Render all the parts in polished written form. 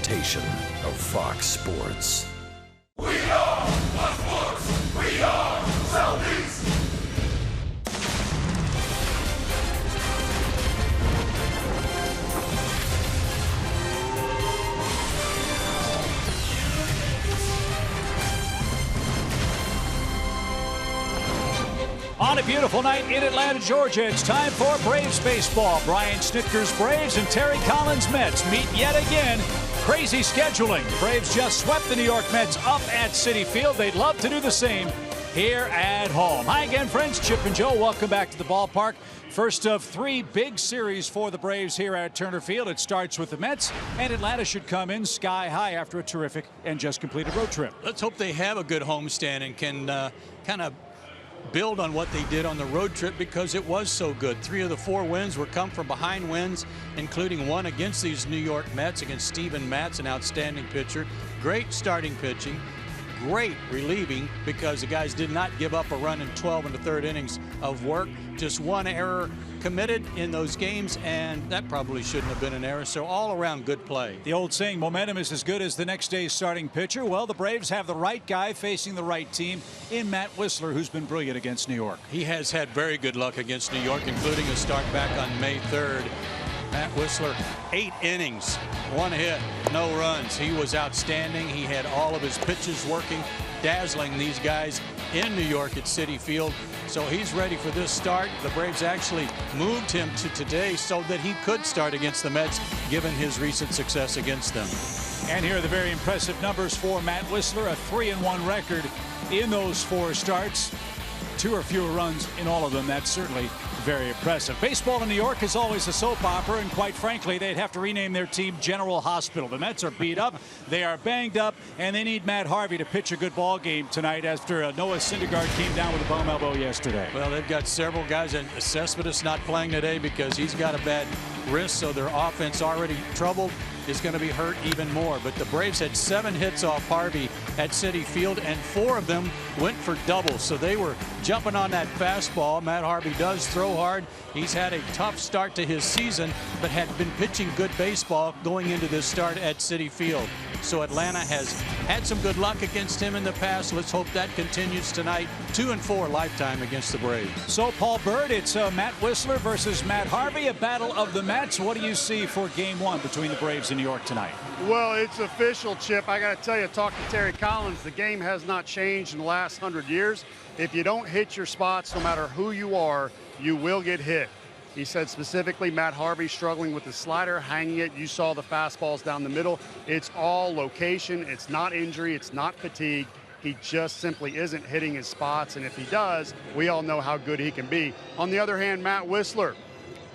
presentation of Fox Sports. We are sports. We are Southeast. On a beautiful night in Atlanta, Georgia, it's time for Braves baseball. Brian Snitker's Braves and Terry Collins' Mets meet yet again. Crazy scheduling. The Braves just swept the New York Mets up at Citi Field. They'd love to do the same here at home. Hi again, friends. Chip and Joe, welcome back to the ballpark. First of three big series for the Braves here at Turner Field. It starts with the Mets, and Atlanta should come in sky high after a terrific and just completed road trip. Let's hope they have a good homestand and can kind of build on what they did on the road trip, because it was so good. 3 of the 4 wins were come from behind wins, including one against these New York Mets against Steven Matz, an outstanding pitcher. Great starting pitching, great relieving, because the guys did not give up a run in 12 and the third innings of work. Just one error committed in those games, and that probably shouldn't have been an error. So all around good play. The old saying, momentum is as good as the next day's starting pitcher. Well, the Braves have the right guy facing the right team in Matt Wisler, who's been brilliant against New York. He has had very good luck against New York, including a start back on May 3rd. Matt Wisler, 8 innings, 1 hit, no runs. He was outstanding. He had all of his pitches working, dazzling these guys in New York at Citi Field. So he's ready for this start. The Braves actually moved him to today so that he could start against the Mets, given his recent success against them. And here are the very impressive numbers for Matt Wisler, a 3-1 record in those 4 starts. 2 or fewer runs in all of them. That's certainly very impressive. Baseball in New York is always a soap opera, and quite frankly, they'd have to rename their team General Hospital. The Mets are beat up, they are banged up, and they need Matt Harvey to pitch a good ball game tonight after Noah Syndergaard came down with a bum elbow yesterday. Well, they've got several guys, and Cespedes not playing today because he's got a bad wrist, so their offense already troubled is going to be hurt even more. But the Braves had 7 hits off Harvey at Citi Field, and 4 of them went for doubles. So they were jumping on that fastball. Matt Harvey does throw hard. He's had a tough start to his season, but had been pitching good baseball going into this start at Citi Field. So Atlanta has had some good luck against him in the past. Let's hope that continues tonight. 2-4 lifetime against the Braves. So, Paul Bird, it's Matt Wisler versus Matt Harvey, a battle of the Mets. What do you see for Game 1 between the Braves and New York tonight? Well, it's official, Chip. I got to tell you, talk to Terry Collins. The game has not changed in the last 100 years. If you don't hit your spots, no matter who you are, you will get hit. He said specifically Matt Harvey struggling with the slider, hanging it. You saw the fastballs down the middle. It's all location. It's not injury. It's not fatigue. He just simply isn't hitting his spots, and if he does, we all know how good he can be. On the other hand, Matt Wisler,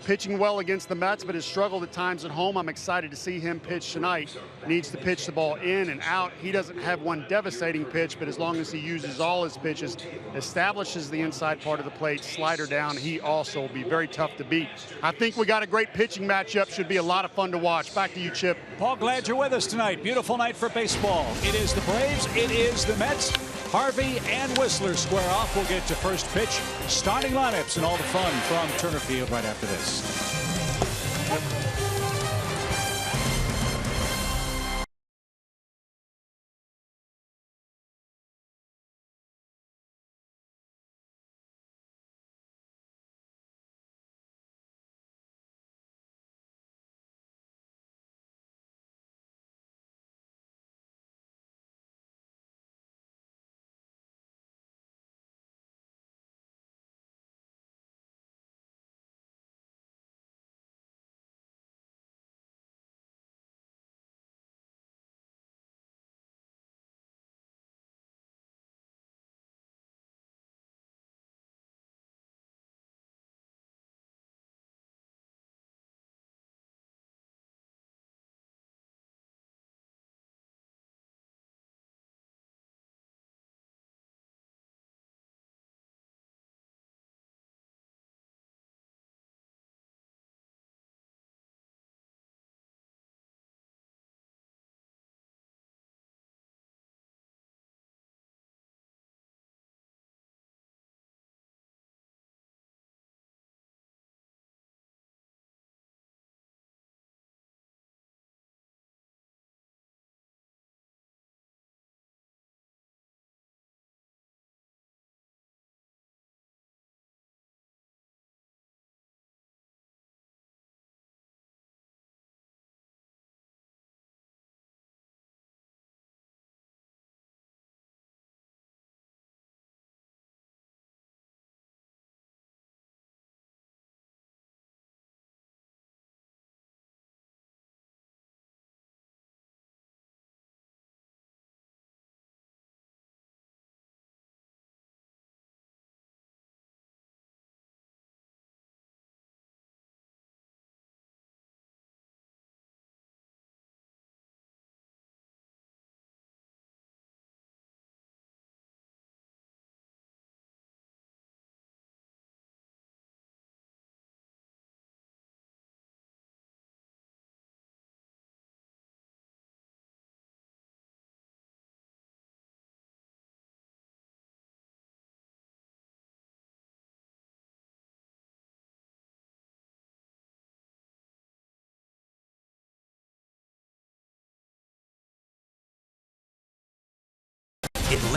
pitching well against the Mets, but has struggled at times at home. I'm excited to see him pitch tonight. Needs to pitch the ball in and out. He doesn't have one devastating pitch, but as long as he uses all his pitches, establishes the inside part of the plate, slider down, he also will be very tough to beat. I think we got a great pitching matchup. Should be a lot of fun to watch. Back to you, Chip. Paul, glad you're with us tonight. Beautiful night for baseball. It is the Braves. It is the Mets. Harvey and Wisler square off. We'll get to first pitch, starting lineups, and all the fun from Turner Field right after this.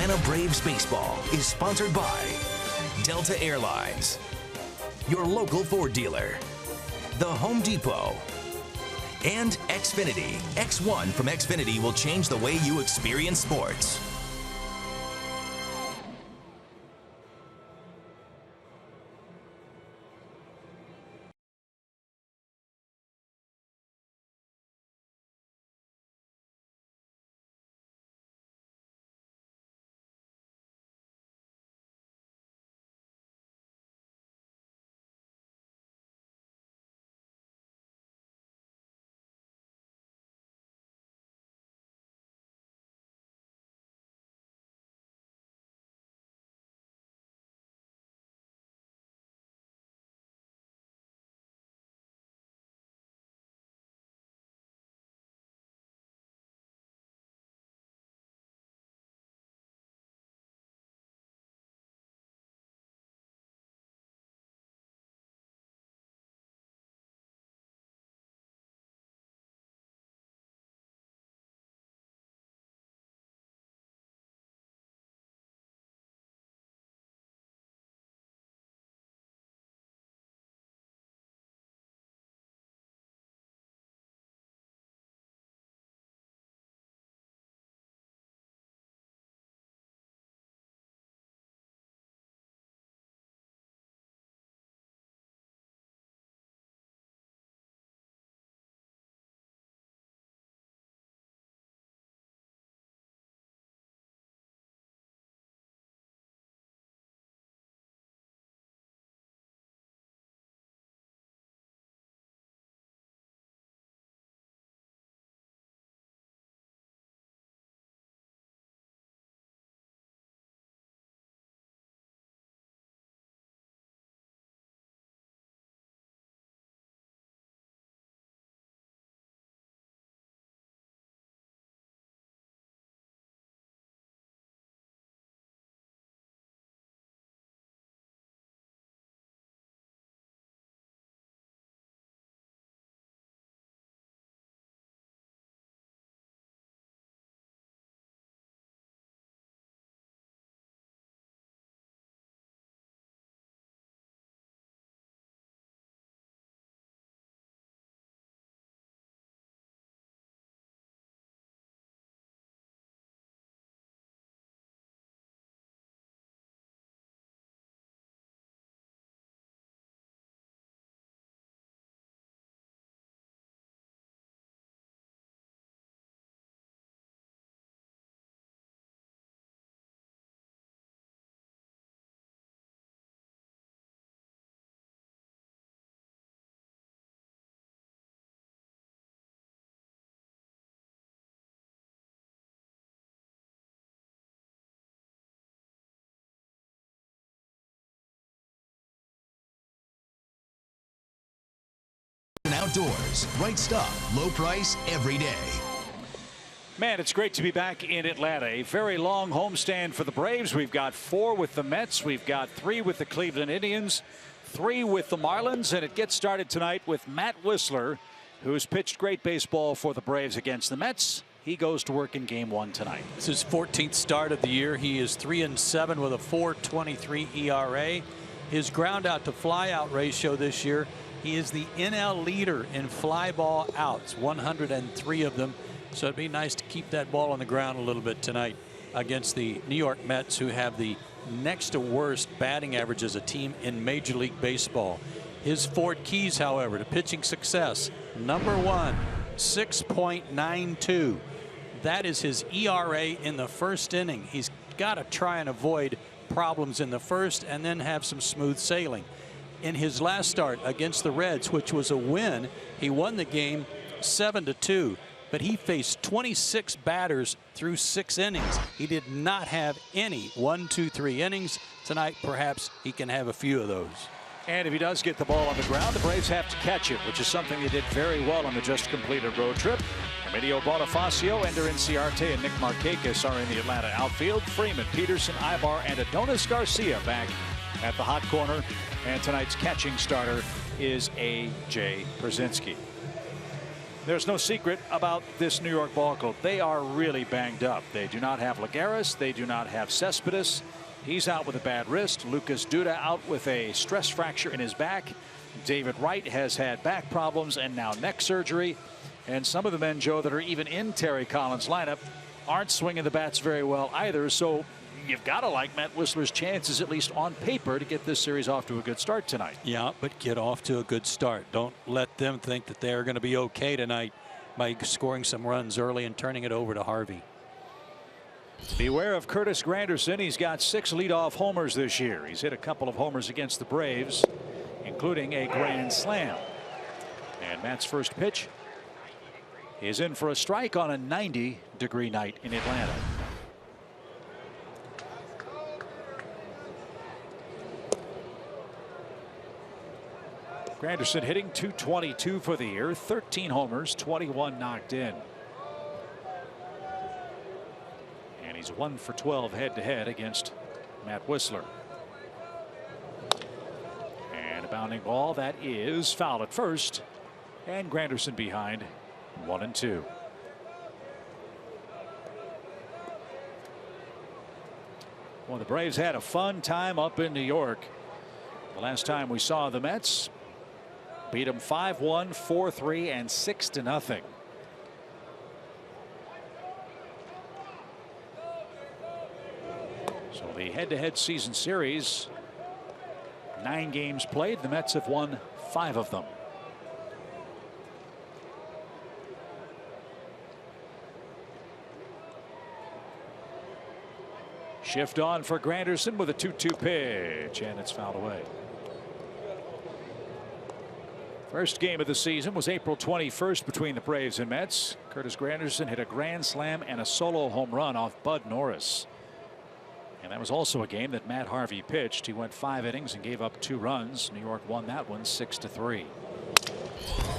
Atlanta Braves baseball is sponsored by Delta Airlines, your local Ford dealer, The Home Depot, and Xfinity. X1 from Xfinity will change the way you experience sports. Outdoors, right stuff, low price every day. Man, it's great to be back in Atlanta. A very long homestand for the Braves. We've got 4 with the Mets. We've got 3 with the Cleveland Indians, 3 with the Marlins, and it gets started tonight with Matt Whistler, who's pitched great baseball for the Braves against the Mets. He goes to work in Game 1 tonight. This is his 14th start of the year. He is 3-7 with a 4.23 ERA. His ground out to fly out ratio this year, he is the NL leader in fly ball outs, 103 of them. So it'd be nice to keep that ball on the ground a little bit tonight against the New York Mets, who have the next to worst batting average as a team in Major League Baseball. His 4 keys, however, to pitching success: number 1, 6.92. That is his ERA in the first inning. He's got to try and avoid problems in the first and then have some smooth sailing. In his last start against the Reds, which was a win, he won the game 7-2, but he faced 26 batters through 6 innings. He did not have any 1, 2, 3 innings. Tonight, perhaps he can have a few of those. And if he does get the ball on the ground, the Braves have to catch it, which is something they did very well on the just completed road trip. Emilio Bonifacio, Ender Inciarte, and Nick Markakis are in the Atlanta outfield. Freeman, Peterson, Ibar, and Adonis Garcia back at the hot corner. And tonight's catching starter is A.J. Brzezinski. There's no secret about this New York ball club. They are really banged up. They do not have Lagares. They do not have Cespedes. He's out with a bad wrist. Lucas Duda out with a stress fracture in his back. David Wright has had back problems and now neck surgery. And some of the men, Joe, that are even in Terry Collins' lineup aren't swinging the bats very well either. So you've got to like Matt Whistler's chances, at least on paper, to get this series off to a good start tonight. Yeah, but get off to a good start. Don't let them think that they're going to be okay tonight by scoring some runs early and turning it over to Harvey. Beware of Curtis Granderson. He's got 6 leadoff homers this year. He's hit a couple of homers against the Braves, including a grand slam. And Matt's first pitch is in for a strike on a 90-degree night in Atlanta. Granderson hitting .222 for the year, 13 homers, 21 knocked in. And he's 1 for 12 head-to-head against Matt Whistler. And a bounding ball that is foul at first, and Granderson behind 1-2. Well, the Braves had a fun time up in New York. The last time we saw the Mets beat them 5-1, 4-3, and 6-0. So the head-to-head season series, 9 games played. The Mets have won 5 of them. Shift on for Granderson with a 2-2 pitch, and it's fouled away. First game of the season was April 21st between the Braves and Mets. Curtis Granderson hit a grand slam and a solo home run off Bud Norris. And that was also a game that Matt Harvey pitched. He went 5 innings and gave up 2 runs. New York won that one 6-3.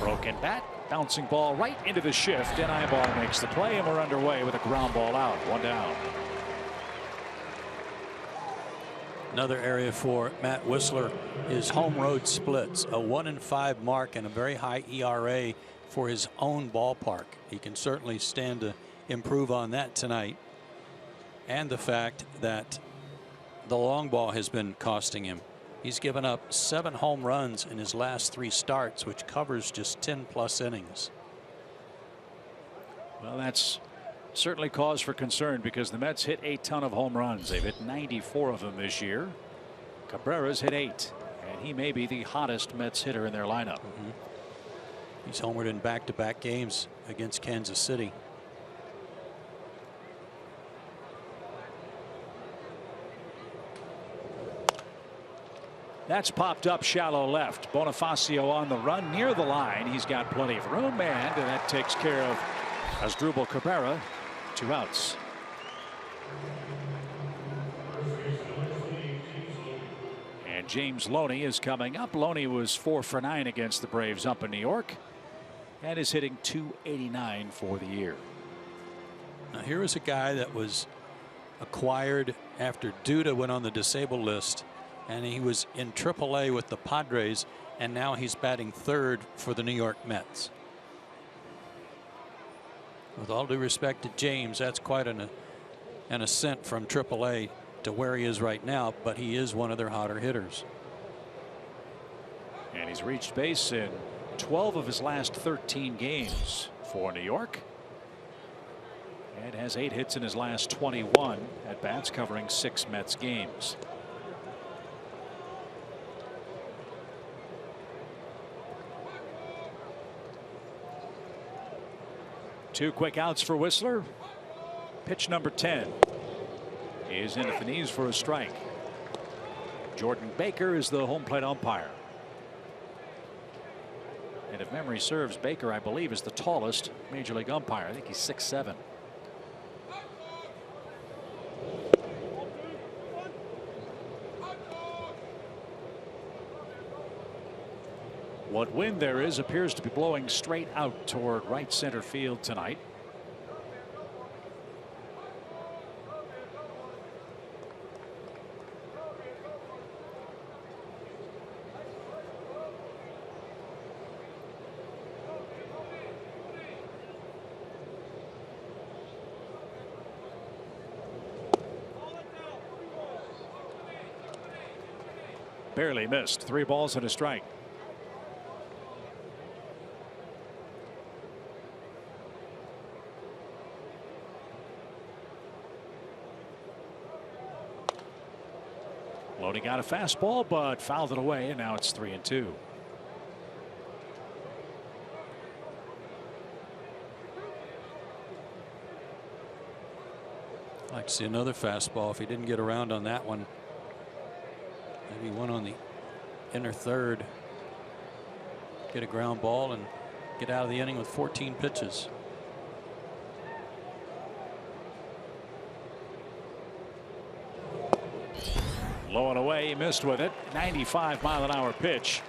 Broken bat, bouncing ball right into the shift, and Eyeball makes the play, and we're underway with a ground ball out, 1 down. Another area for Matt Whistler is home road splits, a 1-5 mark and a very high ERA for his own ballpark. He can certainly stand to improve on that tonight. And the fact that the long ball has been costing him. He's given up 7 home runs in his last 3 starts, which covers just 10+ innings. Well, that's certainly cause for concern because the Mets hit a ton of home runs. They've hit 94 of them this year. Cabrera's hit 8, and he may be the hottest Mets hitter in their lineup. He's homered in back-to-back games against Kansas City. That's popped up shallow left. Bonifacio on the run near the line. He's got plenty of room, and that takes care of Asdrubal Cabrera. 2 outs. And James Loney is coming up. Loney was 4 for 9 against the Braves up in New York and is hitting .289 for the year. Now here is a guy that was acquired after Duda went on the disabled list, and he was in AAA with the Padres, and now he's batting 3rd for the New York Mets. With all due respect to James, that's quite an ascent from AAA to where he is right now, but he is one of their hotter hitters. And he's reached base in 12 of his last 13 games for New York. And has 8 hits in his last 21 at bats, covering 6 Mets games. Two quick outs for Whistler. Pitch number 10 is in at the knees for a strike. Jordan Baker is the home plate umpire. And if memory serves, Baker, I believe, is the tallest major league umpire. I think he's 6'7". What wind there is appears to be blowing straight out toward right center field tonight. barely missed. 3 balls and a strike. Loney got a fastball, but fouled it away, and now it's 3-2. I'd like to see another fastball if he didn't get around on that one. Maybe one on the inner third. Get a ground ball and get out of the inning with 14 pitches. Low and away, he missed with it. 95-mile-an-hour pitch.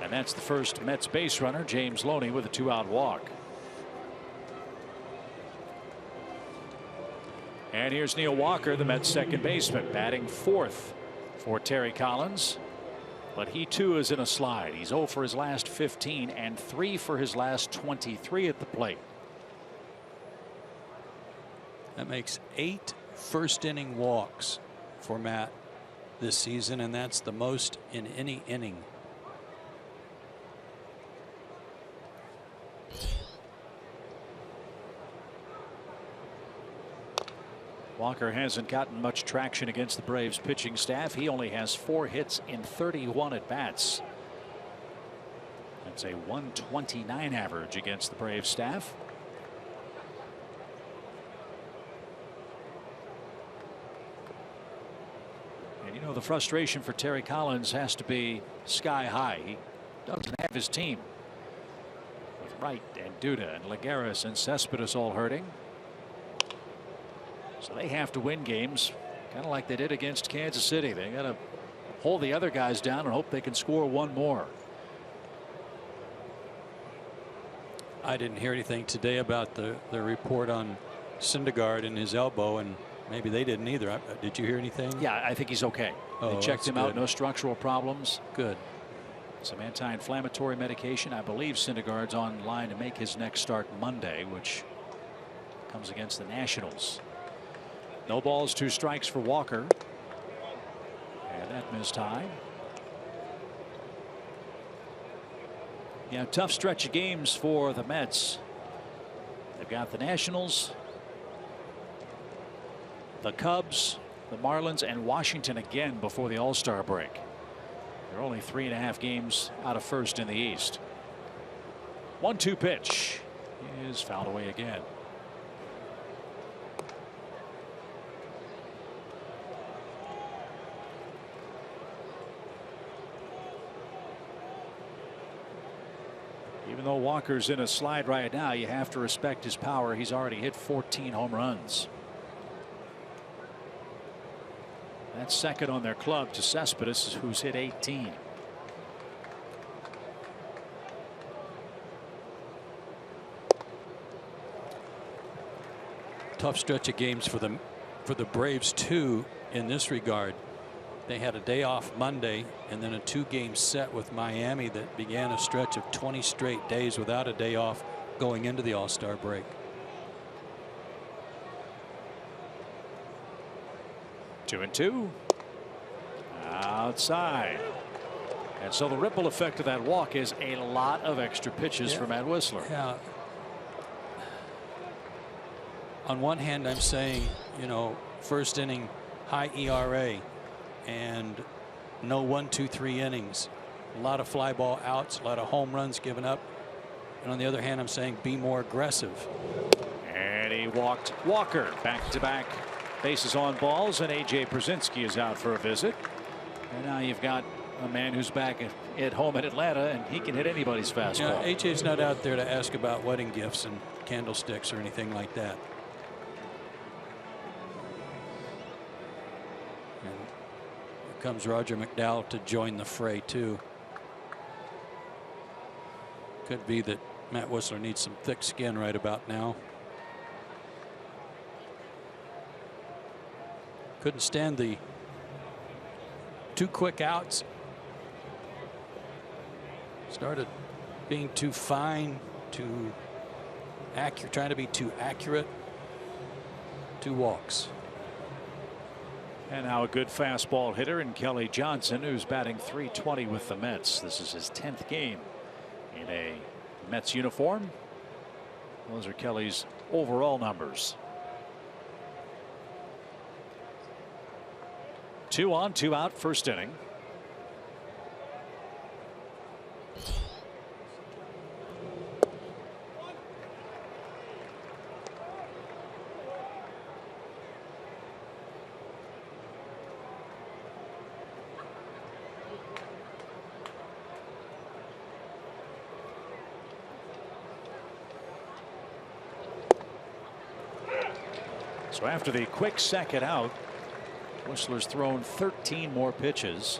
And that's the first Mets base runner, James Loney, with a 2-out walk. And here's Neil Walker, the Mets second baseman, batting 4th for Terry Collins. But he too is in a slide. He's 0 for his last 15 and 3 for his last 23 at the plate. That makes 8 first-inning walks for Matt this season, and that's the most in any inning. Walker hasn't gotten much traction against the Braves pitching staff. He only has 4 hits in 31 at bats. That's a 129 average against the Braves staff. And you know, the frustration for Terry Collins has to be sky high. He doesn't have his team with Wright and Duda and Lagares and Cespedes all hurting. So they have to win games, kind of like they did against Kansas City. They got to hold the other guys down and hope they can score one more. I didn't hear anything today about the report on Syndergaard and his elbow, and maybe they didn't either. Did you hear anything? Yeah, I think he's okay. They checked him out, no structural problems. Good. Some anti-inflammatory medication. I believe Syndergaard's on line to make his next start Monday, which comes against the Nationals. No balls, 2 strikes for Walker. And that missed high. Yeah, tough stretch of games for the Mets. They've got the Nationals, the Cubs, the Marlins, and Washington again before the All-Star break. They're only 3.5 games out of first in the East. 1-2 pitch is fouled away again. Even though Walker's in a slide right now, you have to respect his power. He's already hit 14 home runs. That's second on their club to Cespedes, who's hit 18. Tough stretch of games for the Braves too in this regard. They had a day off Monday and then a 2-game set with Miami that began a stretch of 20 straight days without a day off going into the All-Star break. 2-2 outside. And so the ripple effect of that walk is a lot of extra pitches for Matt Whistler. Yeah. On one hand, I'm saying, you know, first inning high ERA and no 1, 2, 3 innings. A lot of fly ball outs, a lot of home runs given up. And on the other hand, I'm saying be more aggressive. And he walked Walker back-to-back bases on balls, and A.J. Przinsky is out for a visit. And now you've got a man who's back at home in Atlanta, and he can hit anybody's fastball. Yeah, A.J.'s not out there to ask about wedding gifts and candlesticks or anything like that. Comes Roger McDowell to join the fray too. Could be that Matt Whistler needs some thick skin right about now. Couldn't stand the 2 quick outs. Started being too fine, too accurate, trying to be too accurate. 2 walks. And now a good fastball hitter in Kelly Johnson, who's batting .320 with the Mets. This is his 10th game in a Mets uniform. Those are Kelly's overall numbers. 2 on, 2 out, first inning. So after the quick second out, Whistler's thrown 13 more pitches.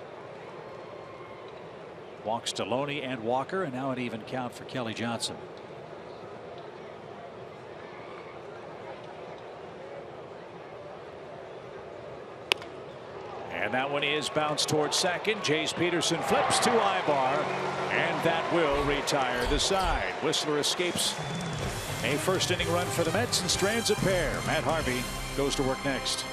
Walks to Loney and Walker, and now an even count for Kelly Johnson. And that one is bounced towards second. Jace Peterson flips to Ibar, and that will retire the side. Whistler escapes a first inning run for the Mets and strands a pair. Matt Harvey goes to work next.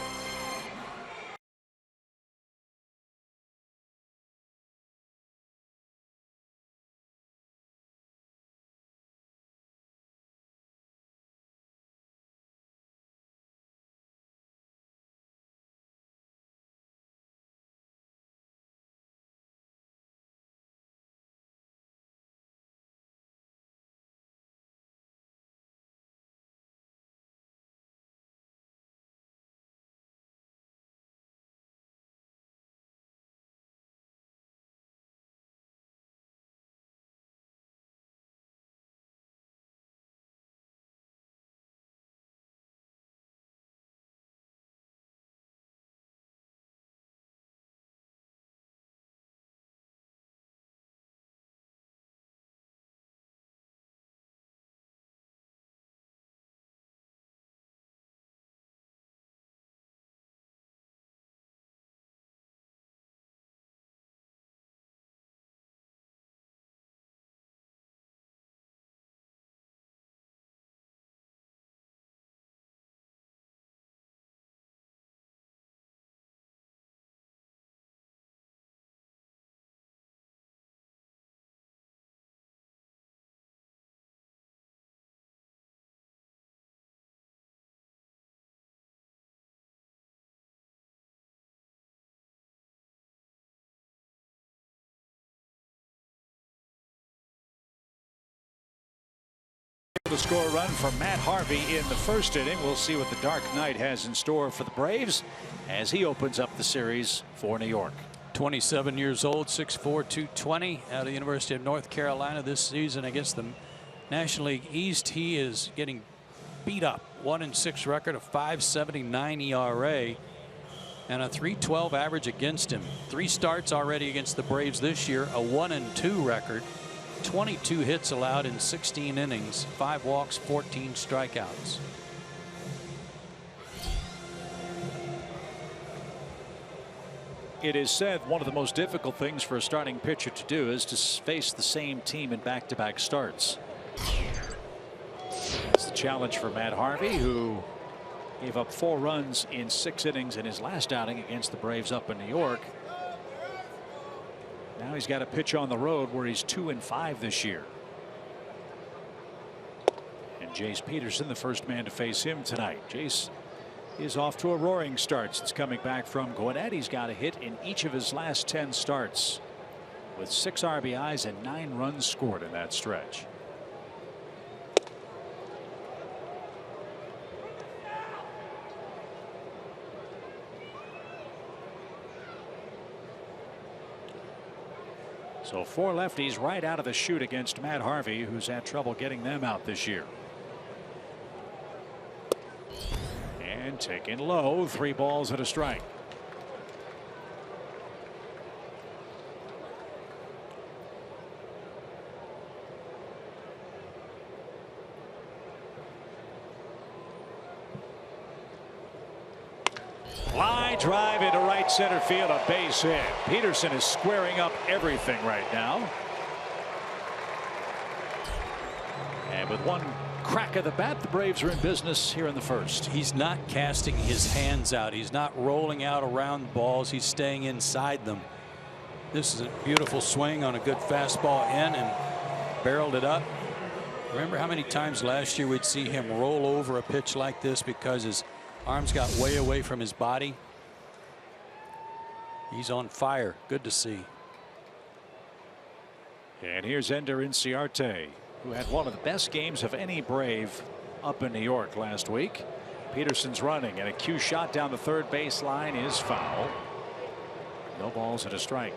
To score a run from Matt Harvey in the first inning. We'll see what the Dark Knight has in store for the Braves as he opens up the series for New York. 27 years old, 6'4", 220, out of the University of North Carolina this season against the National League East. He is getting beat up. 1-6 record, a .579 ERA, and a .312 average against him. 3 starts already against the Braves this year, a 1-2 record. 22 hits allowed in 16 innings, 5 walks, 14 strikeouts. It is said one of the most difficult things for a starting pitcher to do is to face the same team in back-to-back starts. It's the challenge for Matt Harvey, who gave up 4 runs in 6 innings in his last outing against the Braves up in New York. Now he's got a pitch on the road where he's 2-5 this year. And Jace Peterson, the first man to face him tonight. Jace is off to a roaring start since coming back from Gwinnett. He's got a hit in each of his last 10 starts, with 6 RBIs and 9 runs scored in that stretch. So 4 lefties right out of the chute against Matt Harvey, who's had trouble getting them out this year. And taken low, 3 balls and a strike. Line drive into right center field, a base hit. Peterson is squaring up everything right now. And with 1 crack of the bat, the Braves are in business here in the first. He's not casting his hands out. He's not rolling out around balls. He's staying inside them. This is a beautiful swing on a good fastball in and barreled it up. Remember how many times last year we'd see him roll over a pitch like this because his arms got way away from his body? He's on fire. Good to see. And here's Ender Inciarte, who had one of the best games of any Brave up in New York last week. Peterson's running, and a cue shot down the third baseline is foul. No balls and a strike.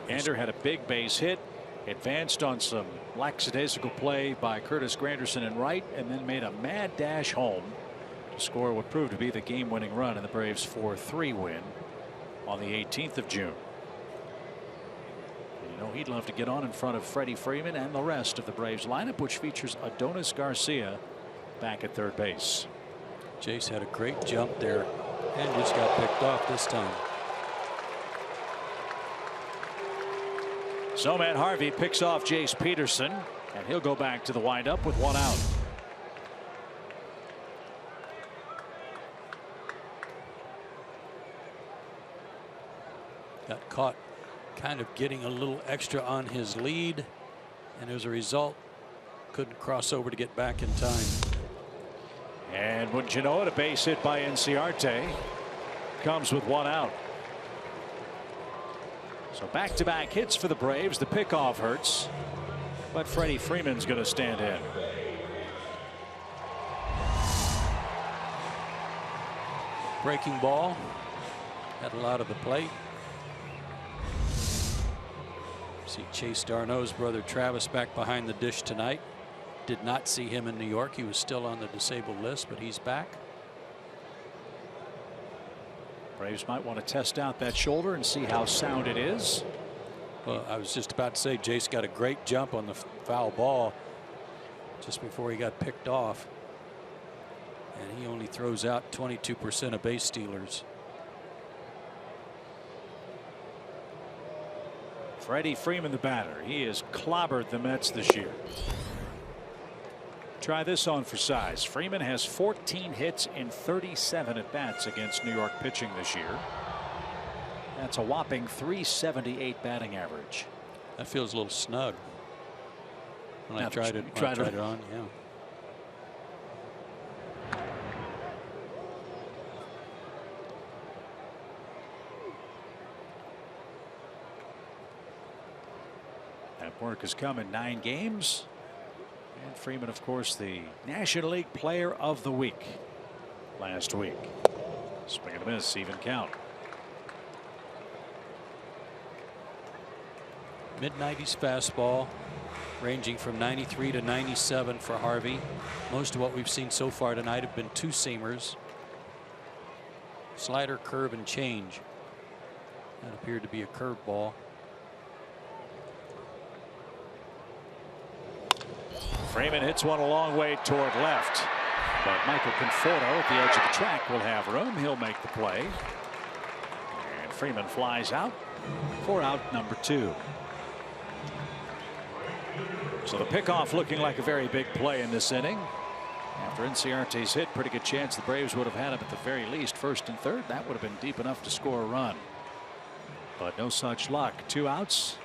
Ender had a big base hit, advanced on some lackadaisical play by Curtis Granderson in right, and then made a mad dash home to score what proved to be the game-winning run in the Braves' 4-3 win on the 18th of June. And you know, he'd love to get on in front of Freddie Freeman and the rest of the Braves lineup, which features Adonis Garcia back at third base. Jace had a great jump there and just got picked off this time. So Matt Harvey picks off Jace Peterson, and he'll go back to the windup with one out. Got caught kind of getting a little extra on his lead, and as a result couldn't cross over to get back in time. And wouldn't you know it, a base hit by Inciarte comes with one out. So back-to-back hits for the Braves. The pickoff hurts, but Freddie Freeman's going to stand in. Breaking ball had a lot of the plate. See Chase Darno's brother Travis back behind the dish tonight. Did not see him in New York. He was still on the disabled list, but he's back. Braves might want to test out that shoulder and see how sound it is. Well, I was just about to say Jace got a great jump on the foul ball just before he got picked off. And he only throws out 22% of base stealers. Freddie Freeman, the batter. He has clobbered the Mets this year. Try this on for size. Freeman has 14 hits in 37 at bats against New York pitching this year. That's a whopping .378 batting average. That feels a little snug. When I tried it on, yeah. That work has come in 9 games. And Freeman, of course, the National League Player of the Week last week. Swing and a miss, even count. Mid-90s fastball, ranging from 93 to 97 for Harvey. Most of what we've seen so far tonight have been two-seamers. Slider, curve, and change. That appeared to be a curveball. Freeman hits one a long way toward left, but Michael Conforto at the edge of the track will have room. He'll make the play, and Freeman flies out for out number 2. So the pickoff looking like a very big play in this inning. After Inciarte's hit, pretty good chance the Braves would have had him at the very least first and third. That would have been deep enough to score a run, but no such luck. 2 outs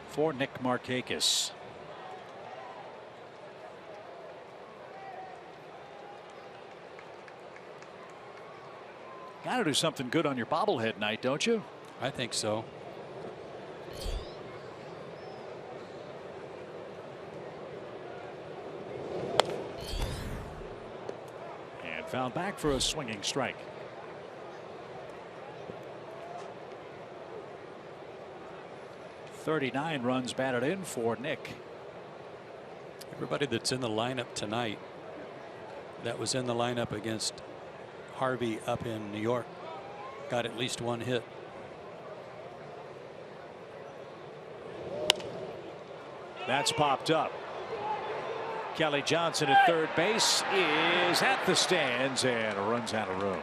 for Nick Markakis. Got to do something good on your bobblehead night, don't you? I think so. And fouled back for a swinging strike. .39 runs batted in for Nick. Everybody that's in the lineup tonight that was in the lineup against Harvey up in New York got at least 1 hit. That's popped up. Kelly Johnson at third base is at the stands and runs out of room.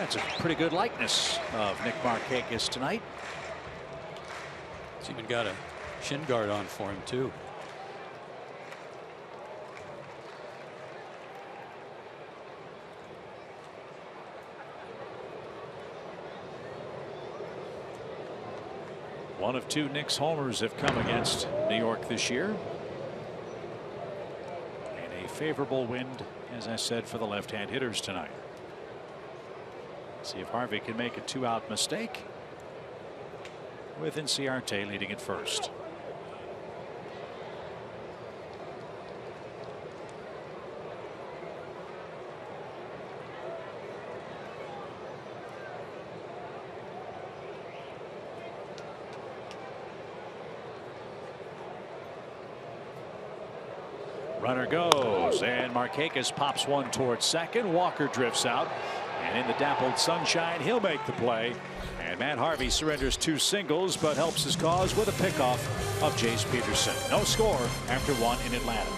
That's a pretty good likeness of Nick Markakis tonight. He's even got a shin guard on for him too. One of two Knicks homers have come against New York this year. And a favorable wind, as I said, for the left-hand hitters tonight. See if Harvey can make a 2-out mistake with Inciarte leading at first. Runner goes, and Markakis pops one towards second. Walker drifts out, and in the dappled sunshine, he'll make the play. And Matt Harvey surrenders 2 singles, but helps his cause with a pickoff of Jace Peterson. No score after 1 in Atlanta.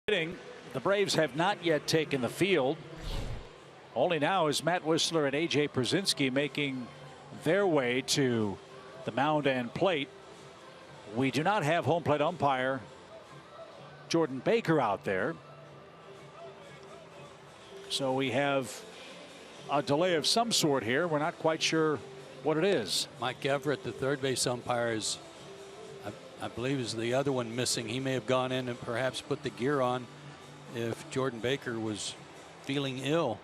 The Braves have not yet taken the field. Only now is Matt Whistler and A.J. Pierzynski making their way to the mound and plate. We do not have home plate umpire Jordan Baker out there. So we have a delay of some sort here. We're not quite sure what it is. Mike Everett, the third base umpire, is I believe is the other one missing. He may have gone in and perhaps put the gear on if Jordan Baker was feeling ill.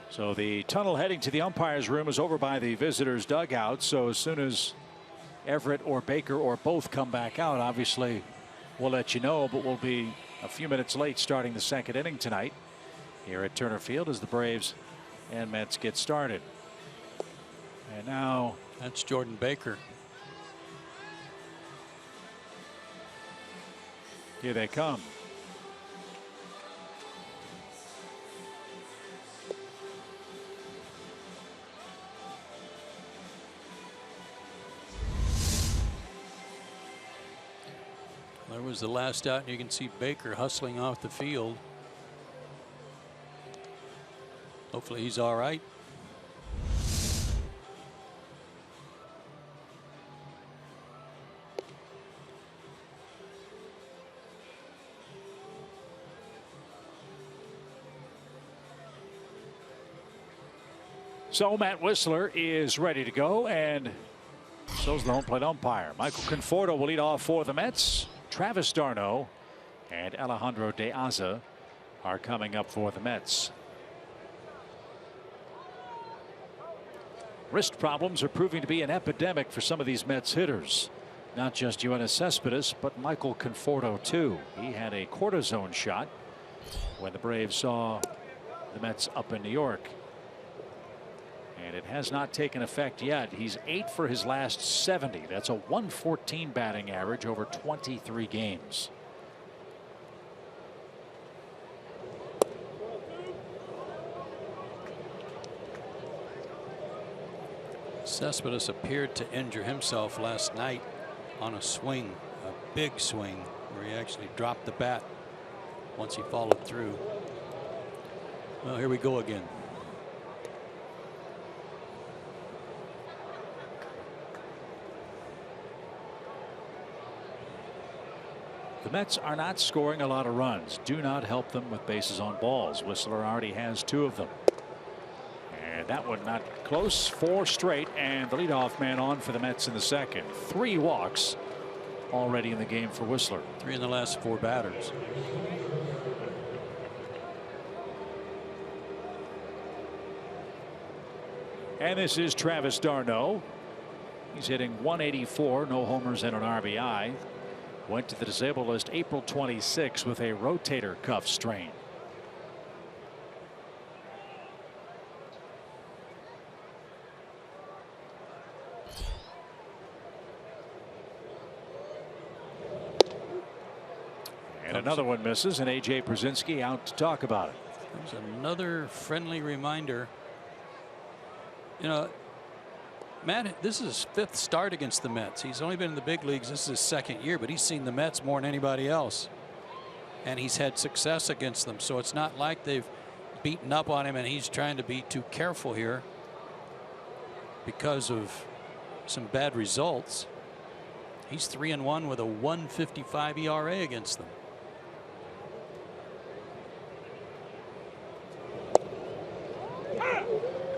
So the tunnel heading to the umpire's room is over by the visitors' dugout. So as soon as Everett or Baker or both come back out, obviously we'll let you know, but we'll be a few minutes late starting the second inning tonight here at Turner Field as the Braves and Mets get started. And now that's Jordan Baker. Here they come. There was the last out, and you can see Baker hustling off the field. Hopefully he's all right. So Matt Whistler is ready to go, and so's the home plate umpire. Michael Conforto will lead off for the Mets. Travis d'Arnaud and Alejandro De Aza are coming up for the Mets. Wrist problems are proving to be an epidemic for some of these Mets hitters. Not just Yoenis Cespedes, but Michael Conforto too. He had a cortisone shot when the Braves saw the Mets up in New York. And it has not taken effect yet. He's 8 for his last 70. That's a 114 batting average over 23 games. Cespedes appeared to injure himself last night on a swing, a big swing, where he actually dropped the bat once he followed through. Well, here we go again. The Mets are not scoring a lot of runs. Do not help them with bases on balls. Whistler already has 2 of them. And that one not close. 4 straight, and the leadoff man on for the Mets in the second. 3 walks already in the game for Whistler. 3 in the last 4 batters. And this is Travis d'Arnaud. He's hitting .184, no homers and an RBI. Went to the disabled list April 26 with a rotator cuff strain. And another one misses, and A.J. Brzezinski out to talk about it. There's another friendly reminder. You know, Matt, this is his 5th start against the Mets. He's only been in the big leagues. This is his 2nd year, but he's seen the Mets more than anybody else. And he's had success against them. So it's not like they've beaten up on him and he's trying to be too careful here because of some bad results. He's 3-1 with a 1.55 ERA against them.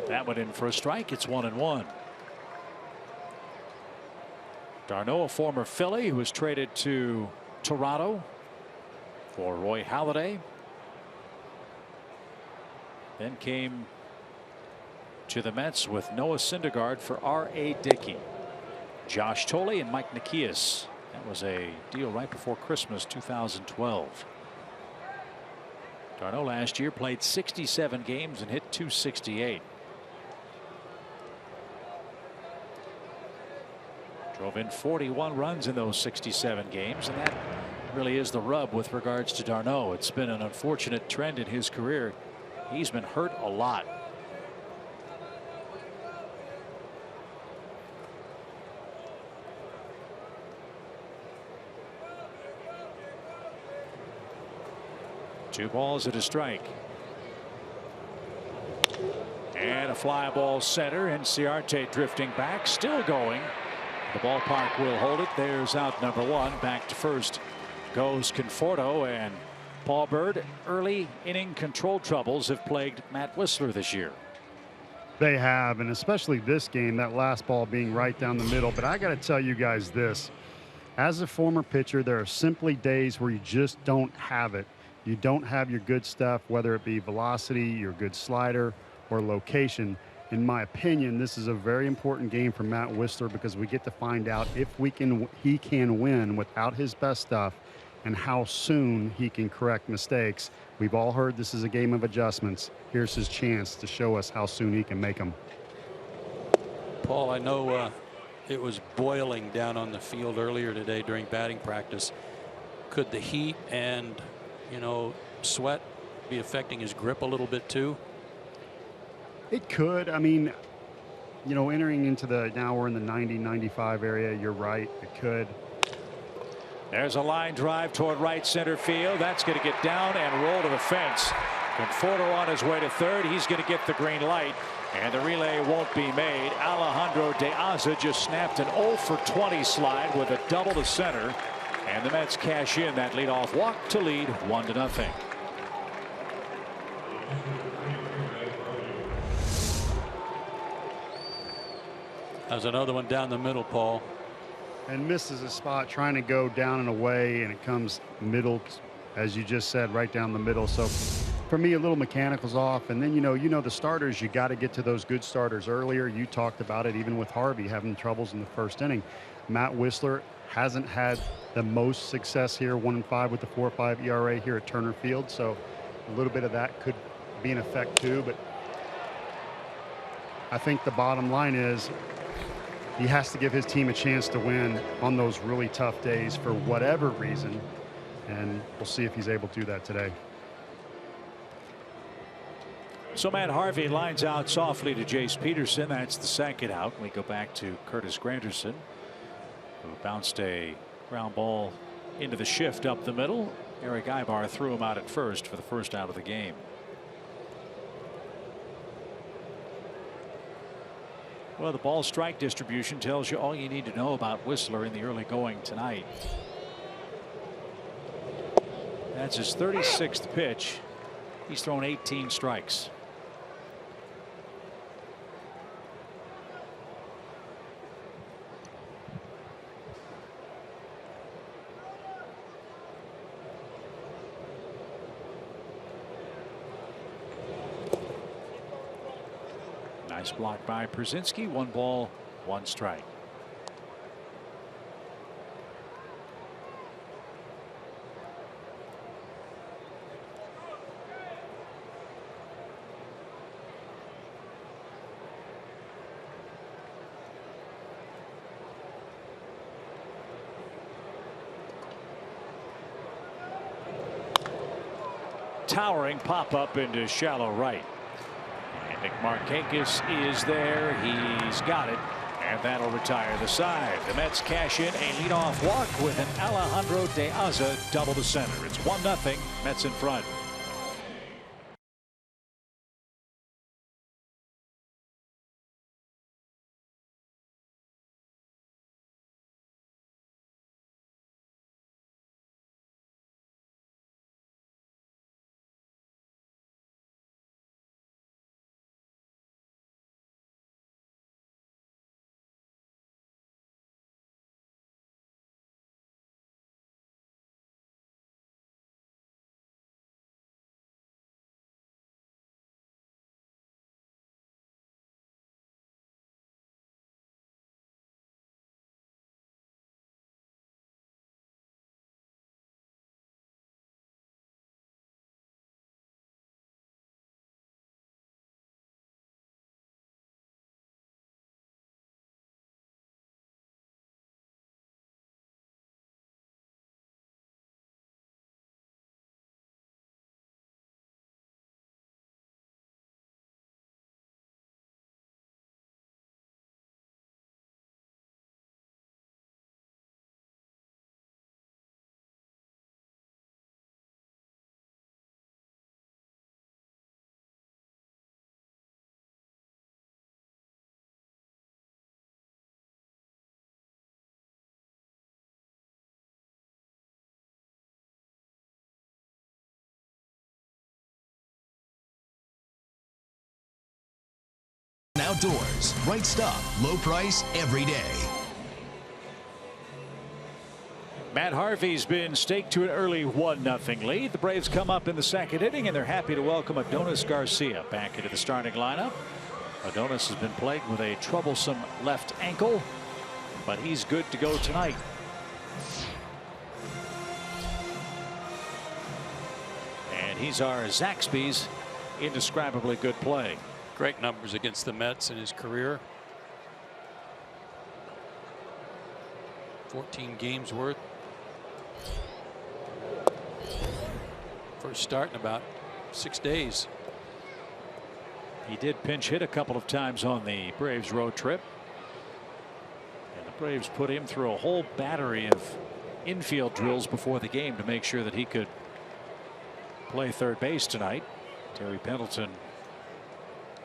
That went in for a strike. It's 1-1. d'Arnaud, a former Philly who was traded to Toronto for Roy Halladay. Then came to the Mets with Noah Syndergaard for R.A. Dickey. Josh Tolle and Mike Nikias. That was a deal right before Christmas 2012. d'Arnaud last year played 67 games and hit .268. Drove in 41 runs in those 67 games, and that really is the rub with regards to d'Arnaud. It's been an unfortunate trend in his career. He's been hurt a lot. Two balls and a strike. And a fly ball center, and Ciarte drifting back, still going. The ballpark will hold it. There's out number 1. Back to first goes Conforto, and Paul Bird. Early inning control troubles have plagued Matt Whistler this year. They have, and especially this game, that last ball being right down the middle. But I got to tell you guys this. As a former pitcher, there are simply days where you just don't have it. You don't have your good stuff, whether it be velocity, your good slider, or location. In my opinion, this is a very important game for Matt Whistler because we get to find out if he can win without his best stuff and how soon he can correct mistakes. We've all heard this is a game of adjustments. Here's his chance to show us how soon he can make them. Paul, I know it was boiling down on the field earlier today during batting practice. Could the heat and, you know, sweat be affecting his grip a little bit too? It could. I mean, you know, entering into now we're in the 90-95 area. You're right. It could. There's a line drive toward right center field. That's going to get down and roll to the fence. Conforto on his way to third. He's going to get the green light, and the relay won't be made. Alejandro De Aza just snapped an 0 for 20 slide with a double to center, and the Mets cash in that leadoff walk to lead 1-0. There's another one down the middle, Paul. And misses a spot trying to go down and away, and it comes middle, as you just said, right down the middle. So for me, a little mechanical's off. And then, you know the starters, you got to get to those good starters earlier. You talked about it, even with Harvey having troubles in the first inning. Matt Whistler hasn't had the most success here, 1-5 with the 4.5 ERA here at Turner Field. So a little bit of that could be an effect too, but I think the bottom line is he has to give his team a chance to win on those really tough days for whatever reason. And we'll see if he's able to do that today. So Matt Harvey lines out softly to Jace Peterson. That's the second out. We go back to Curtis Granderson, who bounced a ground ball into the shift up the middle. Eric Ibar threw him out at first for the first out of the game. Well, the ball strike distribution tells you all you need to know about Whistler in the early going tonight. That's his 36th pitch. He's thrown 18 strikes. Nice block by Przinsky. 1 ball, 1 strike. Towering pop up into shallow right. And Nick Markakis is there. He's got it. And that'll retire the side. The Mets cash in a leadoff walk with an Alejandro De Aza double to center. It's 1-0. Mets in front. Outdoors, right stuff, low price every day. Matt Harvey's been staked to an early 1-0 lead. The Braves come up in the second inning, and they're happy to welcome Adonis Garcia back into the starting lineup. Adonis has been plagued with a troublesome left ankle, but he's good to go tonight. And he's our Zaxby's indescribably good play. Great numbers against the Mets in his career. 14 games worth. First start in about 6 days. He did pinch hit a couple of times on the Braves road trip. And the Braves put him through a whole battery of infield drills before the game to make sure that he could play third base tonight. Terry Pendleton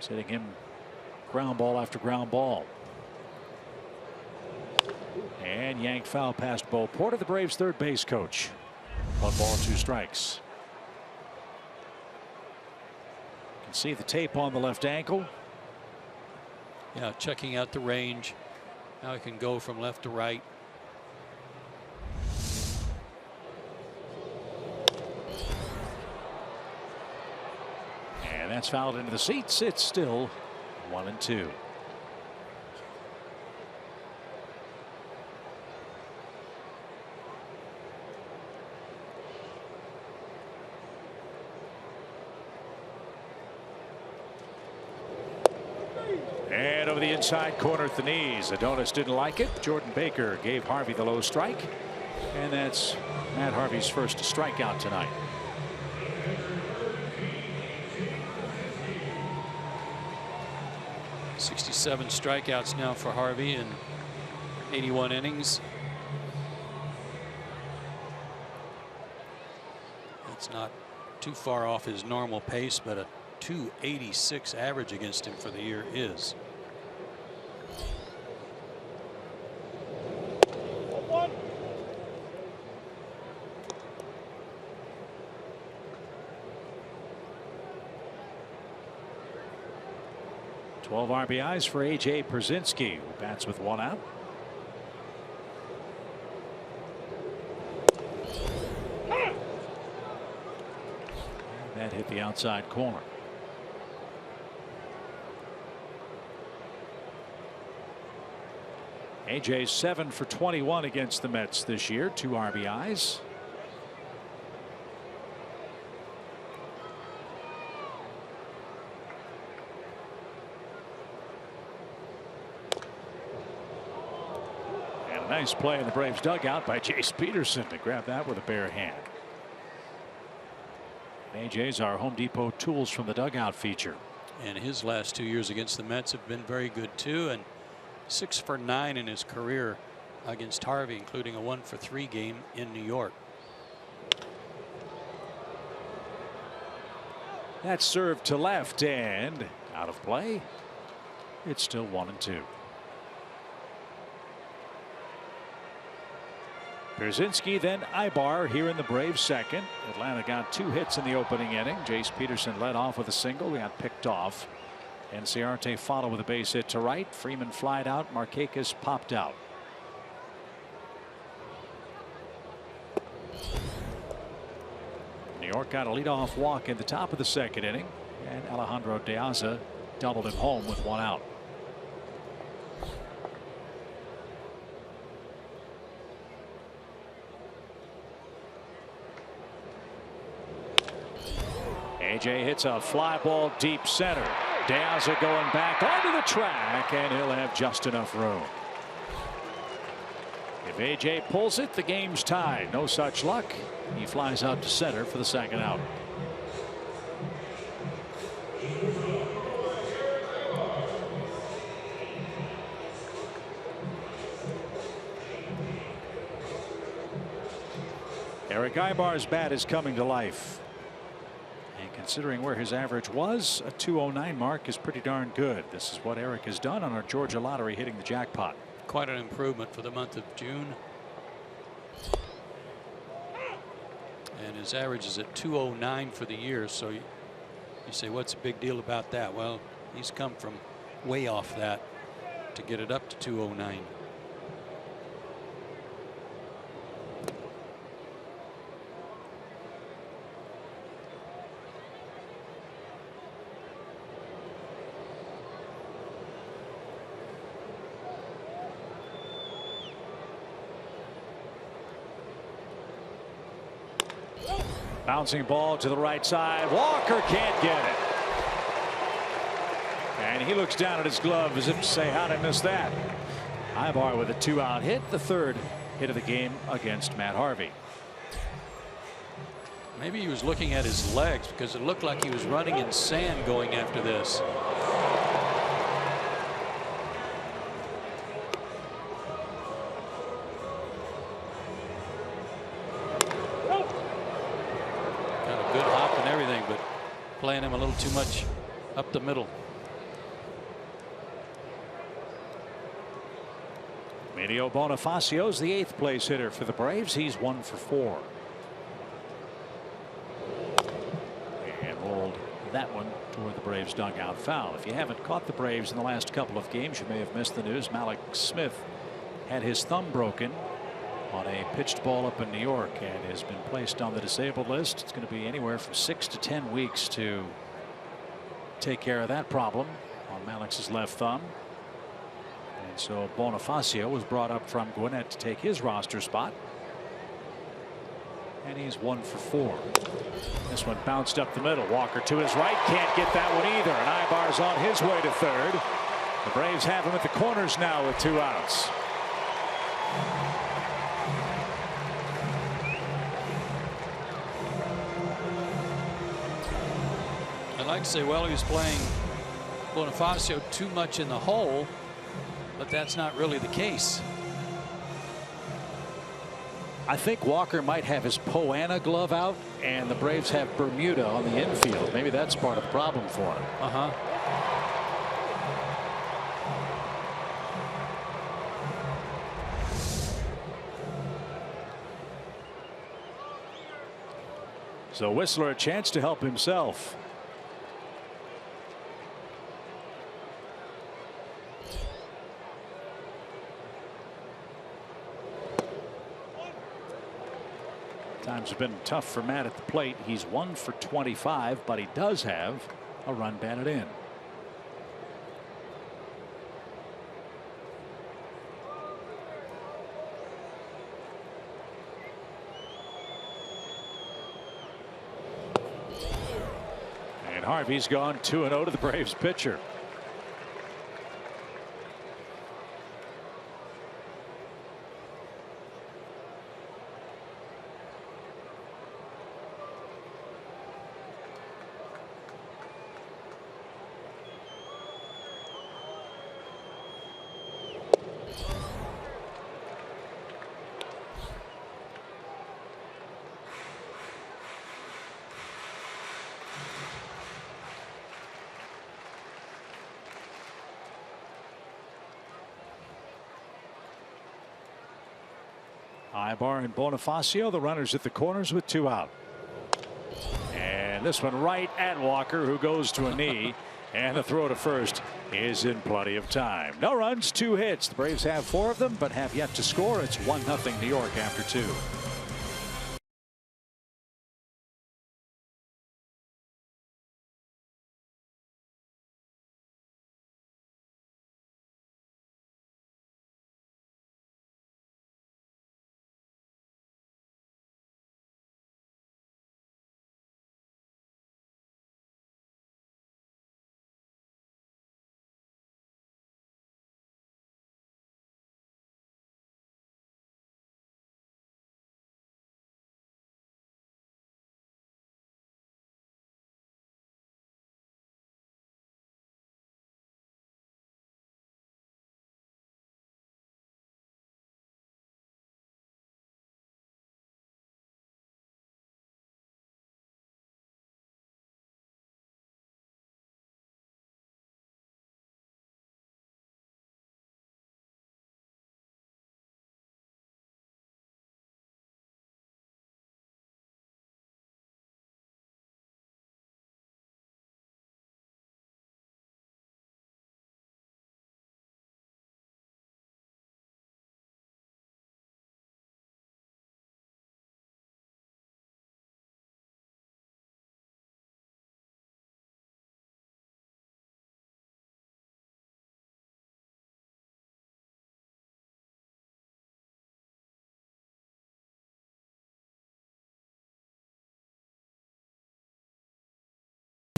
hitting him ground ball after ground ball. And yanked foul past Bo Porter, the Braves third base coach. 1 ball, 2 strikes. You can see the tape on the left ankle. Yeah, checking out the range. Now he can go from left to right. And that's fouled into the seats. It's still 1-2. over the inside corner at the knees. Adonis didn't like it. Jordan Baker gave Harvey the low strike. And that's Matt Harvey's first strikeout tonight. '67 strikeouts now for Harvey in 81 innings. That's not too far off his normal pace, but a .286 average against him for the year is. Twelve RBIs for A.J. Pierzynski, who bats with one out. That hit the outside corner. AJ's 7 for 21 against the Mets this year, 2 RBIs. And a nice play in the Braves dugout by Jace Peterson to grab that with a bare hand. AJ's our Home Depot tools from the dugout feature. And his last 2 years against the Mets have been very good too, and 6 for 9 in his career against Harvey, including a 1 for 3 game in New York. That's served to left and out of play. It's still 1-2. Pierzynski, then Ibar here in the Braves second. Atlanta got 2 hits in the opening inning. Jace Peterson led off with a single. He got picked off. And Ciarte followed with a base hit to right. Freeman flied out. Markakis popped out. New York got a leadoff walk in the top of the second inning. And Alejandro De Aza doubled him home with 1 out. AJ hits a fly ball deep center. De Aza going back onto the track, and he'll have just enough room. If AJ pulls it, the game's tied. No such luck. He flies out to center for the second out. Eric Ibar's bat is coming to life. Considering where his average was, a .209 mark is pretty darn good. This is what Eric has done on our Georgia lottery, hitting the jackpot. Quite an improvement for the month of June. And his average is at .209 for the year. So you say, what's the big deal about that? Well, he's come from way off that to get it up to .209. Bouncing ball to the right side. Walker can't get it. And he looks down at his glove as if to say, how'd I miss that? Ibar with a 2-out hit, the 3rd hit of the game against Matt Harvey. Maybe he was looking at his legs, because it looked like he was running in sand going after this. Playing him a little too much up the middle. Emilio Bonifacio's the 8th place hitter for the Braves. He's 1 for 4. And rolled that one toward the Braves dugout foul. If you haven't caught the Braves in the last couple of games, you may have missed the news. Malik Smith had his thumb broken on a pitched ball up in New York and has been placed on the disabled list. It's going to be anywhere from 6 to 10 weeks to take care of that problem on Malik's left thumb. And so Bonifacio was brought up from Gwinnett to take his roster spot. And he's 1 for 4. This one bounced up the middle. Walker to his right, can't get that one either. And Ibar's on his way to 3rd. The Braves have him at the corners now with 2 outs. I'd like to say, well, he was playing Bonifacio too much in the hole, but that's not really the case. I think Walker might have his Poana glove out, and the Braves have Bermuda on the infield. Maybe that's part of the problem for him. So Whistler a chance to help himself. Times have been tough for Matt at the plate. He's 1 for 25, but he does have a run batted in. And Harvey's gone 2-0 to the Braves pitcher. Ibar and Bonifacio, the runners at the corners with 2 out. And this one right at Walker, who goes to a knee. And the throw to first is in plenty of time. No runs, 2 hits. The Braves have 4 of them, but have yet to score. It's 1-0 New York after 2.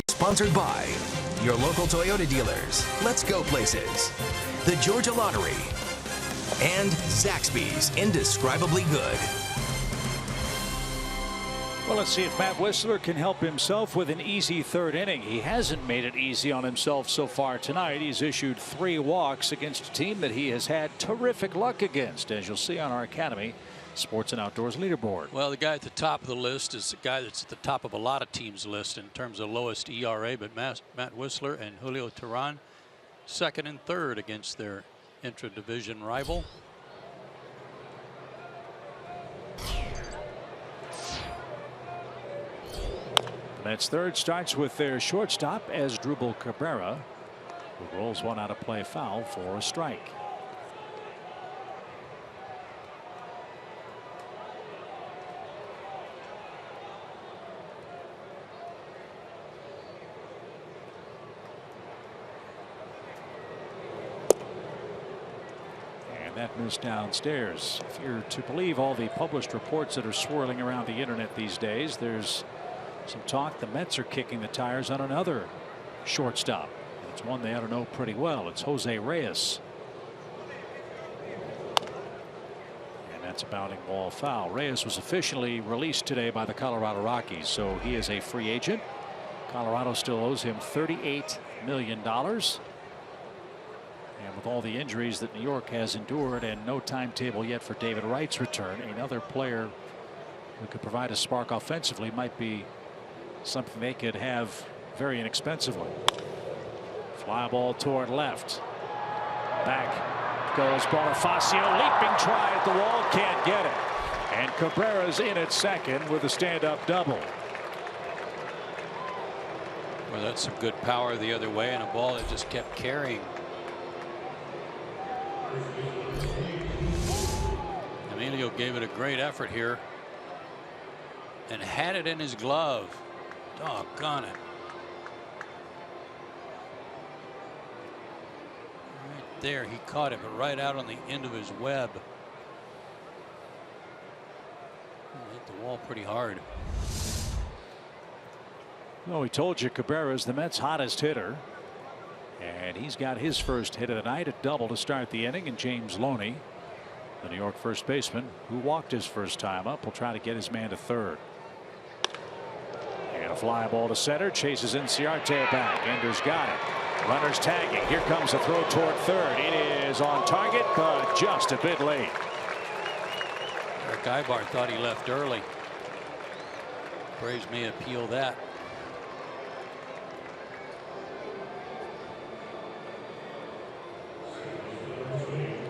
Sponsored by your local Toyota dealers. Let's go places. The Georgia Lottery. And Zaxby's Indescribably Good. Well, let's see if Matt Whistler can help himself with an easy 3rd inning. He hasn't made it easy on himself so far tonight. He's issued 3 walks against a team that he has had terrific luck against, as you'll see on our Academy Sports and Outdoors leaderboard. Well, the guy at the top of the list is the guy that's at the top of a lot of teams' list in terms of lowest ERA, but Matt Whistler and Julio Teheran 2nd and 3rd against their intra-division rival. The Mets' 3rd starts with their shortstop, Asdrubal Cabrera, who rolls one out of play foul for a strike. That moves downstairs. If you're to believe all the published reports that are swirling around the internet these days, there's some talk the Mets are kicking the tires on another shortstop. It's one they ought to know pretty well. It's Jose Reyes. And that's a bounding ball foul. Reyes was officially released today by the Colorado Rockies, so he is a free agent. Colorado still owes him $38 million. And with all the injuries that New York has endured and no timetable yet for David Wright's return, another player who could provide a spark offensively might be something they could have very inexpensively. Fly ball toward left. Back goes Bonifacio. Leaping try at the wall. Can't get it. And Cabrera's in at second with a stand-up double. Well, that's some good power the other way and a ball that just kept carrying. Emilio gave it a great effort here and had it in his glove. Doggone it. Right there, he caught it, but right out on the end of his web. Hit the wall pretty hard. Well, we told you Cabrera's the Mets' hottest hitter. And he's got his first hit of the night, a double to start the inning. And James Loney, the New York first baseman, who walked his first time up, will try to get his man to third. And a fly ball to center, chases Inciarte back. Ender's got it. Runners tagging. Here comes a throw toward third. It is on target, but just a bit late. Eric Ibar thought he left early. Braves may appeal that.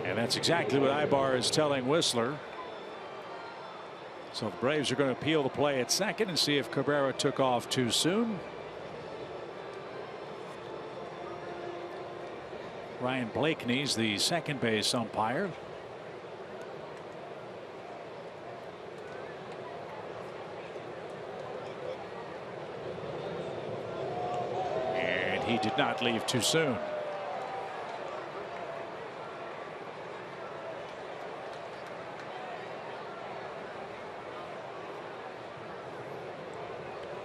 And that's exactly what Ibar is telling Whistler. So the Braves are going to appeal the play at second and see if Cabrera took off too soon. Ryan Blakeney's the second base umpire. And he did not leave too soon.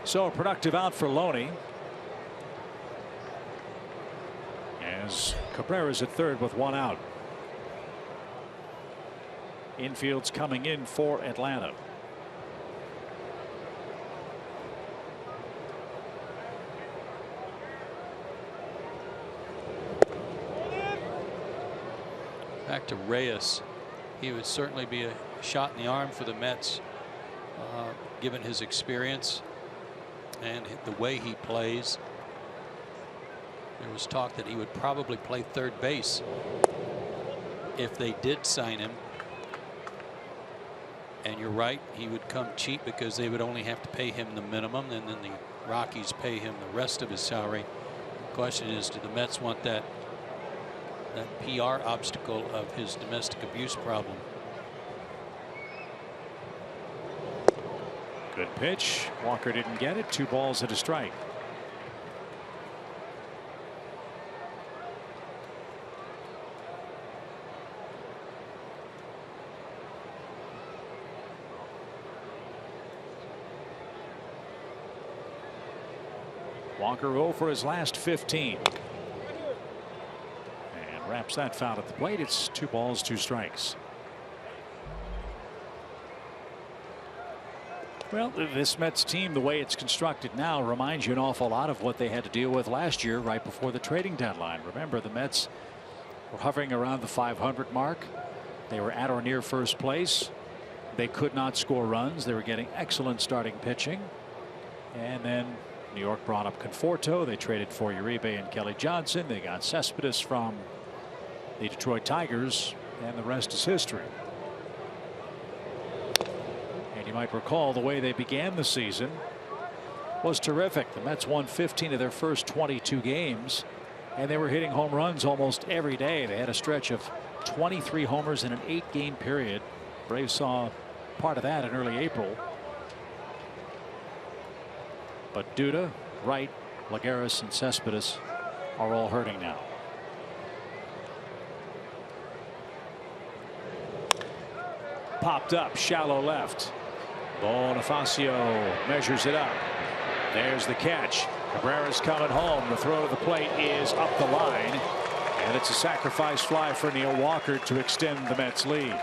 So a productive out for Loney. As Cabrera's at third with one out. Infield's coming in for Atlanta. Back to Reyes. He would certainly be a shot in the arm for the Mets, given his experience and the way he plays. There was talk that he would probably play third base if they did sign him. And you're right, he would come cheap because they would only have to pay him the minimum, and then the Rockies pay him the rest of his salary. The question is, do the Mets want that PR obstacle of his domestic abuse problem? Good pitch. Walker didn't get it. 2 balls and a strike. Walker 0 for his last 15. And wraps that foul at the plate. It's 2 balls, 2 strikes. Well, this Mets team, the way it's constructed now, reminds you an awful lot of what they had to deal with last year right before the trading deadline. Remember, the Mets were hovering around the 500 mark. They were at or near first place. They could not score runs. They were getting excellent starting pitching. And then New York brought up Conforto. They traded for Uribe and Kelly Johnson. They got Cespedes from the Detroit Tigers, and the rest is history. You might recall the way they began the season was terrific. The Mets won 15 of their first 22 games, and they were hitting home runs almost every day. They had a stretch of 23 homers in an 8-game period. Braves saw part of that in early April. But Duda, Wright, Lagares, and Cespedes are all hurting now. Popped up, shallow left. Bonifacio measures it up. There's the catch. Cabrera's coming home. The throw to the plate is up the line, and it's a sacrifice fly for Neil Walker to extend the Mets lead.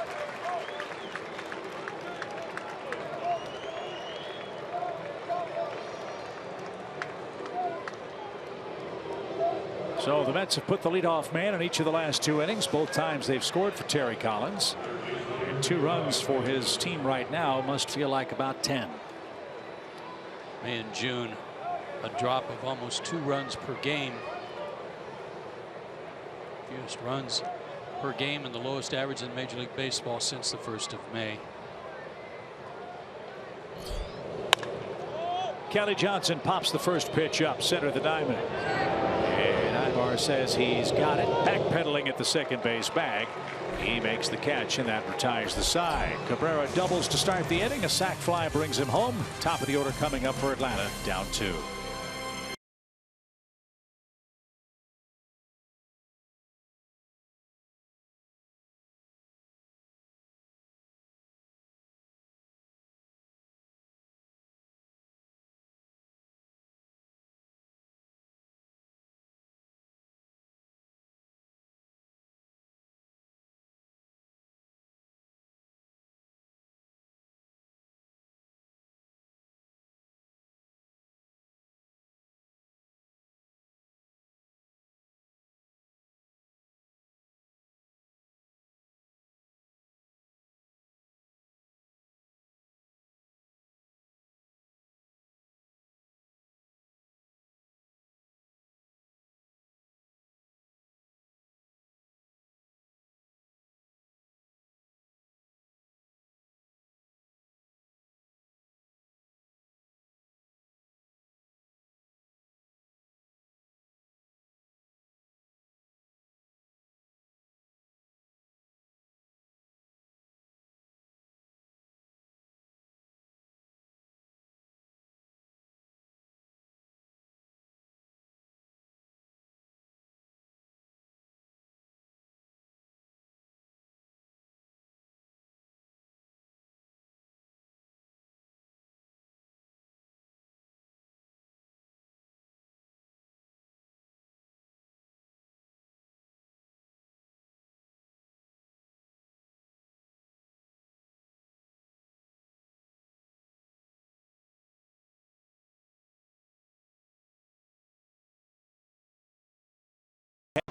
So the Mets have put the leadoff man in each of the last 2 innings. Both times they've scored for Terry Collins. And 2 runs for his team right now must feel like about 10. May and June, a drop of almost 2 runs per game. Fewest runs per game and the lowest average in Major League Baseball since the 1st of May. Kelly Johnson pops the first pitch up center of the diamond. Ibar says he's got it. Backpedaling at the second base bag. He makes the catch, and that retires the side. Cabrera doubles to start the inning. A sac fly brings him home. Top of the order coming up for Atlanta, down 2.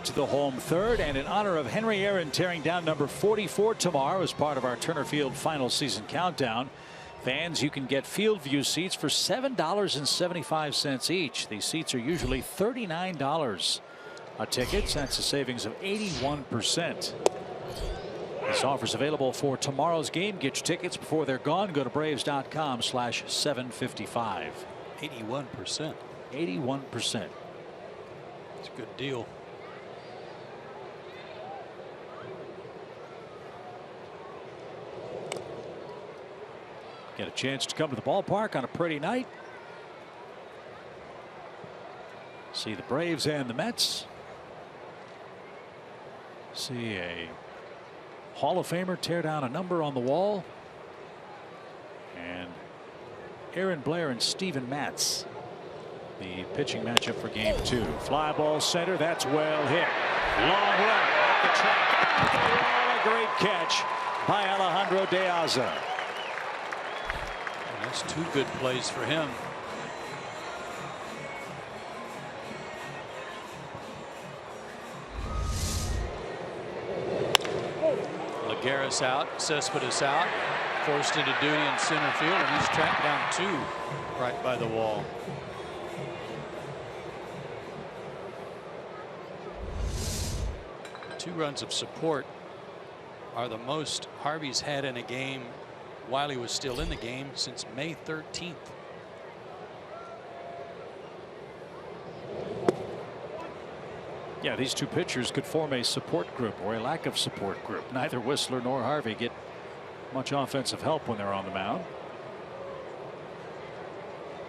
To the home third, and in honor of Henry Aaron tearing down number 44 tomorrow as part of our Turner Field final season countdown, fans, you can get field view seats for $7.75 each. These seats are usually $39 a ticket. That's a savings of 81%. This offer is available for tomorrow's game. Get your tickets before they're gone. Go to Braves.com/755. 81%. 81%. It's a good deal. Get a chance to come to the ballpark on a pretty night. See the Braves and the Mets. See a Hall of Famer tear down a number on the wall. And Aaron Blair and Steven Matz. The pitching matchup for game 2. Fly ball center. That's well hit. Long run off the track. A great catch by Alejandro De Aza. That's 2 good plays for him. Lagares out, Cespedes out, forced into duty in center field, and he's tracked down 2 right by the wall. Two runs of support are the most Harvey's had in a game while he was still in the game since May 13th. Yeah, these two pitchers could form a support group or a lack of support group. Neither Whistler nor Harvey get much offensive help when they're on the mound.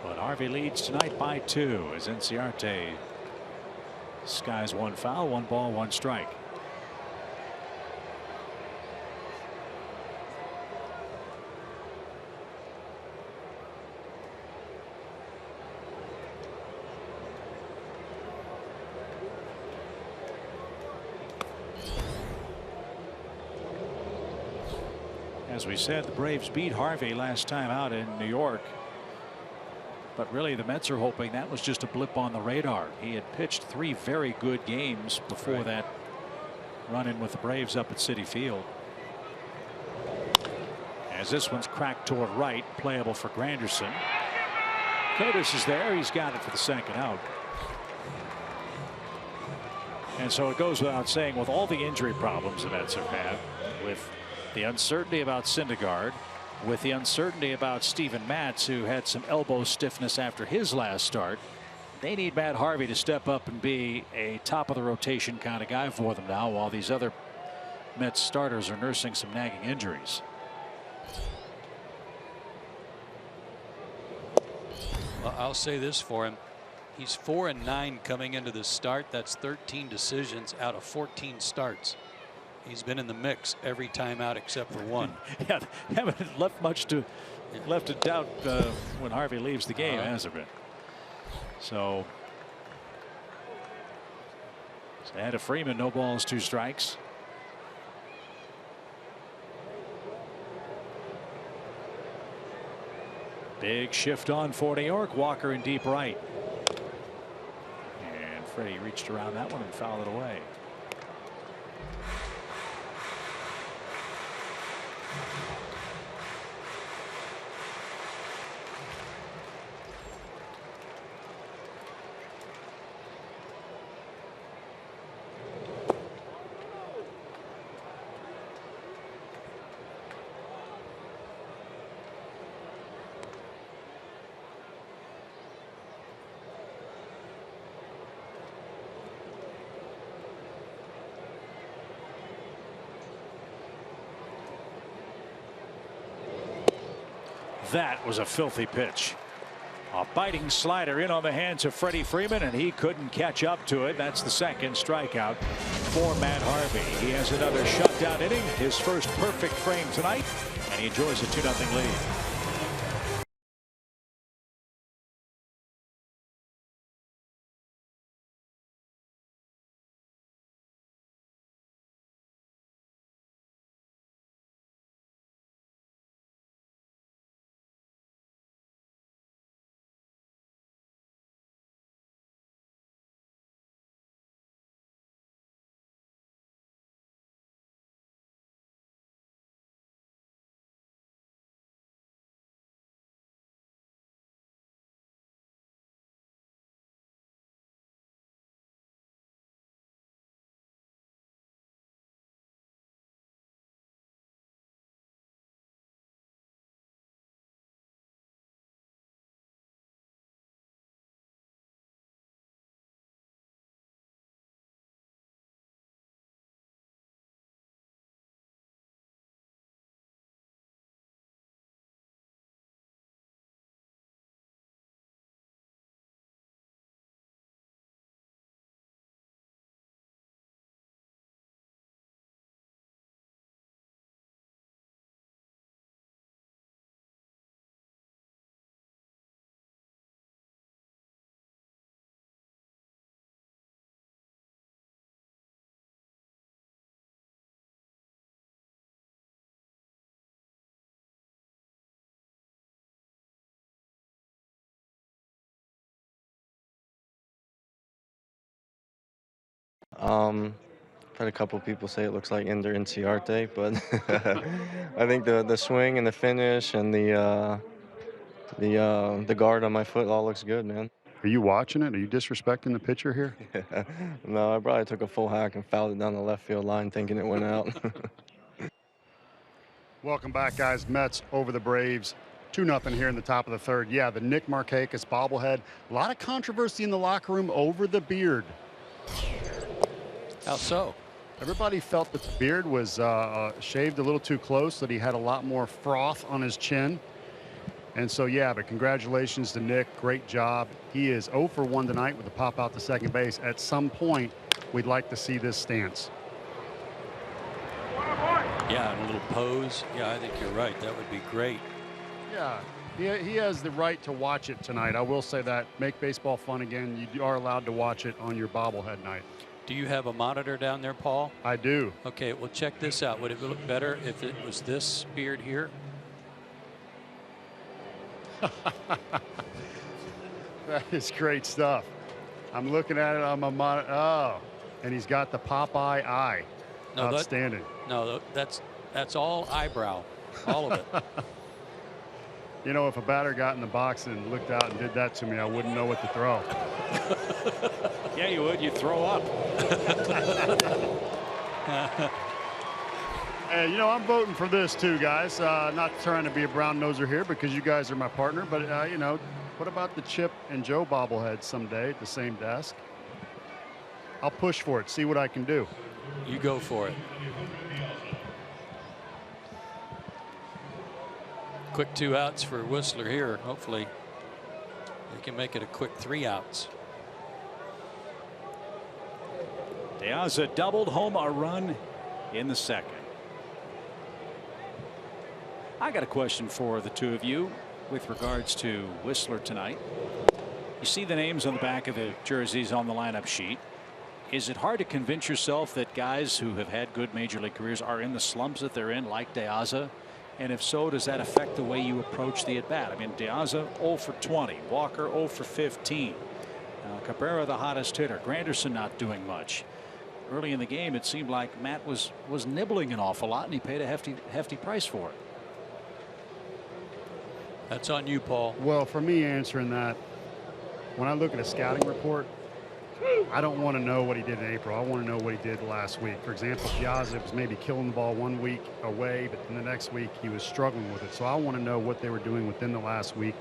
But Harvey leads tonight by 2 as Inciarte skies 1 foul, 1 ball, 1 strike. As we said, the Braves beat Harvey last time out in New York. But really, the Mets are hoping that was just a blip on the radar. He had pitched 3 very good games before that run-in with the Braves up at Citi Field. As this one's cracked toward right, playable for Granderson. Curtis is there. He's got it for the second out. And so it goes without saying, with all the injury problems the Mets have had, with the uncertainty about Syndergaard, with the uncertainty about Steven Matz, who had some elbow stiffness after his last start, they need Matt Harvey to step up and be a top of the rotation kind of guy for them now, while these other Mets starters are nursing some nagging injuries. Well, I'll say this for him. He's 4-9 coming into this start. That's 13 decisions out of 14 starts. He's been in the mix every time out except for one. Yeah, haven't left much to doubt when Harvey leaves the game, has it been? So ahead of Freeman, no balls, 2 strikes. Big shift on for New York. Walker in deep right. And Freddie reached around that one and fouled it away. That was a filthy pitch. A biting slider in on the hands of Freddie Freeman, and he couldn't catch up to it. That's the second strikeout for Matt Harvey. He has another shutdown inning, his first perfect frame tonight, and he enjoys a 2-0 lead. I've had a couple people say it looks like Ender Inciarte, but I think the swing and the finish and the guard on my foot all looks good, man. Are you watching it? Are you disrespecting the pitcher here? No, I probably took a full hack and fouled it down the left field line thinking it went out. Welcome back, guys. Mets over the Braves. 2-0 here in the top of the third. Yeah, the Nick Markakis bobblehead. A lot of controversy in the locker room over the beard. How so? Everybody felt that the beard was shaved a little too close, that he had a lot more froth on his chin. And so, yeah, but congratulations to Nick. Great job. He is 0 for 1 tonight with a pop out to second base. At some point, we'd like to see this stance. Yeah, and a little pose. Yeah, I think you're right. That would be great. Yeah, he has the right to watch it tonight. I will say that. Make baseball fun again. You are allowed to watch it on your bobblehead night. Do you have a monitor down there, Paul? I do. Okay, well, check this out. Would it look better if it was this beard here? That is great stuff. I'm looking at it on my monitor. Oh, and he's got the Popeye eye. No, outstanding. That's all eyebrow, all of it. You know, if a batter got in the box and looked out and did that to me, I wouldn't know what to throw. Yeah, you would. You'd throw up. Hey, you know, I'm voting for this too, guys. Not trying to be a brown noser here because you guys are my partner, but you know, what about the Chip and Joe bobblehead someday at the same desk? I'll push for it. See what I can do. You go for it. Quick 2 outs for Whistler here. Hopefully they can make it a quick 3 outs. De Aza doubled home a run in the second. I got a question for the two of you with regards to Whistler tonight. You see the names on the back of the jerseys on the lineup sheet. Is it hard to convince yourself that guys who have had good major league careers are in the slumps that they're in, like De Aza? And if so, does that affect the way you approach the at bat? I mean, De Aza 0 for 20, Walker 0 for 15, Cabrera the hottest hitter, Granderson not doing much. Early in the game, it seemed like Matt was nibbling an awful lot, and he paid a hefty price for it. That's on you, Paul. Well, for me, answering that, when I look at a scouting report, I don't want to know what he did in April. I want to know what he did last week. For example, Piazza was maybe killing the ball 1 week away, but then the next week he was struggling with it. So I want to know what they were doing within the last week,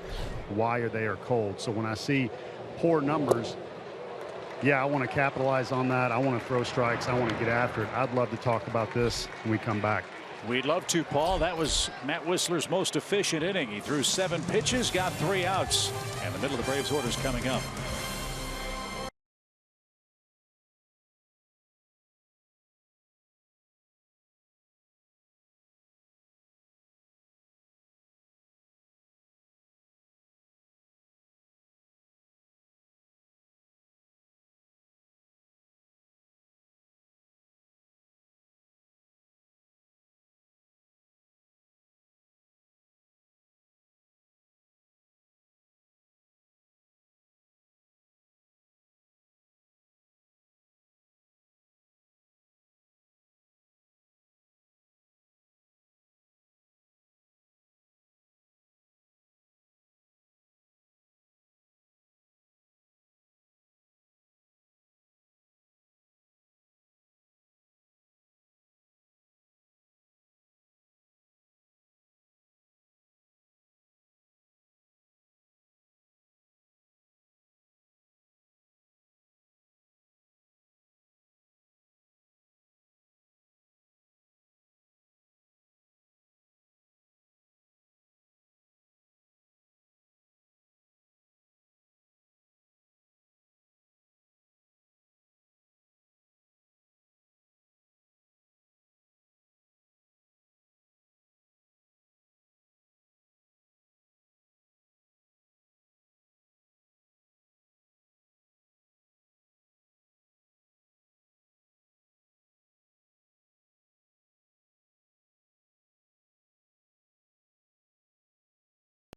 why they are cold. So when I see poor numbers, yeah, I want to capitalize on that. I want to throw strikes. I want to get after it. I'd love to talk about this when we come back. We'd love to, Paul. That was Matt Whistler's most efficient inning. He threw 7 pitches, got 3 outs, and the middle of the Braves order is coming up.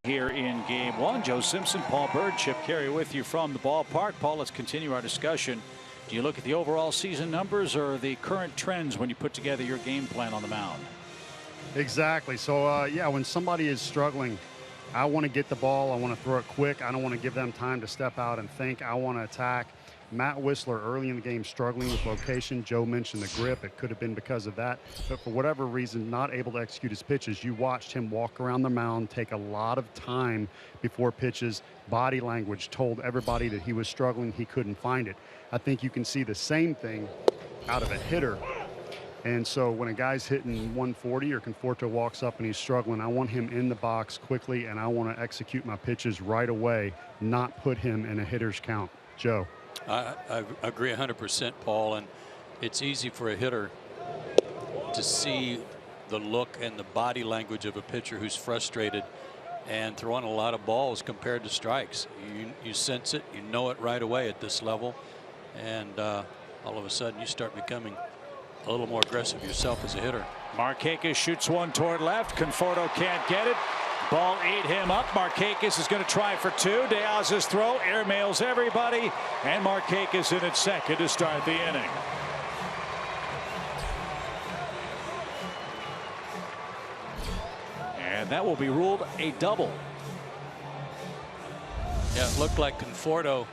Here in game 1, Joe Simpson, Paul Bird, Chip Carey with you from the ballpark. Paul, let's continue our discussion. Do you look at the overall season numbers or the current trends when you put together your game plan on the mound? Exactly. So, yeah, when somebody is struggling, I want to get the ball. I want to throw it quick. I don't want to give them time to step out and think. I want to attack. Matt Whistler early in the game struggling with location. Joe mentioned the grip. It could have been because of that. But for whatever reason, not able to execute his pitches. You watched him walk around the mound, take a lot of time before pitches. Body language told everybody that he was struggling. He couldn't find it. I think you can see the same thing out of a hitter. And so when a guy's hitting 140 or Conforto walks up and he's struggling, I want him in the box quickly, and I want to execute my pitches right away, not put him in a hitter's count. Joe. I agree 100%, Paul, and it's easy for a hitter to see the look and the body language of a pitcher who's frustrated and throwing a lot of balls compared to strikes. You sense it, you know it right away at this level, and a all of a sudden you start becoming a little more aggressive yourself as a hitter. Markakis shoots one toward left. Conforto can't get it. Ball ate him up. Markakis is going to try for two. Diaz's throw airmails everybody, and Markakis in at second to start the inning. And that will be ruled a double. Yeah, it looked like Conforto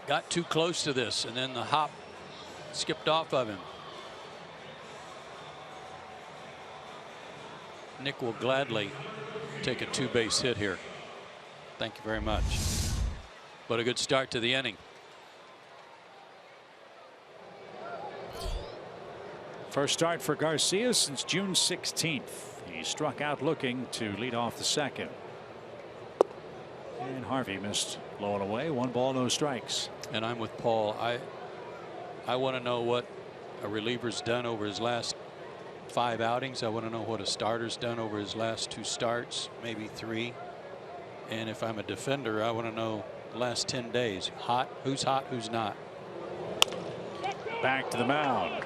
got too close to this, and then the hop skipped off of him. Nick will gladly take a two-base hit here. Thank you very much. But a good start to the inning. First start for Garcia since June 16th. He struck out looking to lead off the second. And Harvey missed low and away. 1 ball, no strikes. And I'm with Paul. I want to know what a reliever's done over his last 5 outings. I want to know what a starter's done over his last 2 starts, maybe 3. And if I'm a defender, I want to know the last 10 days. Hot, who's not. Back to the mound.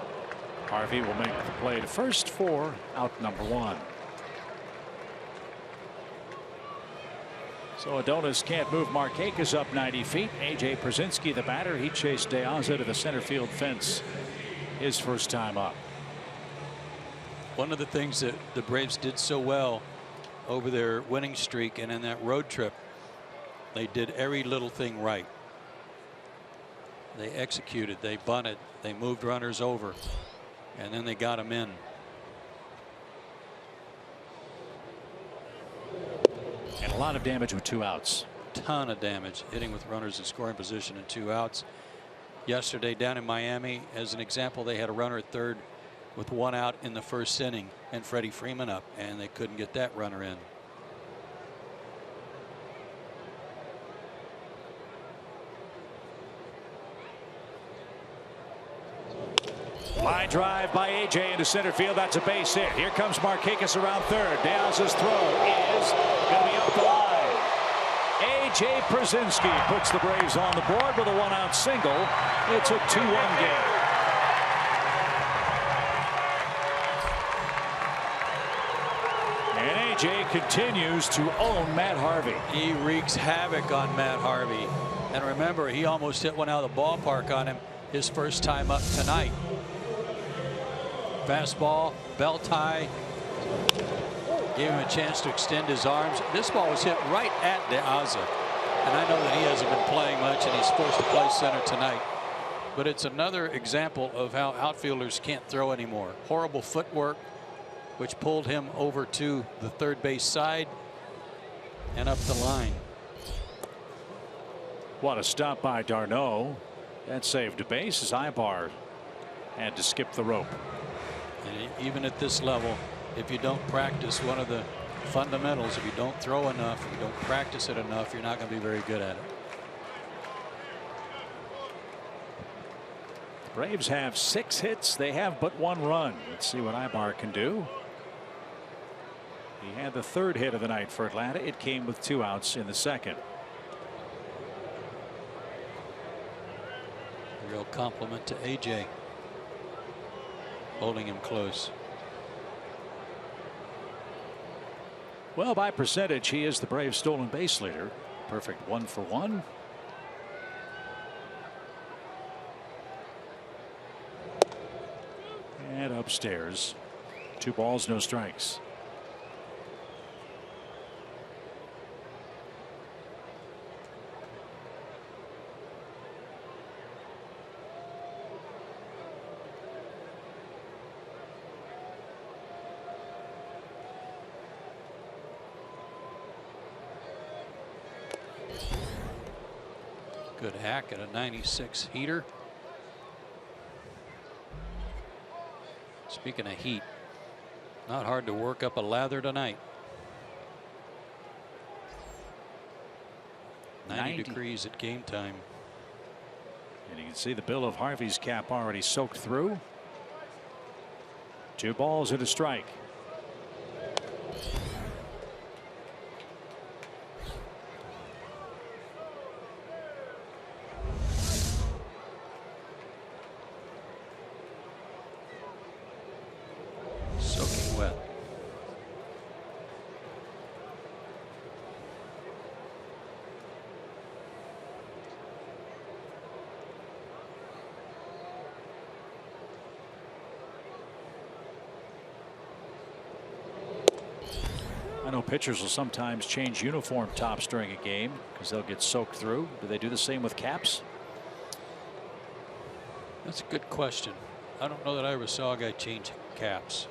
Harvey will make the play to first for out number 1. So Adonis can't move Markakis up 90 feet. A.J. Przinsky, the batter, he chased Diaza to the center field fence his first time up. One of the things that the Braves did so well over their winning streak and in that road trip, they did every little thing right. They executed, they bunted, they moved runners over, and then they got them in. And a lot of damage with 2 outs. Ton of damage, hitting with runners in scoring position and 2 outs. Yesterday down in Miami, as an example, they had a runner at third with 1 out in the first inning and Freddie Freeman up, and they couldn't get that runner in. Line drive by A.J. into center field. That's a base hit. Here comes Markakis around third. Diaz's throw is going to be up the line. A.J. Przinsky puts the Braves on the board with a 1-out single. It's a 2-1 game. And A.J. continues to own Matt Harvey. He wreaks havoc on Matt Harvey. And remember, he almost hit one out of the ballpark on him his first time up tonight. Fastball, belt tie, gave him a chance to extend his arms. This ball was hit right at Diaza. And I know that he hasn't been playing much and he's forced to play center tonight. But it's another example of how outfielders can't throw anymore. Horrible footwork, which pulled him over to the third base side and up the line. What a stop by d'Arnaud. That saved a base as Ibar had to skip the rope. And even at this level, if you don't practice one of the fundamentals, if you don't throw enough, if you don't practice it enough, you're not going to be very good at it. The Braves have 6 hits. They have but 1 run. Let's see what Ibar can do. He had the 3rd hit of the night for Atlanta. It came with 2 outs in the second. Real compliment to A.J. holding him close. Well, by percentage, he is the Braves stolen base leader. Perfect 1 for 1. And upstairs, 2 balls, no strikes. Good hack at a 96 heater. Speaking of heat, not hard to work up a lather tonight. 90 degrees at game time. And you can see the bill of Harvey's cap already soaked through. 2 balls and a strike. pitchers will sometimes change uniform tops during a game because they'll get soaked through. Do they do the same with caps? That's a good question. I don't know that I ever saw a guy change caps.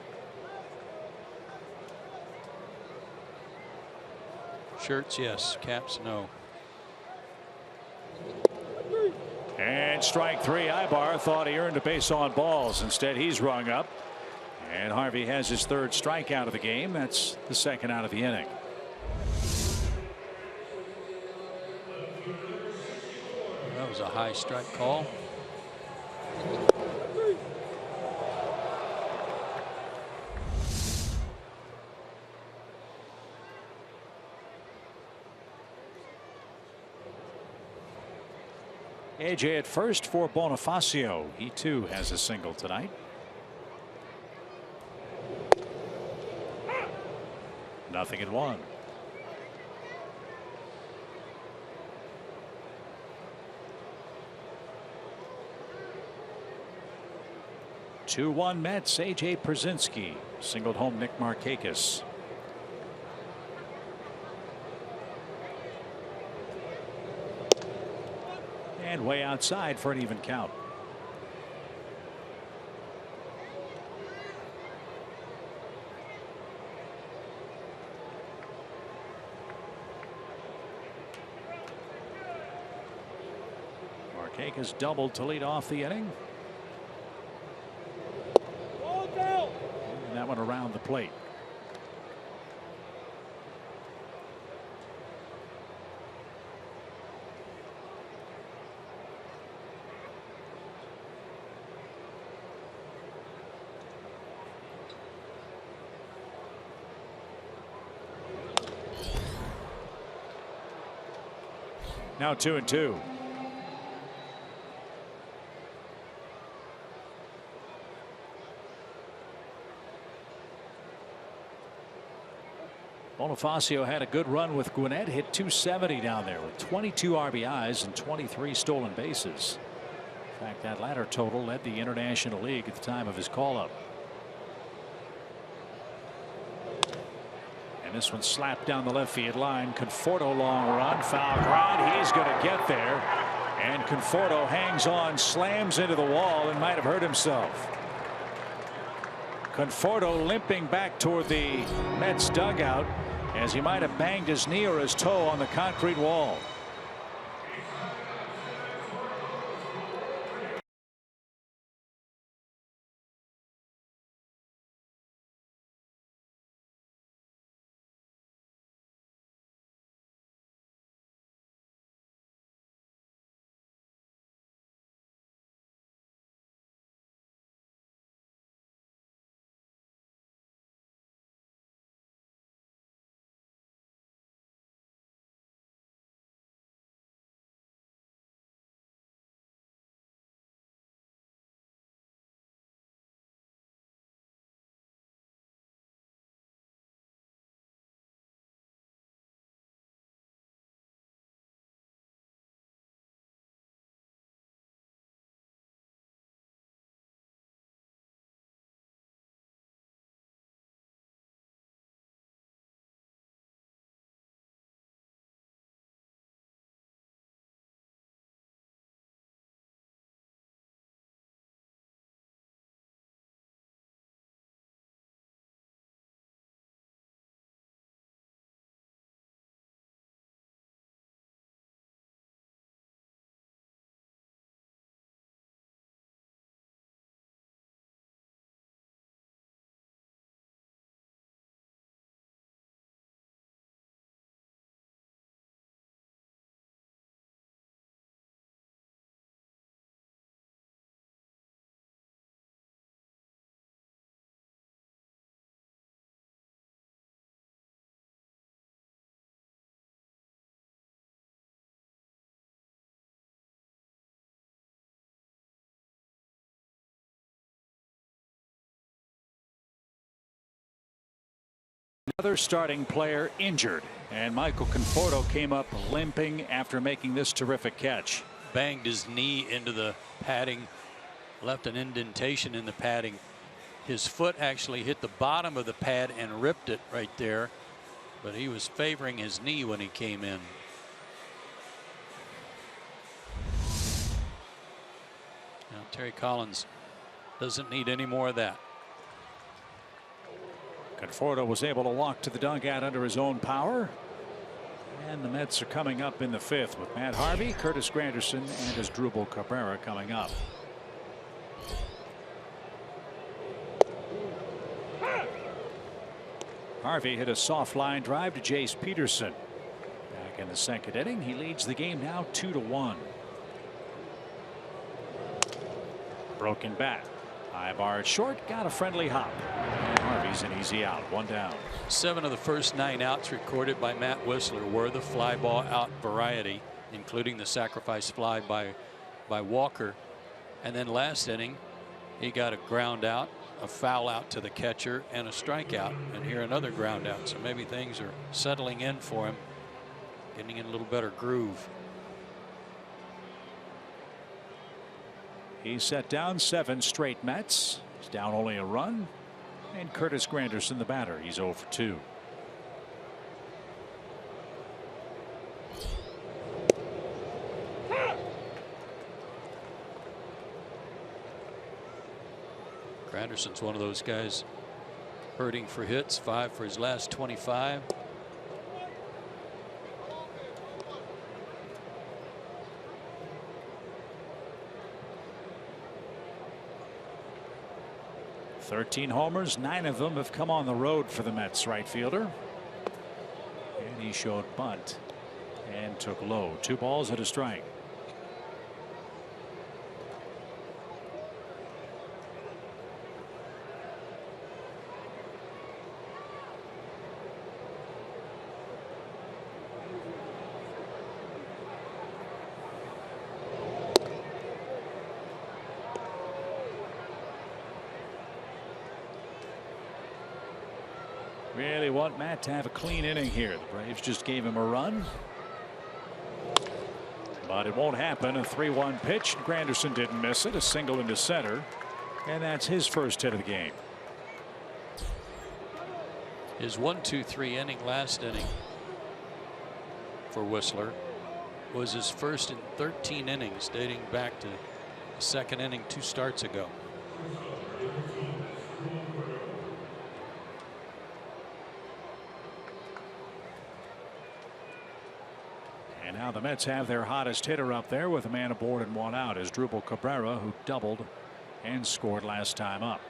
Shirts, yes. Caps, no. And strike three. Ibar thought he earned a base on balls. Instead, he's rung up. And Harvey has his third strikeout of the game. That's the second out of the inning. That was a high strike call. AJ at first for Bonifacio. He too has a single tonight. Nothing at one. Two 2-1 Mets. AJ Pierzynski singled home Nick Markakis. And way outside for an even count. Markakis doubled to lead off the inning. And that one around the plate. Now 2-2. Bonifacio had a good run with Gwinnett, hit .270 down there with 22 RBIs and 23 stolen bases. In fact, that latter total led the International League at the time of his call-up. And this one slapped down the left field line. Conforto long run, foul ground. He's going to get there. And Conforto hangs on, slams into the wall, and might have hurt himself. Conforto limping back toward the Mets dugout as he might have banged his knee or his toe on the concrete wall. Another starting player injured, and Michael Conforto came up limping after making this terrific catch. Banged his knee into the padding, left an indentation in the padding. His foot actually hit the bottom of the pad and ripped it right there. but he was favoring his knee when he came in. Now Terry Collins doesn't need any more of that. Conforto was able to walk to the dugout under his own power. And the Mets are coming up in the 5th with Matt Harvey, Curtis Granderson, and Asdrubal Cabrera coming up. Harvey hit a soft line drive to Jace Peterson. Back in the 2nd inning, he leads the game now 2-1. Broken bat. High bar at short, got a friendly hop. And Harvey's an easy out, 1 down. 7 of the first 9 outs recorded by Matt Wisler were the fly ball out variety, including the sacrifice fly by Walker. And then last inning, he got a ground out, a foul out to the catcher, and a strikeout. And here another ground out. So maybe things are settling in for him, getting in a little better groove. He's set down 7 straight Mets. He's down only a run. And Curtis Granderson, the batter, he's 0 for 2. Granderson's one of those guys hurting for hits, 5 for his last 25. "13 homers, 9 of them have come on the road for the Mets right fielder. And he showed bunt and took low. 2 balls and a strike. Really want Matt to have a clean inning here. The Braves just gave him a run. But it won't happen. A 3-1 pitch. Granderson didn't miss it. A single into center. And that's his first hit of the game. His 1-2-3 inning last inning for Wisler was his first in 13 innings, dating back to the 2nd inning 2 starts ago. And now the Mets have their hottest hitter up there with a man aboard and 1 out, Asdrubal Cabrera, who doubled and scored last time up.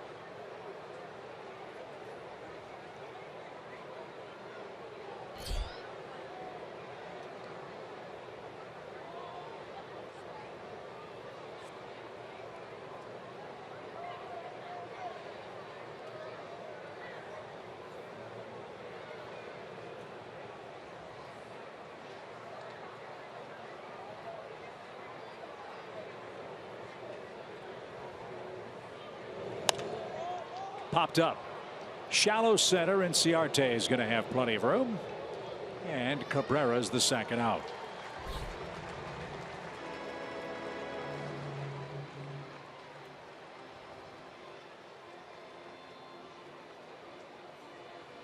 Popped up. Shallow center, and Ciarte is going to have plenty of room. And Cabrera's the 2nd out.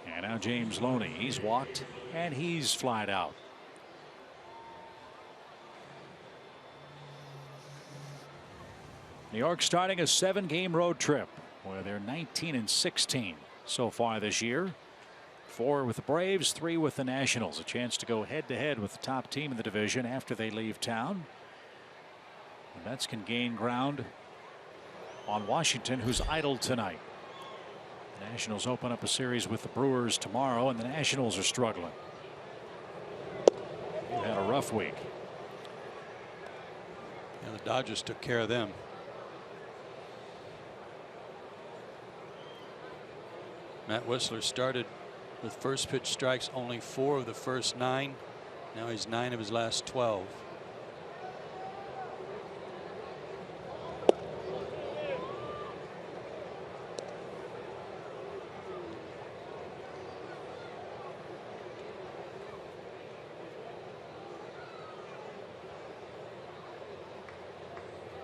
And now James Loney. He's walked and he's flied out. New York starting a 7-game road trip where they're 19-16 so far this year. 4 with the Braves, 3 with the Nationals. A chance to go head-to-head with the top team in the division after they leave town. The Mets can gain ground on Washington, who's idle tonight. The Nationals open up a series with the Brewers tomorrow, and the Nationals are struggling. They had a rough week. And the Dodgers took care of them. Matt Wisler started with first pitch strikes only 4 of the first 9. Now he's 9 of his last 12.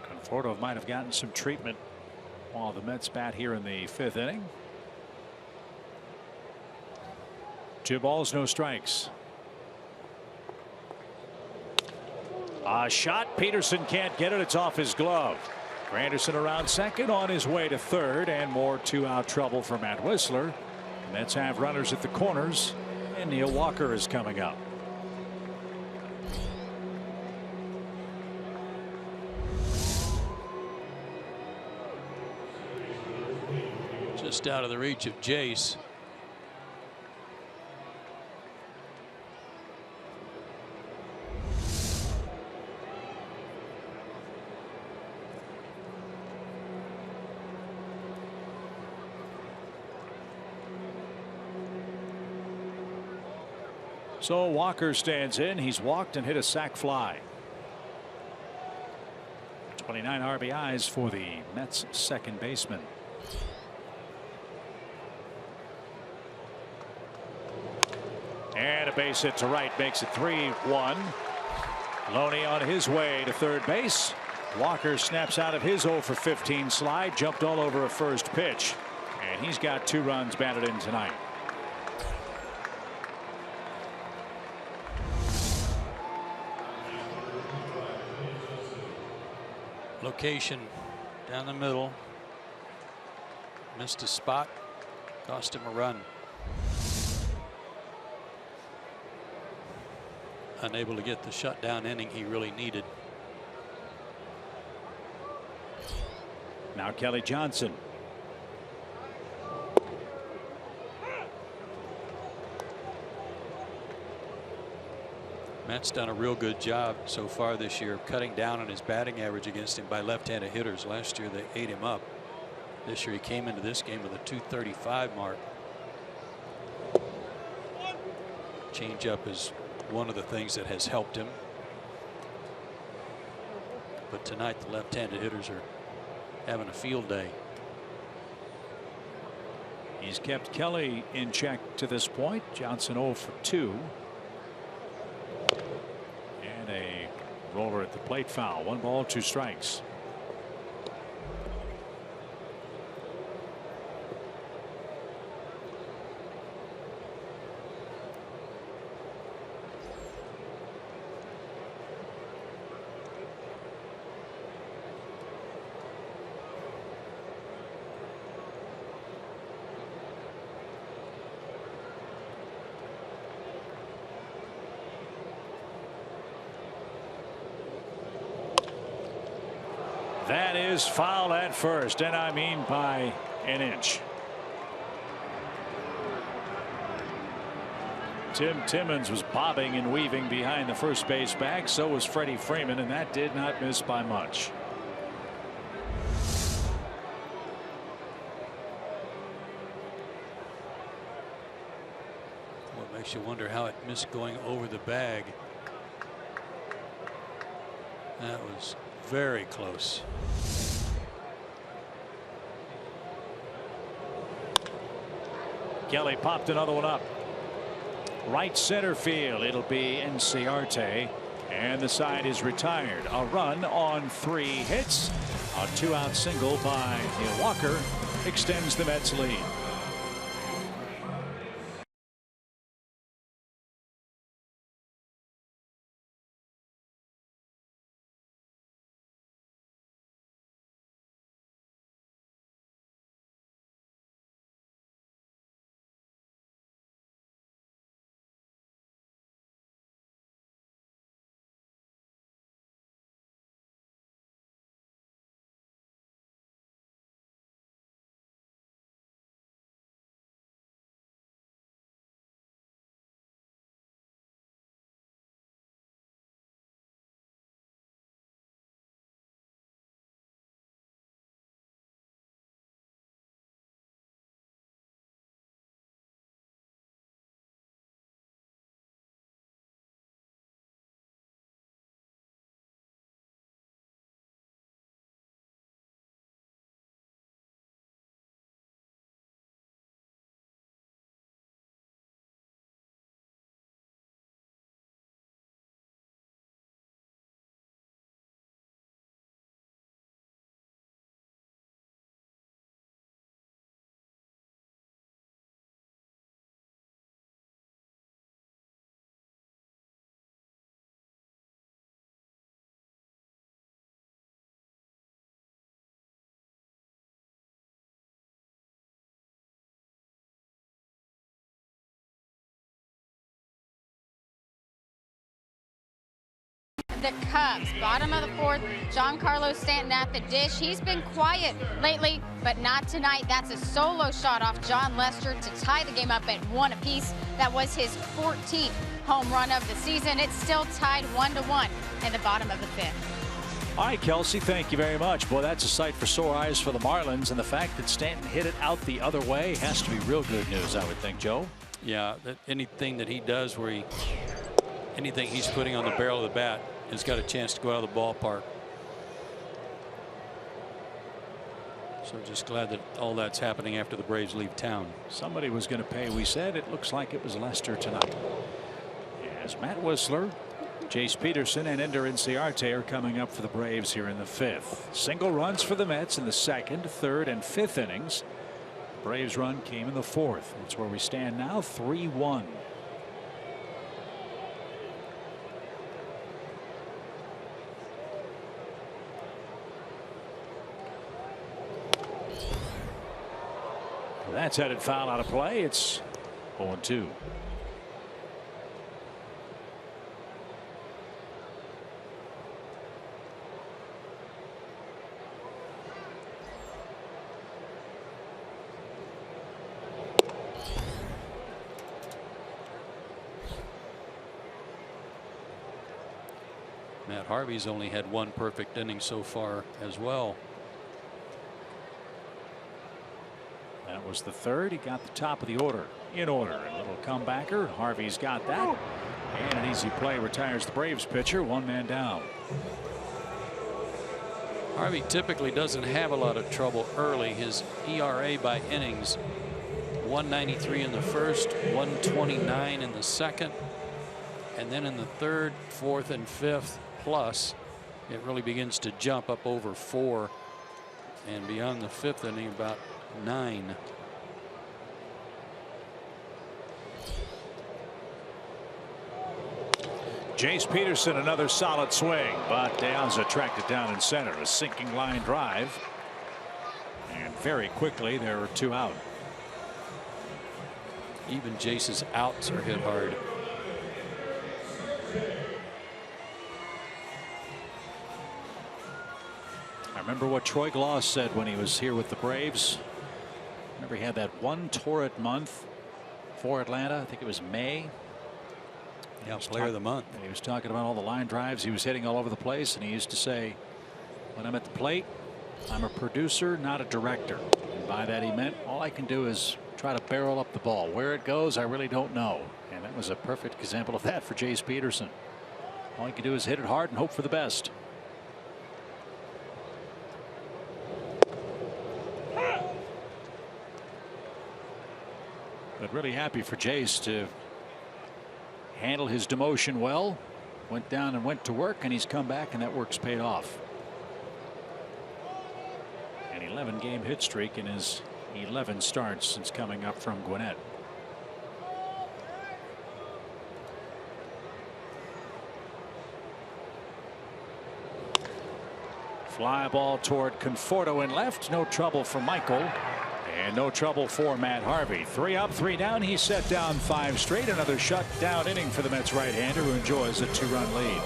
Conforto might have gotten some treatment while the Mets bat here in the 5th inning. 2 balls, no strikes. A shot. Peterson can't get it. It's off his glove. Granderson around second, on his way to third, and more 2-out trouble for Matt Whistler. Mets have runners at the corners, and Neil Walker is coming up. Just out of the reach of Jace. So Walker stands in. He's walked and hit a sac fly. 29 RBIs for the Mets second baseman. And a base hit to right makes it 3-1. Loney on his way to third base. Walker snaps out of his 0 for 15 slide, jumped all over a first pitch, and he's got 2 runs batted in tonight. Location down the middle. Missed a spot. Cost him a run. Unable to get the shutdown inning he really needed. Now Kelly Johnson. Matt's done a real good job so far this year of cutting down on his batting average against him by left-handed hitters. Last year they ate him up. This year he came into this game with a 235 mark. Changeup is one of the things that has helped him. But tonight the left-handed hitters are having a field day. He's kept Kelly in check to this point. Johnson 0 for 2. And a roller at the plate foul. 1 ball, 2 strikes. That is foul at first, and I mean by an inch. Tim Timmons was bobbing and weaving behind the first base bag. So was Freddie Freeman, and that did not miss by much. What makes you wonder how it missed going over the bag. That was very close. Kelly popped another one up. Right center field. It'll be Inciarte, and the side is retired. A run on 3 hits. A 2-out single by Neil Walker extends the Mets lead. the Cubs. Bottom of the fourth, Giancarlo Stanton at the dish. He's been quiet lately, but not tonight. That's a solo shot off John Lester to tie the game up at 1 apiece. That was his 14th home run of the season. It's still tied 1-1 in the bottom of the fifth. All right, Kelsey, thank you very much. Boy, that's a sight for sore eyes for the Marlins, and the fact that Stanton hit it out the other way has to be real good news, I would think, Joe. Yeah, anything that he does where anything he's putting on the barrel of the bat has got a chance to go out of the ballpark. So just glad that all that's happening after the Braves leave town. Somebody was going to pay, we said. It looks like it was Lester tonight. As Matt Whistler, Jace Peterson, and Ender Inciarte are coming up for the Braves here in the fifth. Single runs for the Mets in the second, third, and fifth innings. Braves run came in the fourth. That's where we stand now, 3-1. That's headed foul out of play. It's 0-2. Matt Harvey's only had one perfect inning so far as well. That was the third. He got the top of the order in order. A little comebacker. Harvey's got that. And an easy play retires the Braves pitcher. One man down. Harvey typically doesn't have a lot of trouble early. His ERA by innings, 193 in the first, 129 in the second. And then in the third, fourth, and fifth plus, it really begins to jump up over 4. And beyond the fifth inning, about 9. Jace Peterson, another solid swing, but De Alza tracked it down in center. A sinking line drive. And very quickly there were 2 out. Even Jace's outs are hit hard. I remember what Troy Glaus said when he was here with the Braves. Remember he had that one torrid month for Atlanta. I think it was May. Yeah, player of the month. And he was talking about all the line drives he was hitting all over the place, and he used to say, when I'm at the plate, I'm a producer, not a director. And by that he meant all I can do is try to barrel up the ball. Where it goes, I really don't know. And that was a perfect example of that for Jace Peterson. All he can do is hit it hard and hope for the best. But really happy for Jace to handle his demotion well. Went down and went to work, and he's come back, and that work's paid off. An 11-game hit streak in his 11 starts since coming up from Gwinnett. Fly ball toward Conforto in left. No trouble for Michael. And no trouble for Matt Harvey. 3 up, 3 down. He set down 5 straight. Another shutdown inning for the Mets right-hander who enjoys a 2-run lead.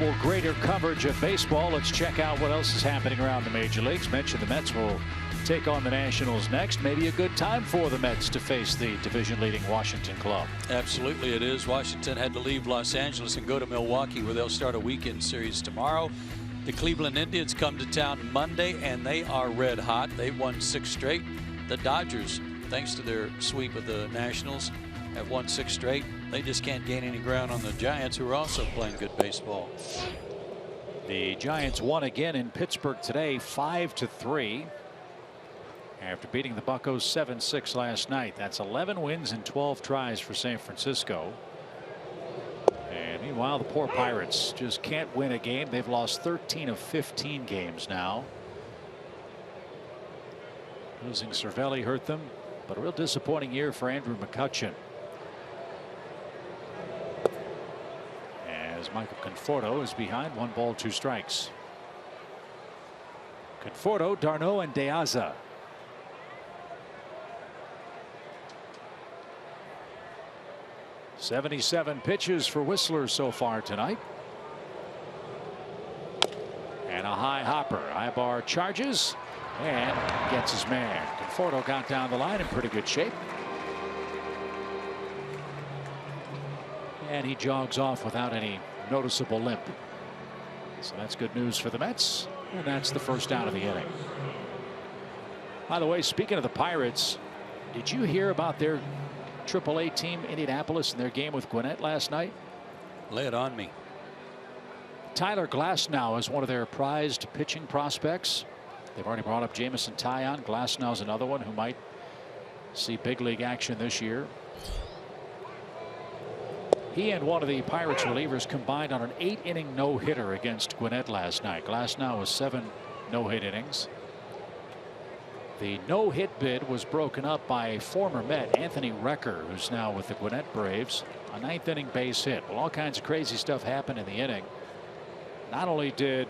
global greater coverage of baseball. Let's check out what else is happening around the major leagues. Mentioned the Mets will take on the Nationals next. Maybe a good time for the Mets to face the division-leading Washington club. Absolutely it is. Washington had to leave Los Angeles and go to Milwaukee, where they'll start a weekend series tomorrow. The Cleveland Indians come to town Monday, and they are red hot. They've won 6 straight. The Dodgers, thanks to their sweep of the Nationals, have won 6 straight. They just can't gain any ground on the Giants, who are also playing good baseball. The Giants won again in Pittsburgh today, 5-3. After beating the Buccos 7-6 last night. That's 11 wins and 12 tries for San Francisco. And meanwhile, the poor Pirates just can't win a game. They've lost 13 of 15 games now. Losing Cervelli hurt them, but a real disappointing year for Andrew McCutchen. As Michael Conforto is behind, 1 ball, 2 strikes. Conforto, d'Arnaud, and De Aza. .77 pitches for Whistler so far tonight. And a high hopper. Ibar charges and gets his man. Conforto got down the line in pretty good shape. And he jogs off without any noticeable limp. So that's good news for the Mets. And that's the first out of the inning. By the way, speaking of the Pirates, did you hear about their AAA team, Indianapolis, in their game with Gwinnett last night? Lay it on me. Tyler Glasnow is one of their prized pitching prospects. They've already brought up Jamison Taillon. Glasnow's another one who might see big league action this year. He and one of the Pirates relievers combined on an 8-inning no-hitter against Gwinnett last night. Glasnow was 7 no-hit innings. The no-hit bid was broken up by a former Met, Anthony Recker, who's now with the Gwinnett Braves. A 9th-inning base hit. Well, all kinds of crazy stuff happened in the inning. Not only did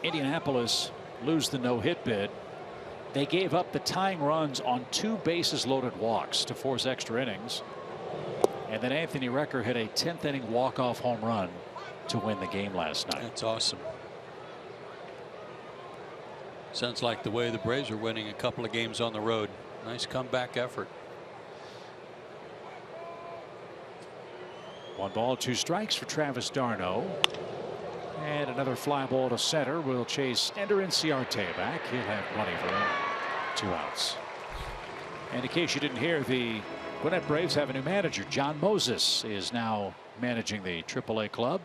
Indianapolis lose the no-hit bid, they gave up the tying runs on 2 bases-loaded walks to force extra innings. And then Anthony Recker hit a 10th-inning walk-off home run to win the game last night. That's awesome. Sounds like the way the Braves are winning a couple of games on the road. Nice comeback effort. 1 ball, 2 strikes for Travis d'Arnaud. And another fly ball to center will chase Ender Inciarte back. He'll have plenty of room. 2 outs. And in case you didn't hear, the Gwinnett Braves have a new manager. John Moses is now managing the AAA club.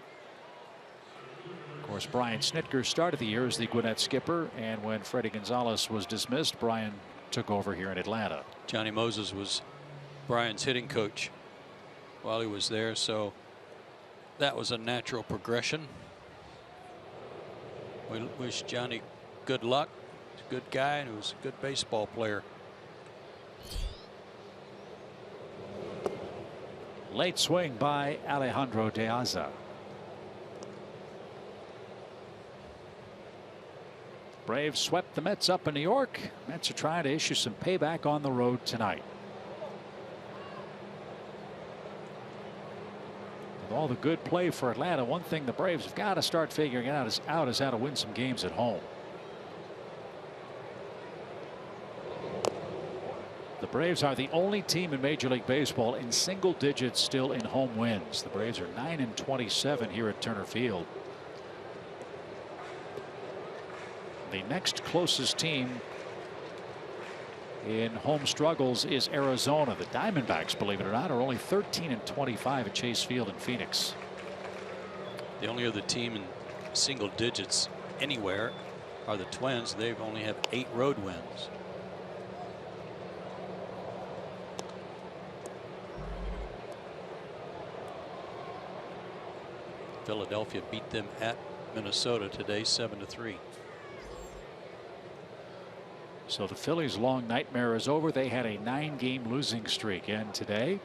Of course, Brian Snitker started the year as the Gwinnett skipper, and when Freddie Gonzalez was dismissed, Brian took over here in Atlanta. Johnny Moses was Brian's hitting coach while he was there, so that was a natural progression. We wish Johnny good luck. He's a good guy, and he was a good baseball player. Late swing by Alejandro De Aza. Braves swept the Mets up in New York. Mets are trying to issue some payback on the road tonight. With all the good play for Atlanta, one thing the Braves have got to start figuring out is how to win some games at home. The Braves are the only team in Major League Baseball in single digits still in home wins. The Braves are 9-27 here at Turner Field. The next closest team in home struggles is Arizona. The Diamondbacks, believe it or not, are only 13-25 at Chase Field in Phoenix. The only other team in single digits anywhere are the Twins. They only have 8 road wins. Philadelphia beat them at Minnesota today 7-3. So the Phillies' long nightmare is over. They had a 9-game losing streak, and today,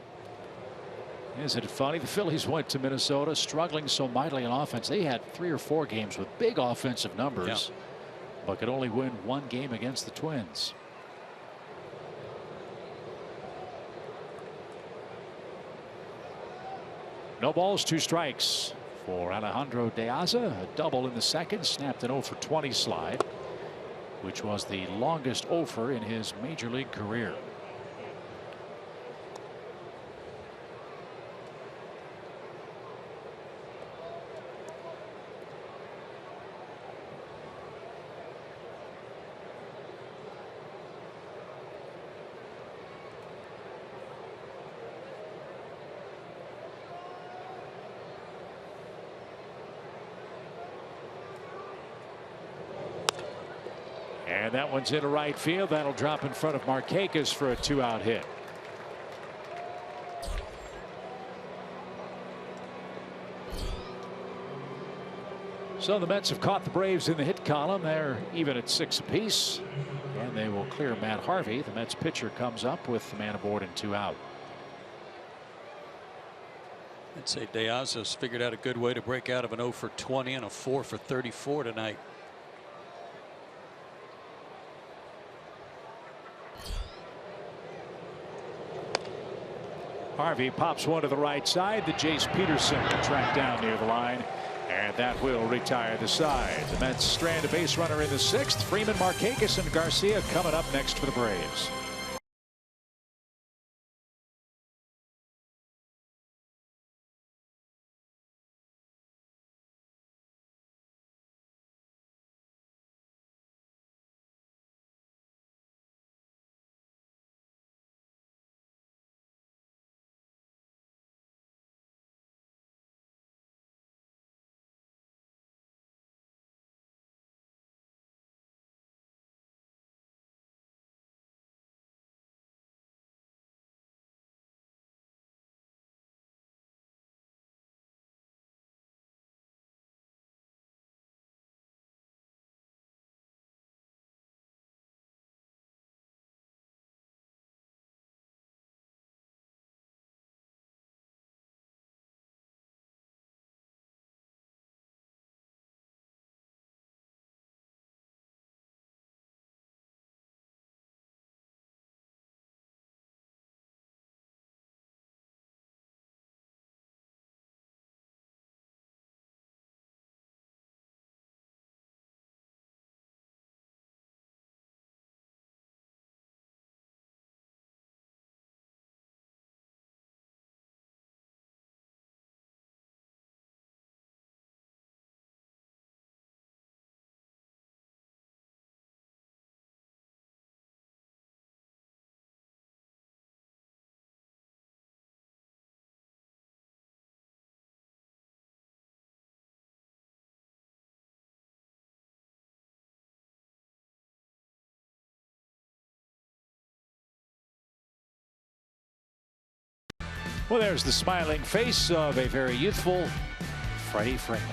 isn't it funny, the Phillies went to Minnesota struggling so mightily in offense. They had 3 or 4 games with big offensive numbers, but could only win 1 game against the Twins. No balls, 2 strikes for Alejandro De Aza. A double in the second, snapped an 0 for 20 slide, which was the longest 0 for in his major league career. And that one's into right field. That'll drop in front of Markakis for a 2-out hit. So the Mets have caught the Braves in the hit column. They're even at 6 apiece. And they will clear Matt Harvey. The Mets pitcher comes up with the man aboard and 2 out. I'd say De Aza's figured out a good way to break out of an 0 for 20 and a 4 for 34 tonight. Harvey pops one to the right side. The Jace Peterson tracked down near the line, and that will retire the side. The Mets strand a base runner in the 6th. Freeman, Markakis, and Garcia coming up next for the Braves. Well, there's the smiling face of a very youthful Freddie Freeman.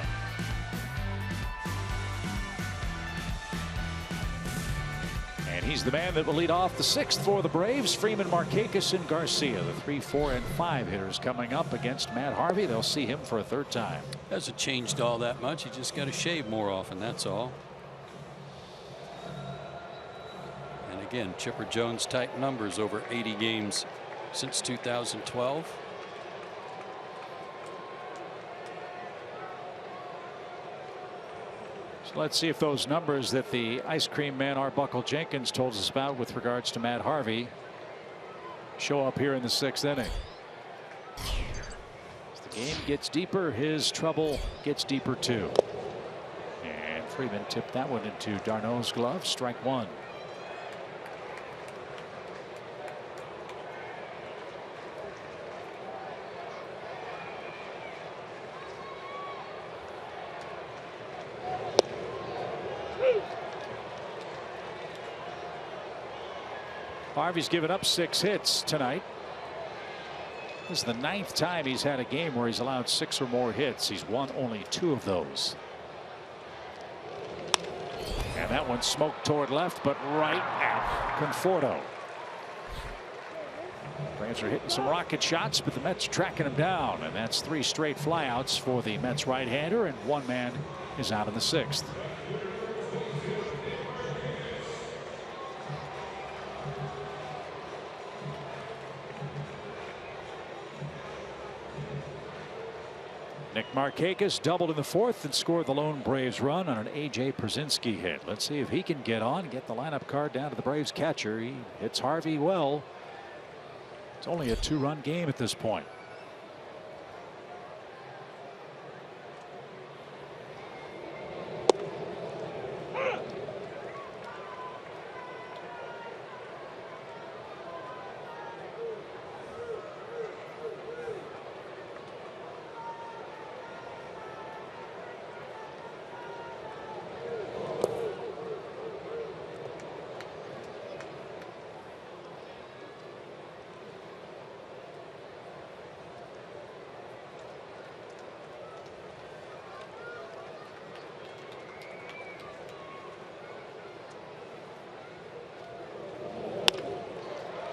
And he's the man that will lead off the 6th for the Braves. Freeman, Markakis, and Garcia, the 3, 4, and 5 hitters coming up against Matt Harvey. They'll see him for a 3rd time. Hasn't changed all that much. You just got to shave more often, that's all. And again, Chipper Jones type numbers, over 80 games since 2012. So let's see if those numbers that the ice cream man Arbuckle Jenkins told us about with regards to Matt Harvey show up here in the 6th inning. As the game gets deeper, his trouble gets deeper too. And Freeman tipped that one into Darno's glove. Strike 1. Harvey's given up 6 hits tonight. This is the 9th time he's had a game where he's allowed 6 or more hits. He's won only 2 of those. And that one smoked toward left, but right at Conforto. Braves are hitting some rocket shots, but the Mets are tracking him down. And that's 3 straight flyouts for the Mets right-hander, and 1 man is out in the 6th. Nick Markakis doubled in the fourth and scored the lone Braves run on an A.J. Pierzynski hit. Let's see if he can get on, get the lineup card down to the Braves catcher. He hits Harvey well. It's only a 2-run game at this point.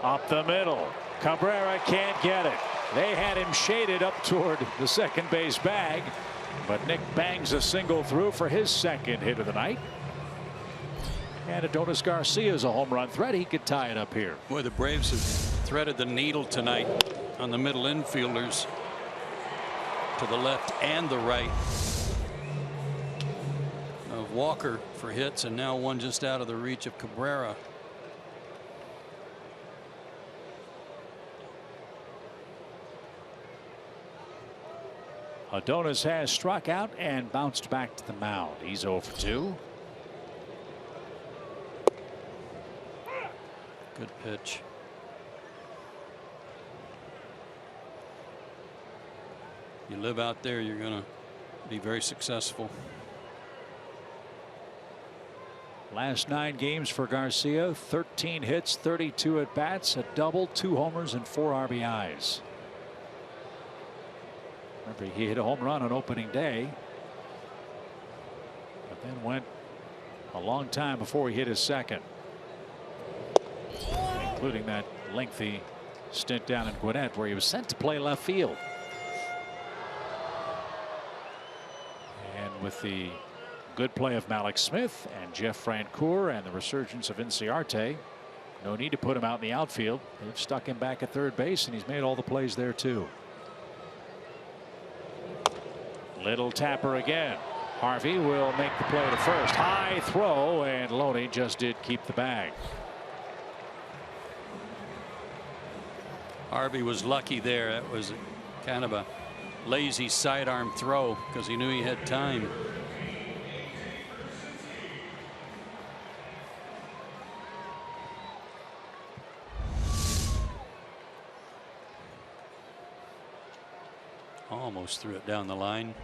Up the middle. Cabrera can't get it. They had him shaded up toward the second base bag, but Nick bangs a single through for his second hit of the night. And Adonis Garcia's a home run threat. He could tie it up here. Boy, the Braves have threaded the needle tonight on the middle infielders to the left and the right of Walker for hits, and now one just out of the reach of Cabrera. Adonis has struck out and bounced back to the mound. He's 0 for 2. Good pitch. You live out there, you're going to be very successful. Last 9 games for Garcia, 13 hits, 32 at bats, a double, 2 homers, and 4 RBIs. Remember, he hit a home run on opening day, but then went a long time before he hit his second, including that lengthy stint down in Gwinnett where he was sent to play left field. And with the good play of Malik Smith and Jeff Francoeur and the resurgence of Inciarte, no need to put him out in the outfield. They've stuck him back at third base, and he's made all the plays there too. Little tapper again. Harvey will make the play to first. High throw, and Loney just did keep the bag. Harvey was lucky there. That was kind of a lazy sidearm throw because he knew he had time. Almost threw it down the line.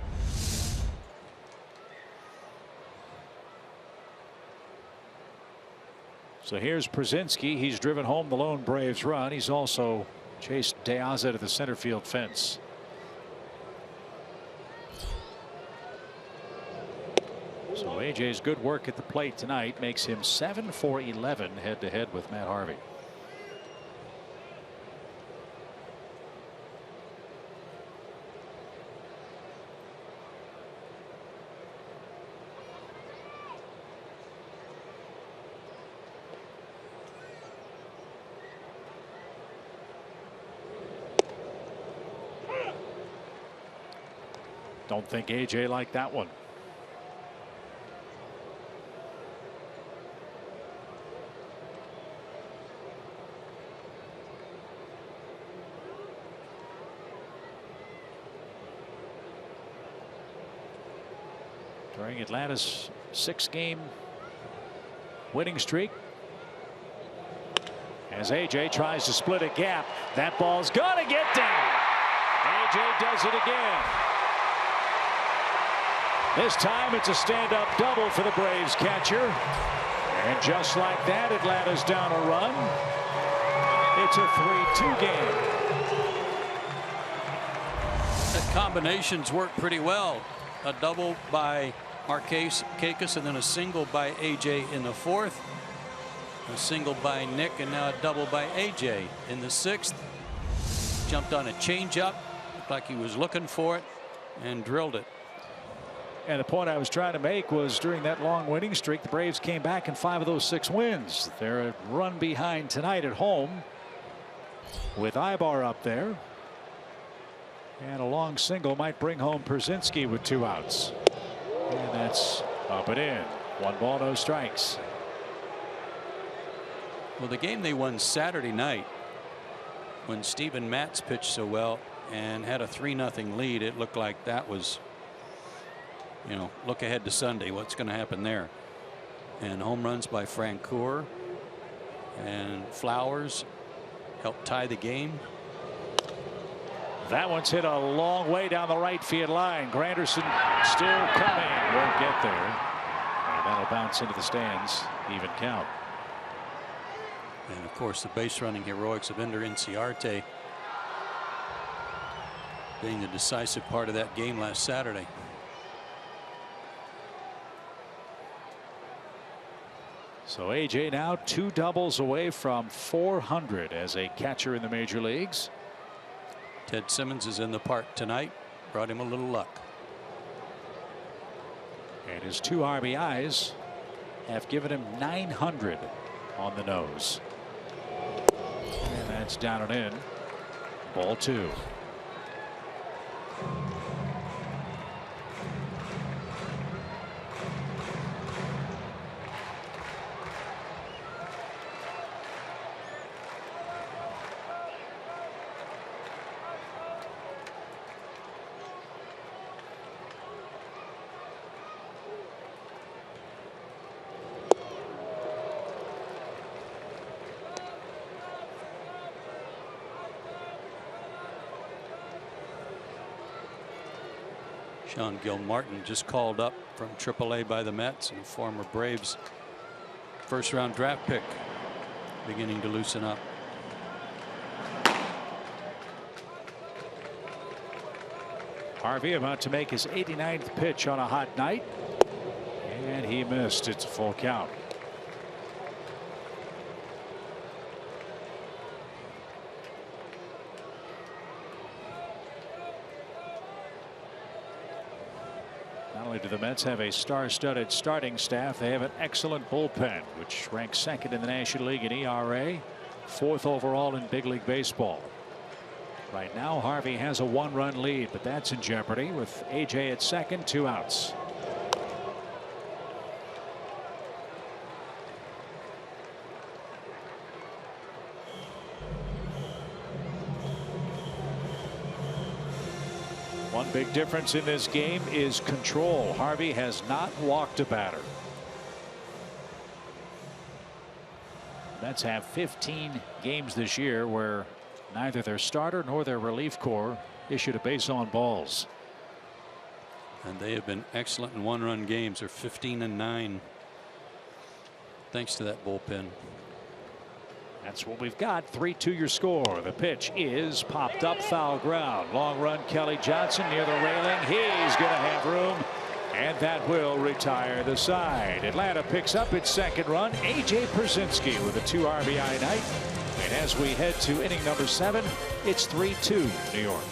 So here's Pierzynski. He's driven home the lone Braves run. He's also chased De Aza to the center field fence. So AJ's good work at the plate tonight makes him 7 for 11 head to head with Matt Harvey. Don't think AJ liked that one. During Atlanta's 6-game winning streak, as AJ tries to split a gap, that ball's gonna get down. AJ does it again. This time it's a stand-up double for the Braves catcher. And just like that, Atlanta's down a run. It's a 3-2 game. The combinations work pretty well. A double by Markakis and then a single by AJ in the fourth. A single by Nick and now a double by AJ in the sixth. Jumped on a changeup. Looked like he was looking for it and drilled it. And the point I was trying to make was during that long winning streak, the Braves came back in 5 of those 6 wins. They're a run behind tonight at home with Ibar up there. And a long single might bring home Przinsky with 2 outs. And that's up and in. 1 ball, no strikes. Well, the game they won Saturday night, when Steven Matz pitched so well and had a 3-0 lead, it looked like that was, you know, look ahead to Sunday. What's going to happen there? And home runs by Francoeur and Flowers helped tie the game. That one's hit a long way down the right field line. Granderson still coming. Won't get there. And that'll bounce into the stands. Even count. And of course, the base running heroics of Ender Inciarte being the decisive part of that game last Saturday. So AJ now 2 doubles away from 400 as a catcher in the major leagues. Ted Simmons is in the park tonight. Brought him a little luck. And his 2 RBIs have given him 900 on the nose. And that's down and in. Ball 2. Sean Gilmartin just called up from AAA by the Mets, and former Braves first-round draft pick beginning to loosen up. Harvey about to make his 89th pitch on a hot night, and he missed. It's a full count. Not only do the Mets have a star-studded starting staff, they have an excellent bullpen, which ranks 2nd in the National League in ERA, 4th overall in big league baseball. Right now, Harvey has a 1-run lead, but that's in jeopardy with AJ at 2nd, 2 outs. One big difference in this game is control. Harvey has not walked a batter. Mets have 15 games this year where neither their starter nor their relief corps issued a base on balls. And they have been excellent in 1-run games. They're 15-9 thanks to that bullpen. That's what we've got. 3-2 your score. The pitch is popped up, foul ground. Long run, Kelly Johnson near the railing. He's going to have room, and that will retire the side. Atlanta picks up its 2nd run. AJ Przinsky with a 2 RBI night. And as we head to inning number 7, it's 3-2 New York.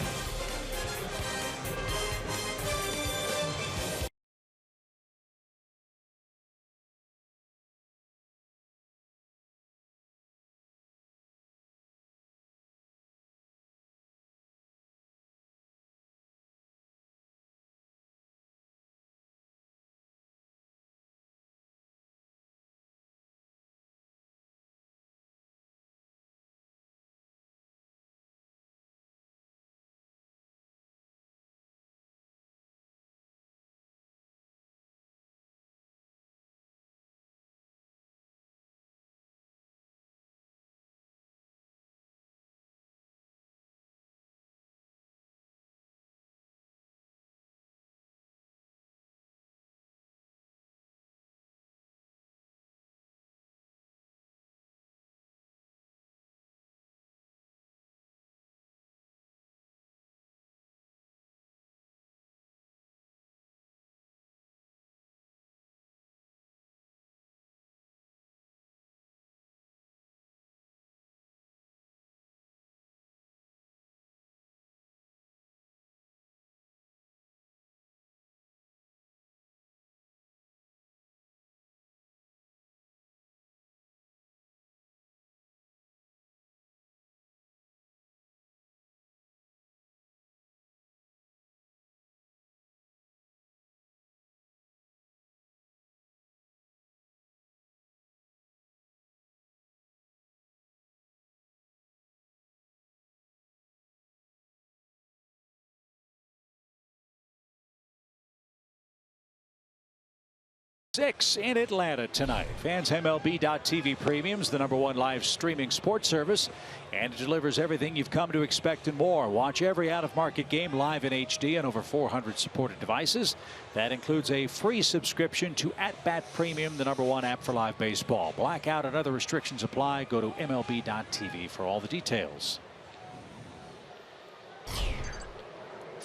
6 in Atlanta tonight. Fans, MLB.TV Premium's the #1 live streaming sports service, and it delivers everything you've come to expect and more. Watch every out-of-market game live in HD on over 400 supported devices. That includes a free subscription to At-Bat Premium, the #1 app for live baseball. Blackout and other restrictions apply. Go to MLB.TV for all the details.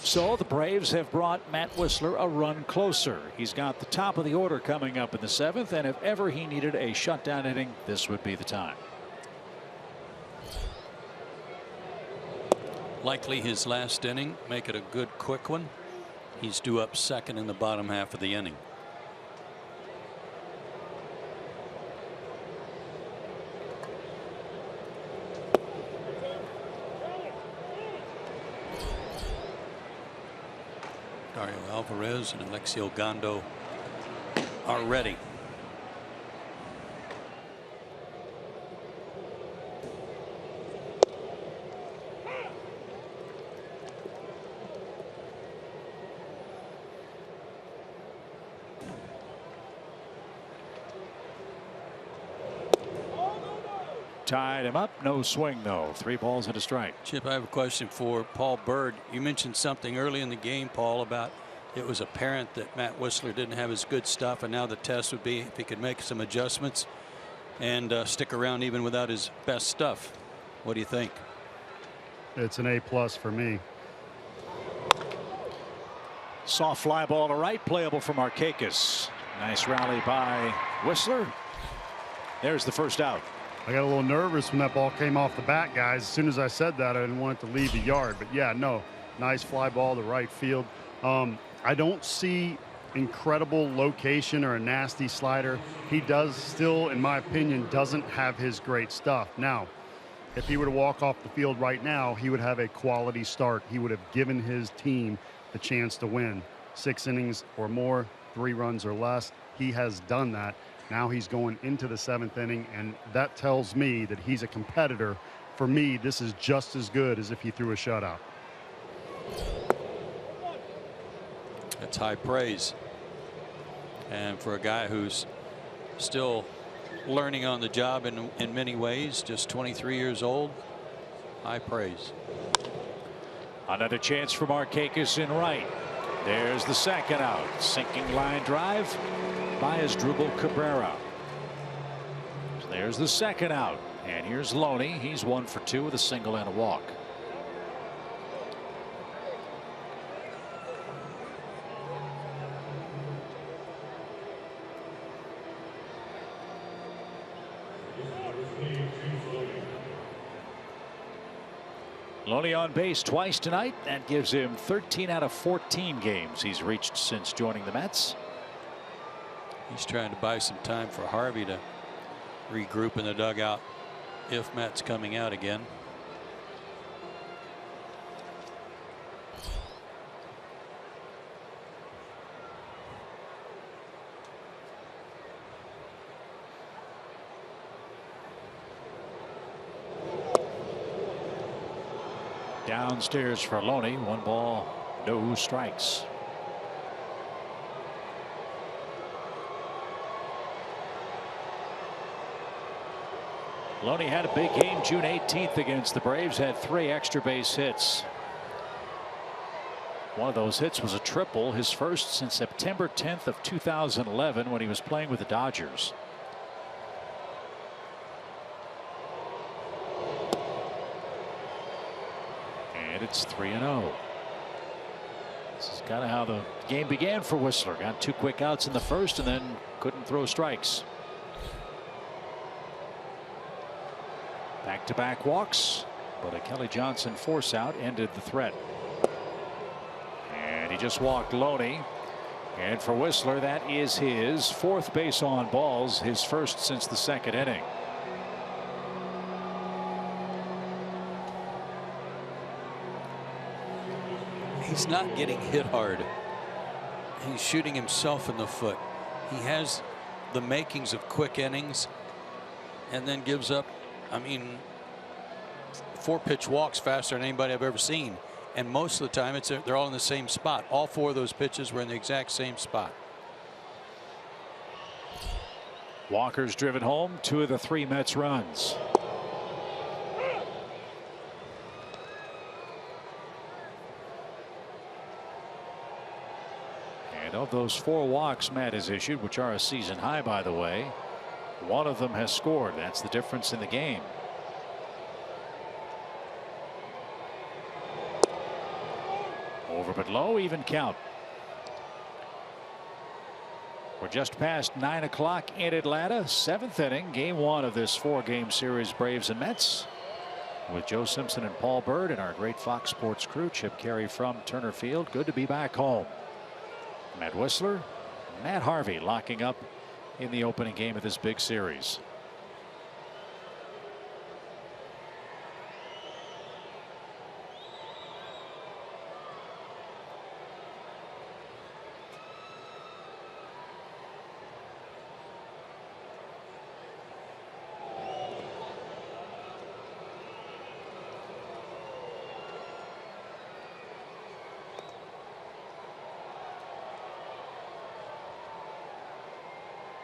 So the Braves have brought Matt Wisler a run closer. He's got the top of the order coming up in the 7th, and if ever he needed a shutdown inning, this would be the time. Likely his last inning. Make it a good quick one. He's due up second in the bottom half of the inning. Dario Alvarez and Alexio Gondo are ready. Tied him up. No swing, though. 3 balls and a strike. Chip, I have a question for Paul Bird. You mentioned something early in the game, Paul, about it was apparent that Matt Wisler didn't have his good stuff, and now the test would be if he could make some adjustments and stick around even without his best stuff. What do you think? It's an A+ for me. Soft fly ball to right, playable for Markakis. Nice rally by Wisler. There's the first out. I got a little nervous when that ball came off the bat, guys. As soon as I said that, I didn't want it to leave the yard. But yeah, no, nice fly ball to right field. I don't see incredible location or a nasty slider. He does still, in my opinion, doesn't have his great stuff. Now, if he were to walk off the field right now, he would have a quality start. He would have given his team the chance to win. 6 innings or more, 3 runs or less. He has done that. Now he's going into the 7th inning, and that tells me that he's a competitor. For me, this is just as good as if he threw a shutout. That's high praise. And for a guy who's still learning on the job in many ways, just 23 years old, high praise. Another chance for Markakis in right. There's the second out. Sinking line drive by Asdrubal Cabrera. So there's the second out. And here's Loney. He's 1 for 2 with a single and a walk. Loney on base twice tonight. That gives him 13 out of 14 games he's reached since joining the Mets. He's trying to buy some time for Harvey to regroup in the dugout if Matt's coming out again. Downstairs for Loney. 1 ball, no strikes. Loney had a big game June 18th against the Braves. Had 3 extra base hits. One of those hits was a triple, his first since September 10th of 2011 when he was playing with the Dodgers. And it's 3-0. This is kind of how the game began for Wisler. Got 2 quick outs in the first and then couldn't throw strikes. Back-to-back walks, but a Kelly Johnson force out ended the threat. And he just walked Loney. And for Wisler, that is his 4th base on balls, his first since the 2nd inning. He's not getting hit hard. He's shooting himself in the foot. He has the makings of quick innings and then gives up, I mean, 4-pitch walks faster than anybody I've ever seen. And most of the time they're all in the same spot. All 4 of those pitches were in the exact same spot. Walker's driven home 2 of the 3 Mets runs. And of those 4 walks Matt has issued, which are a season high by the way, 1 of them has scored. That's the difference in the game. Over but low, even count. We're just past 9 o'clock in Atlanta. 7th inning, game 1 of this 4-game series, Braves and Mets, with Joe Simpson and Paul Bird and our great Fox Sports crew. Chip Carey from Turner Field. Good to be back home. Matt Whistler, Matt Harvey locking up in the opening game of this big series.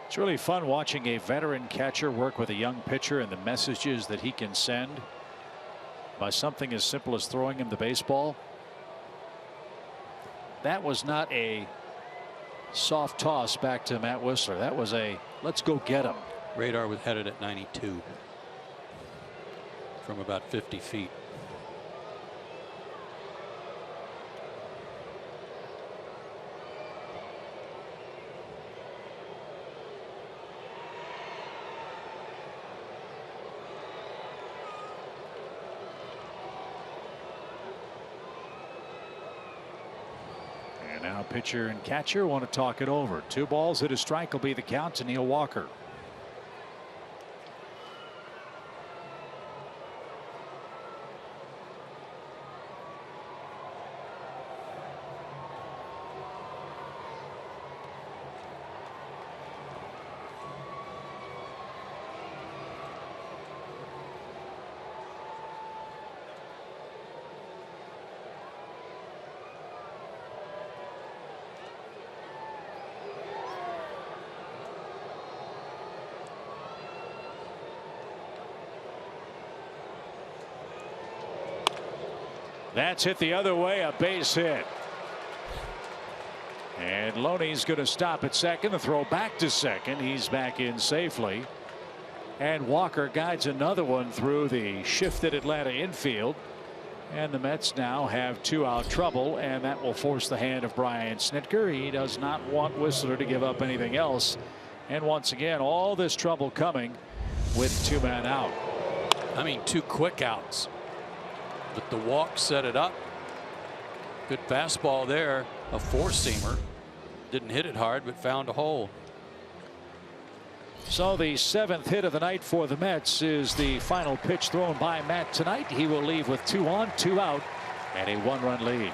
It's really fun watching a veteran catcher work with a young pitcher and the messages that he can send by something as simple as throwing him the baseball. That was not a soft toss back to Matt Whistler. That was a let's go get him. Radar was headed at 92 from about 50 feet. Now pitcher and catcher want to talk it over. 2 balls and a strike will be the count to Neil Walker. That's hit the other way, a base hit. And Loney's going to stop at second. The throw back to second. He's back in safely. And Walker guides another one through the shifted Atlanta infield. And the Mets now have 2-out trouble, and that will force the hand of Brian Snitker. He does not want Whistler to give up anything else. And once again, all this trouble coming with 2 men out. I mean, 2 quick outs. But the walk set it up. Good fastball there. A 4-seamer. Didn't hit it hard, but found a hole. So the 7th hit of the night for the Mets is the final pitch thrown by Matt tonight. He will leave with 2 on, 2 out, and a 1-run lead.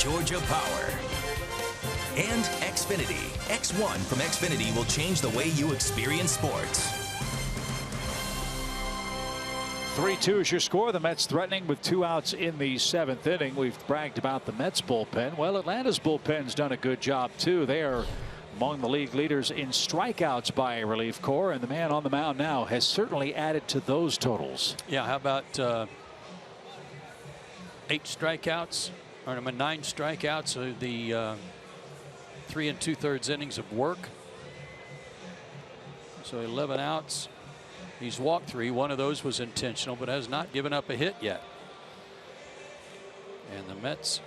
Georgia power. And Xfinity. X1 from Xfinity will change the way you experience sports. 3-2 is your score. The Mets threatening with 2 outs in the 7th inning. We've bragged about the Mets bullpen. Well, Atlanta's bullpen's done a good job too. They are among the league leaders in strikeouts by a relief corps, and the man on the mound now has certainly added to those totals. Yeah, how about 8 strikeouts, or 9 strikeouts of the 3 2/3 innings of work. So 11 outs. He's walked 3. One of those was intentional, but has not given up a hit yet. And the Mets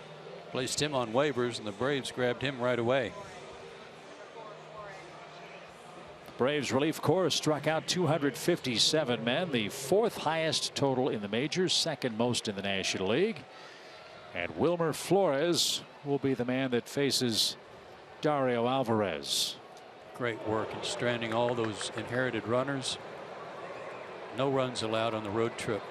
placed him on waivers, and the Braves grabbed him right away. Braves relief corps struck out 257 men, the 4th highest total in the majors, 2nd most in the National League. And Wilmer Flores will be the man that faces Dario Alvarez. Great work in stranding all those inherited runners. No runs allowed on the road trip.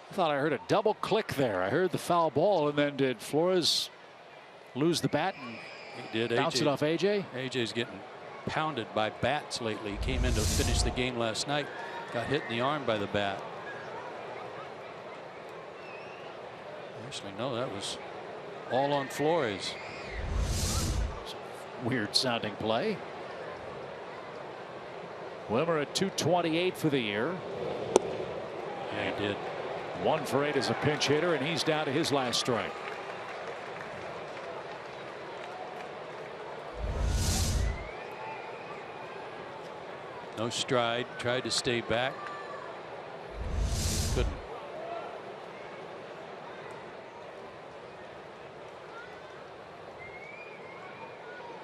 I thought I heard a double click there. I heard the foul ball, and then did Flores lose the bat and he did. bounce it off AJ? AJ's getting pounded by bats lately. He came in to finish the game last night, got hit in the arm by the bat. Actually, no, that was all on Flores. Weird sounding play. Wilmer at 228 for the year. Yeah, he did. 1 for 8 as a pinch hitter, and he's down to his last strike. No stride, tried to stay back. Couldn't.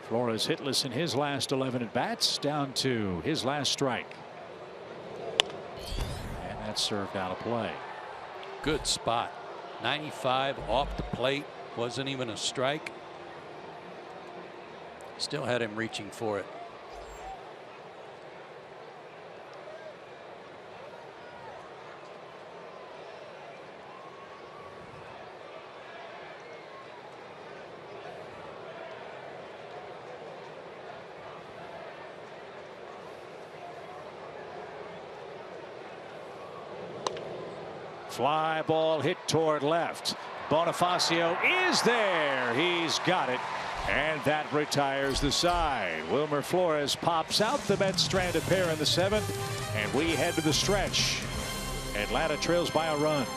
Flores hitless in his last 11 at bats, down to his last strike. And that's served out of play. Good spot. 95 off the plate. Wasn't even a strike. Still had him reaching for it. Fly ball hit toward left. Bonifacio is there. He's got it. And that retires the side. Wilmer Flores pops out. The Mets strand a pair in the 7th. And we head to the stretch. Atlanta trails by a run.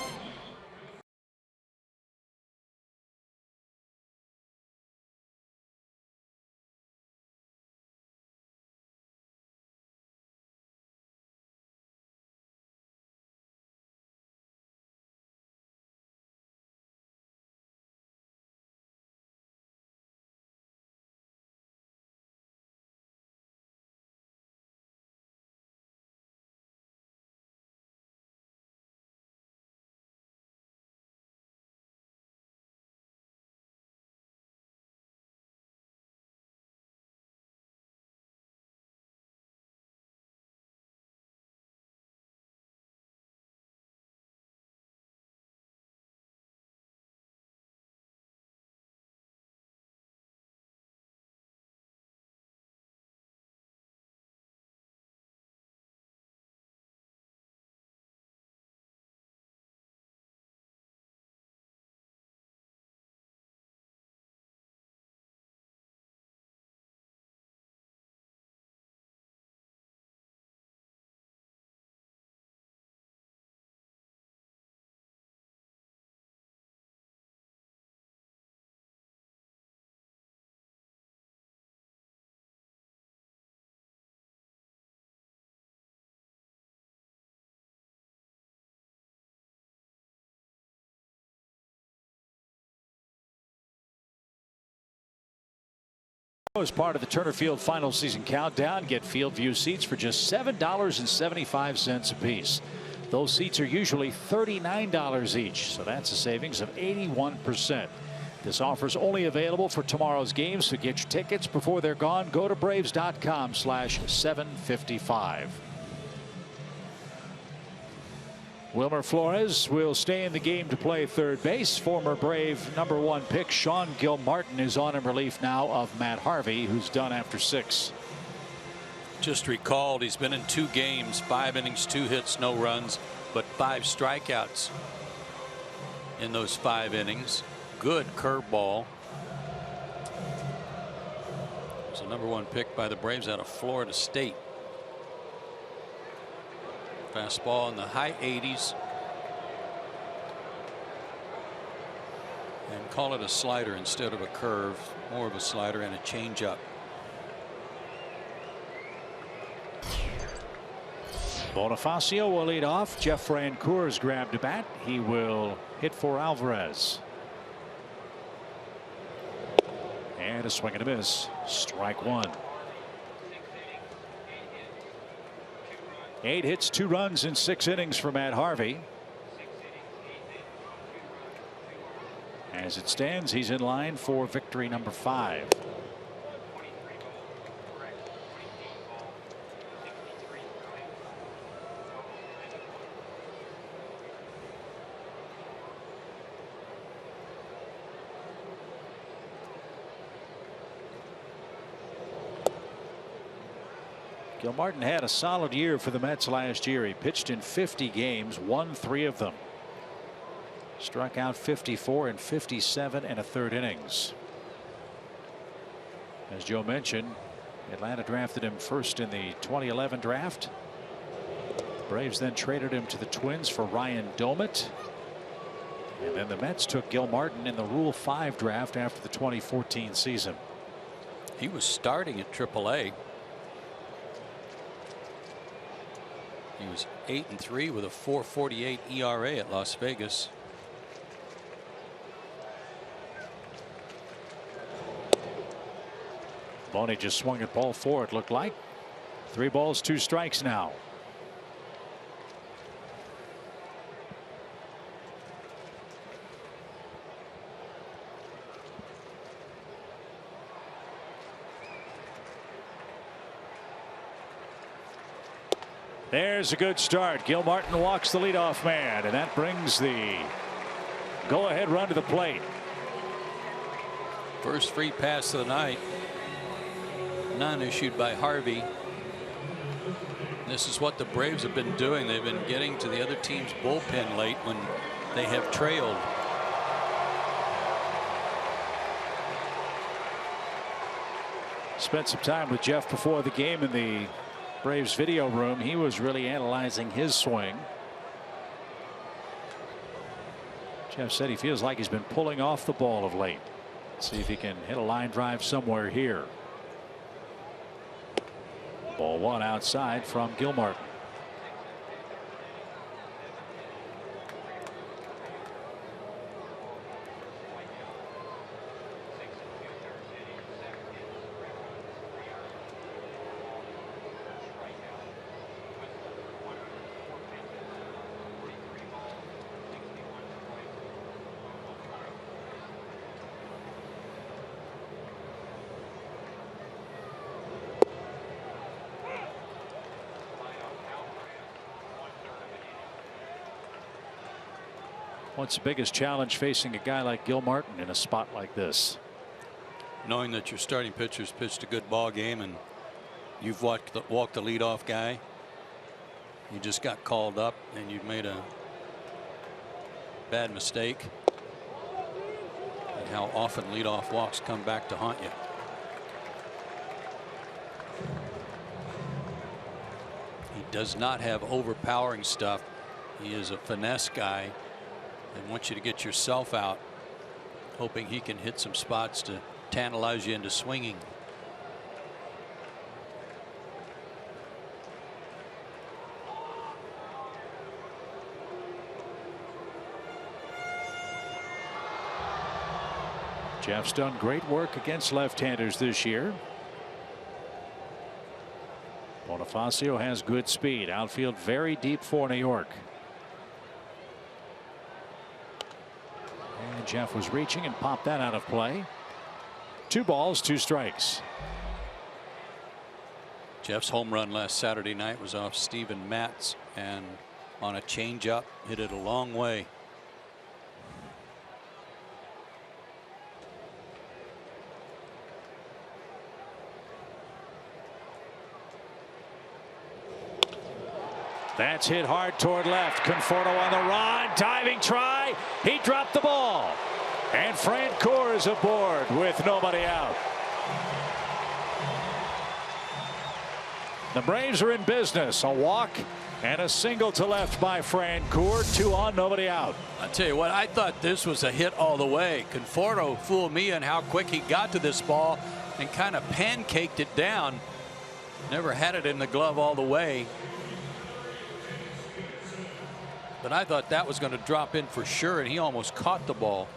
As part of the Turner Field final season countdown, get field view seats for just $7.75 a piece. Those seats are usually $39 each, so that's a savings of 81%. This offer is only available for tomorrow's games, so get your tickets before they're gone. Go to Braves.com/755. Wilmer Flores will stay in the game to play third base. Former Brave #1 pick Sean Gilmartin is on in relief now of Matt Harvey, who's done after 6. Just recalled he's been in 2 games, 5 innings, 2 hits, no runs, but 5 strikeouts in those 5 innings. Good curveball. It's a #1 pick by the Braves out of Florida State. Fastball in the high 80s. And call it a slider instead of a curve. More of a slider and a changeup. Bonifacio will lead off. Jeff Francoeurs grabbed a bat. He will hit for Alvarez. And a swing and a miss. Strike 1. 8 hits, 2 runs in 6 innings for Matt Harvey. As it stands, he's in line for victory number 5. Gilmartin had a solid year for the Mets last year. He pitched in 50 games, won 3 of them. Struck out 54 in 57 and a third innings. As Joe mentioned, Atlanta drafted him first in the 2011 draft. Braves then traded him to the Twins for Ryan Domit. And then the Mets took Gilmartin in the Rule 5 draft after the 2014 season. He was starting at AAA. He was 8-3 with a 4.48 ERA at Las Vegas. Boney just swung at ball 4, it looked like. 3 balls, 2 strikes now. There's a good start. Gilmartin walks the leadoff man, and that brings the go-ahead run to the plate. First free pass of the night. None issued by Harvey. This is what the Braves have been doing. They've been getting to the other team's bullpen late when they have trailed. Spent some time with Jeff before the game in the Braves video room. He was really analyzing his swing. Jeff said he feels like he's been pulling off the ball of late. See if he can hit a line drive somewhere here. Ball 1 outside from Gilmartin. What's the biggest challenge facing a guy like Gilmartin in a spot like this? Knowing that your starting pitcher's pitched a good ball game and you've walked the leadoff guy. You just got called up and you've made a bad mistake. And how often leadoff walks come back to haunt you. He does not have overpowering stuff. He is a finesse guy. And wants you to get yourself out, hoping he can hit some spots to tantalize you into swinging. Jeff's done great work against left-handers this year. Bonifacio has good speed. Outfield very deep for New York. And Jeff was reaching and popped that out of play. 2 balls, 2 strikes. Jeff's home run last Saturday night was off Steven Matz and on a changeup, hit it a long way. That's hit hard toward left. Conforto on the run. Diving try. He dropped the ball. And Francoeur is aboard with nobody out. The Braves are in business. A walk and a single to left by Francoeur. 2 on, nobody out. I tell you what, I thought this was a hit all the way. Conforto fooled me on how quick he got to this ball and kind of pancaked it down. Never had it in the glove all the way. But I thought that was going to drop in for sure, and he almost caught the ball.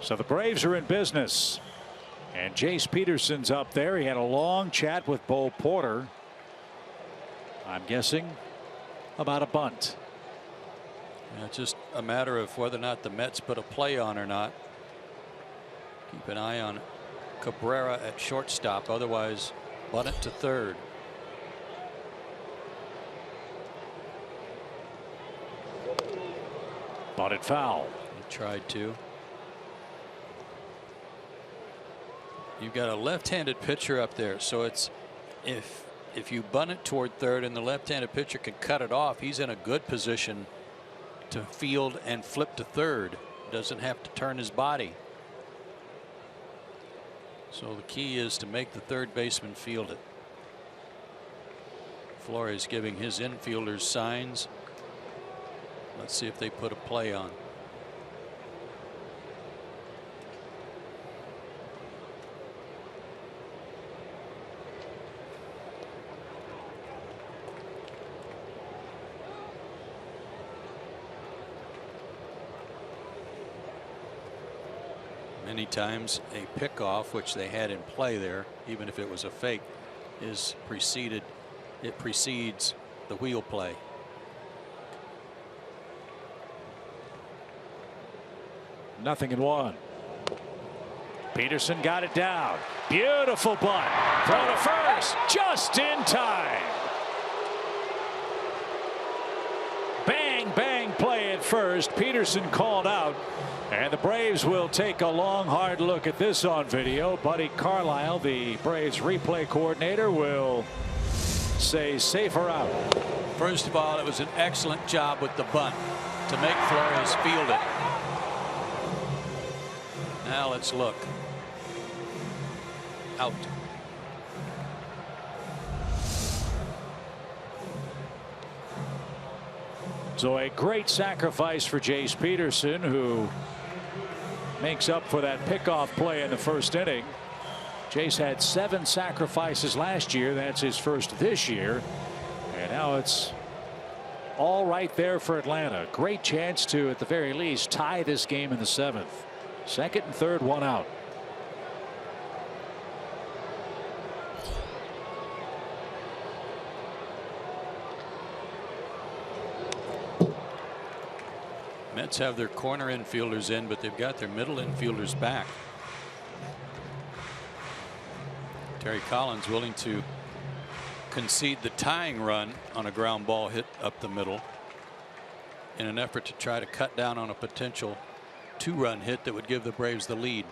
So the Braves are in business. And Jace Peterson's up there. He had a long chat with Bo Porter. I'm guessing about a bunt. Yeah, it's just a matter of whether or not the Mets put a play on or not. Keep an eye on Cabrera at shortstop, otherwise bunt it to third. Bunted foul. He tried to. You've got a left-handed pitcher up there, so it's if you bunt it toward third and the left-handed pitcher can cut it off, he's in a good position to field and flip to third. Doesn't have to turn his body. So the key is to make the third baseman field it. Flores giving his infielders signs. Let's see if they put a play on. Many times a pickoff, which they had in play there, even if it was a fake, is preceded. It precedes the wheel play. Nothing in 1. Peterson got it down. Beautiful bunt. Throw to first. Just in time. Bang, bang play at first. Peterson called out. And the Braves will take a long, hard look at this on video. Buddy Carlisle, the Braves replay coordinator, will say safer out. First of all, it was an excellent job with the bunt to make Flores field it. Now let's look. Out. So a great sacrifice for Jace Peterson, who makes up for that pickoff play in the first inning. Jace had 7 sacrifices last year. That's his first this year. And now it's all right there for Atlanta. Great chance to, at the very least, tie this game in the 7th. 2nd and 3rd, 1 out. Mets have their corner infielders in, but they've got their middle infielders back. Terry Collins willing to concede the tying run on a ground ball hit up the middle in an effort to try to cut down on a potential 2-run hit that would give the Braves the lead.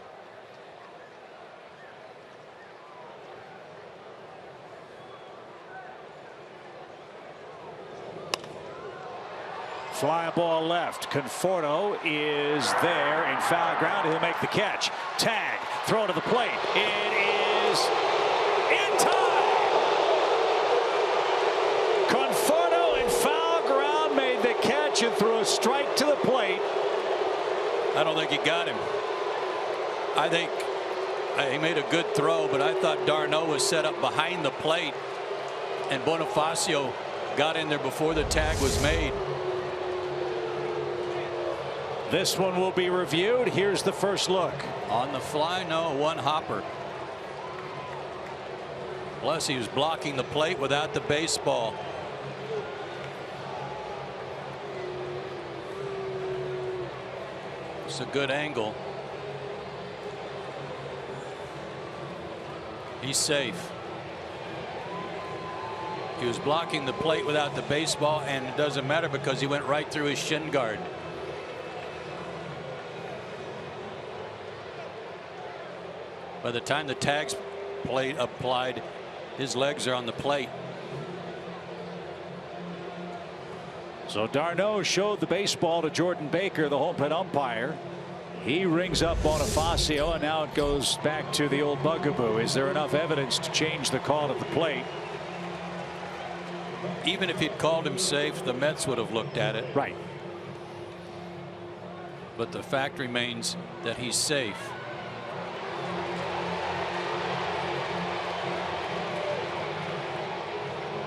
Fly ball left. Conforto is there in foul ground. He'll make the catch. Tag. Throw to the plate. It is in time. Conforto in foul ground made the catch and threw a strike to the plate. I don't think he got him. I think he made a good throw, but I thought Darno was set up behind the plate and Bonifacio got in there before the tag was made. This one will be reviewed. Here's the first look. On the fly, no, 1 hopper. Plus he was blocking the plate without the baseball. It's a good angle. He's safe. He was blocking the plate without the baseball, and it doesn't matter because he went right through his shin guard. By the time the tag's applied, his legs are on the plate. So d'Arnaud showed the baseball to Jordan Baker, the home plate umpire. He rings up Bonifacio, and now it goes back to the old bugaboo. Is there enough evidence to change the call at the plate? Even if he'd called him safe, the Mets would have looked at it. Right. But the fact remains that he's safe.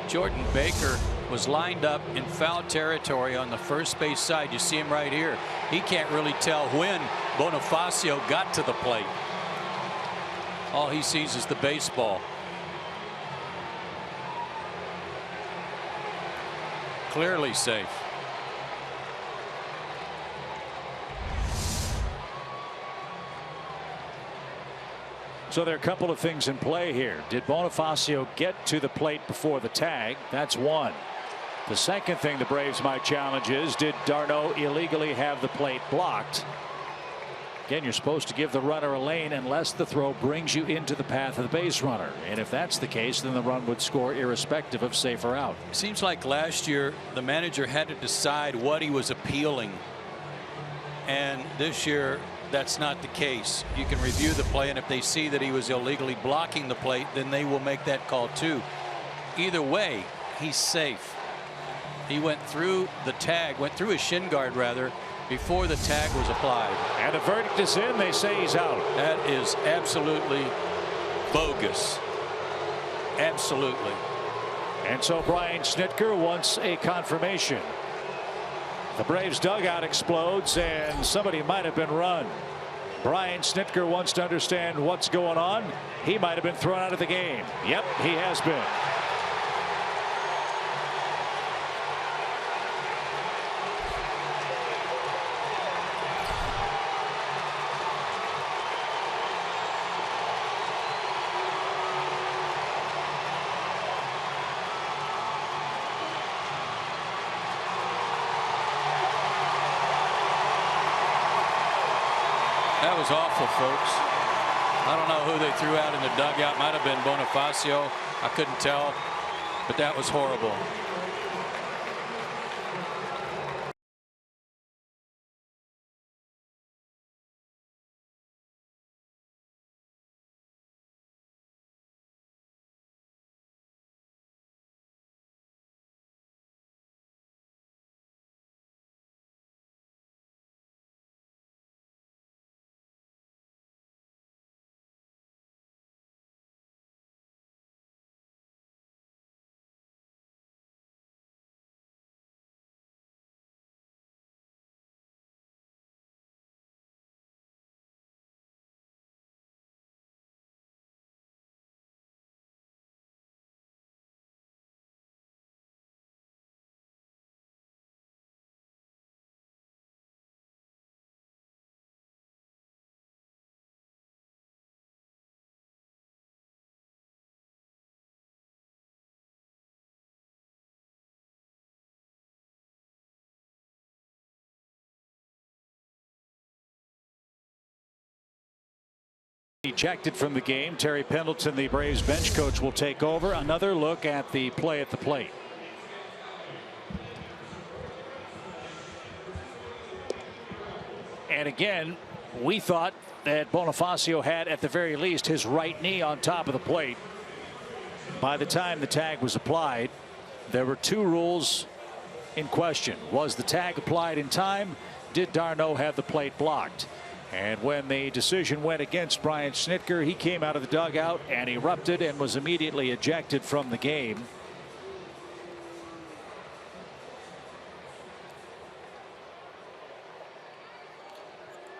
Jordan Baker was lined up in foul territory on the first base side. You see him right here. He can't really tell when Bonifacio got to the plate. All he sees is the baseball. Clearly safe. So there are a couple of things in play here. Did Bonifacio get to the plate before the tag? That's one. The second thing the Braves might challenge is, did d'Arnaud illegally have the plate blocked? Again, you're supposed to give the runner a lane unless the throw brings you into the path of the base runner. And if that's the case, then the run would score irrespective of safe or out. Seems like last year the manager had to decide what he was appealing. And this year that's not the case. You can review the play, and if they see that he was illegally blocking the plate, then they will make that call too. Either way, he's safe. He went through the tag, went through his shin guard rather, before the tag was applied. And the verdict is in. They say he's out. That is absolutely bogus. Absolutely. And so Brian Snitker wants a confirmation. The Braves dugout explodes, and somebody might have been run. Brian Snitker wants to understand what's going on. He might have been thrown out of the game. Yep, he has been. That was awful, folks. I don't know who they threw out in the dugout. Might have been Bonifacio. I couldn't tell, but that was horrible. Ejected from the game. Terry Pendleton, the Braves bench coach, will take over. Another look at the play at the plate. And again, we thought that Bonifacio had at the very least his right knee on top of the plate. By the time the tag was applied, there were two rules in question. Was the tag applied in time? Did d'Arnaud have the plate blocked? And when the decision went against Brian Snitker, he came out of the dugout and erupted and was immediately ejected from the game.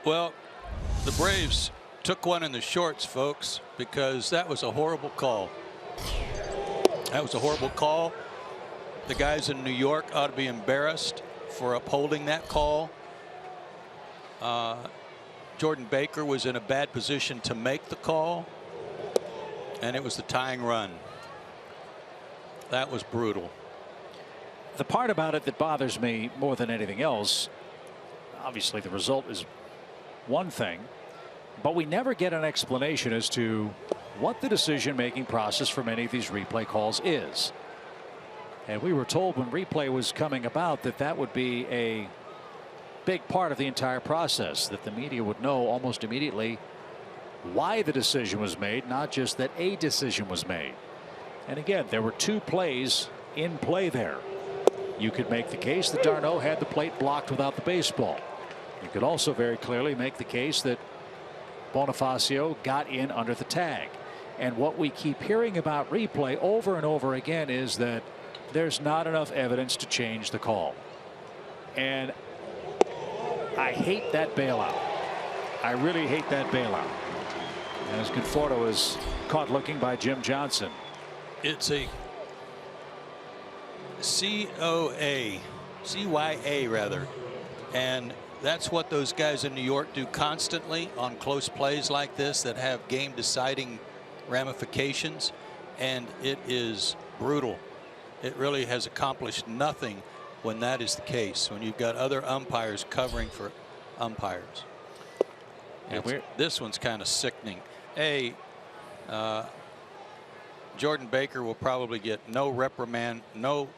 Well, the Braves took one in the shorts, folks, because that was a horrible call. That was a horrible call. The guys in New York ought to be embarrassed for upholding that call. Jordan Baker was in a bad position to make the call, and it was the tying run. That was brutal. The part about it that bothers me more than anything else, obviously the result is one thing, but we never get an explanation as to what the decision-making process for many of these replay calls is. And we were told when replay was coming about that that would be a big part of the entire process, that the media would know almost immediately why the decision was made, not just that a decision was made. And again, there were 2 plays in play there. You could make the case that d'Arnaud had the plate blocked without the baseball. You could also very clearly make the case that Bonifacio got in under the tag. And what we keep hearing about replay over and over again is that there's not enough evidence to change the call. And I hate that bailout. I really hate that bailout. As Conforto is caught looking by Jim Johnson. It's a CYA rather, and that's what those guys in New York do constantly on close plays like this that have game deciding ramifications, and it is brutal. It really has accomplished nothing when that is the case, when you've got other umpires covering for umpires. This one's kind of sickening. Jordan Baker will probably get no reprimand, no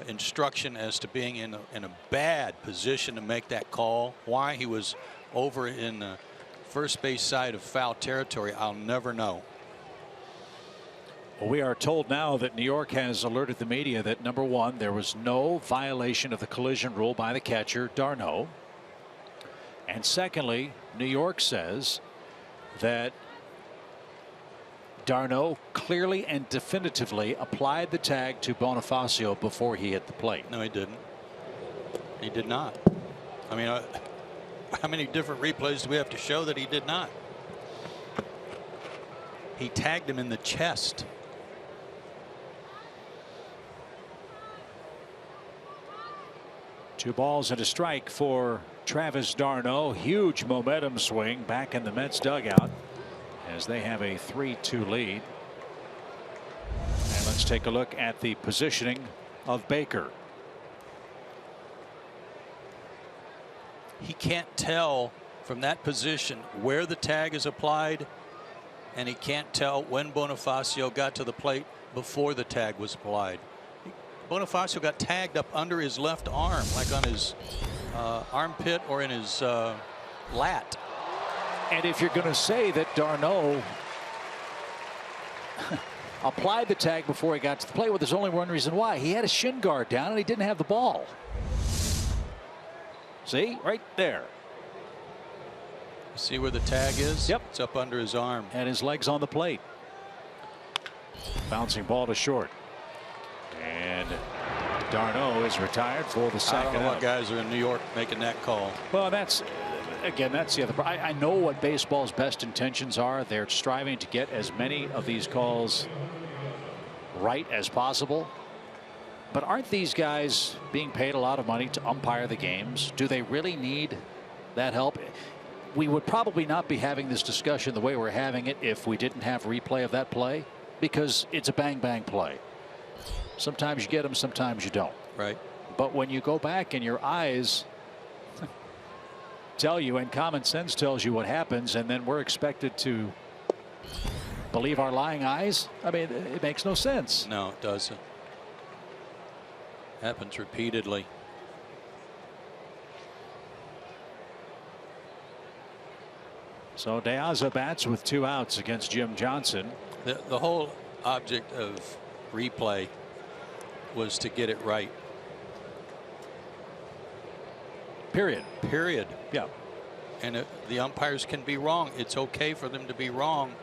instruction as to being in a bad position to make that call. Why he was over in the first base side of foul territory, I'll never know. Well, we are told now that New York has alerted the media that, number one, there was no violation of the collision rule by the catcher d'Arnaud, and secondly, New York says that d'Arnaud clearly and definitively applied the tag to Bonifacio before he hit the plate. No, he didn't. He did not. I mean, how many different replays do we have to show that he did not? He tagged him in the chest. Two balls and a strike for Travis d'Arnaud. Huge momentum swing back in the Mets dugout as they have a 3-2 lead. And let's take a look at the positioning of Baker. He can't tell from that position where the tag is applied, and he can't tell when Bonifacio got to the plate before the tag was applied. Bonifacio got tagged up under his left arm, like on his armpit or in his lat. And if you're going to say that d'Arnaud applied the tag before he got to the plate, well, there's only one reason why. He had a shin guard down and he didn't have the ball. See, right there. See where the tag is? Yep. It's up under his arm. And his legs on the plate. Bouncing ball to short. And d'Arnaud is retired for the second. I don't know what guys are in New York making that call. Well, that's again, that's the other part. I know what baseball's best intentions are. They're striving to get as many of these calls right as possible. But aren't these guys being paid a lot of money to umpire the games? Do they really need that help? We would probably not be having this discussion the way we're having it if we didn't have replay of that play, because it's a bang bang play. Sometimes you get them, sometimes you don't. Right. But when you go back and your eyes tell you, and common sense tells you what happens, and then we're expected to believe our lying eyes, I mean, it makes no sense. No, it doesn't. Happens repeatedly. So De Aza bats with 2 outs against Jim Johnson. The whole object of replay was to get it right. Period. Period. Yeah. And the umpires can be wrong. It's okay for them to be wrong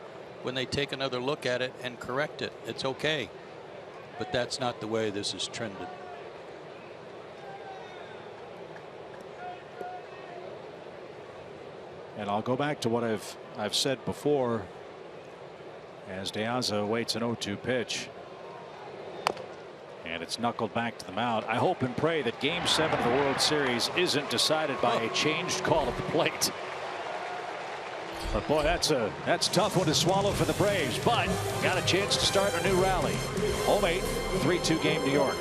when they take another look at it and correct it. It's okay. But that's not the way this is trended. And I'll go back to what I've said before as De Aza waits an 0-2 pitch. And it's knuckled back to the mound. I hope and pray that Game 7 of the World Series isn't decided by a changed call at the plate. But boy, that's a tough one to swallow for the Braves. But got a chance to start a new rally. Home 8, 3-2 game New York.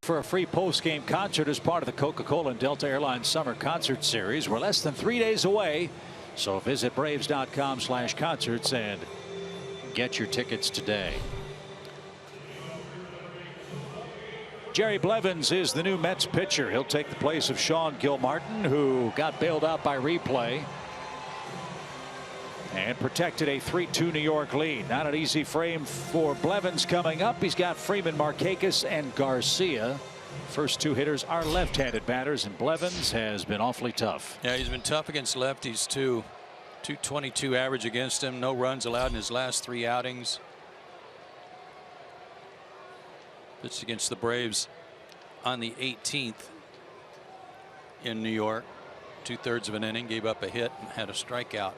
For a free post-game concert as part of the Coca-Cola and Delta Airlines Summer Concert Series. We're less than 3 days away, so visit Braves.com/concerts and get your tickets today. Jerry Blevins is the new Mets pitcher. He'll take the place of Sean Gilmartin, who got bailed out by replay and protected a 3-2 New York lead. Not an easy frame for Blevins coming up. He's got Freeman, Markakis, and Garcia. First two hitters are left-handed batters, and Blevins has been awfully tough. Yeah, he's been tough against lefties too. 222 average against him. No runs allowed in his last 3 outings. Pitched against the Braves on the 18th in New York. 2/3 of an inning, gave up a hit and had a strikeout.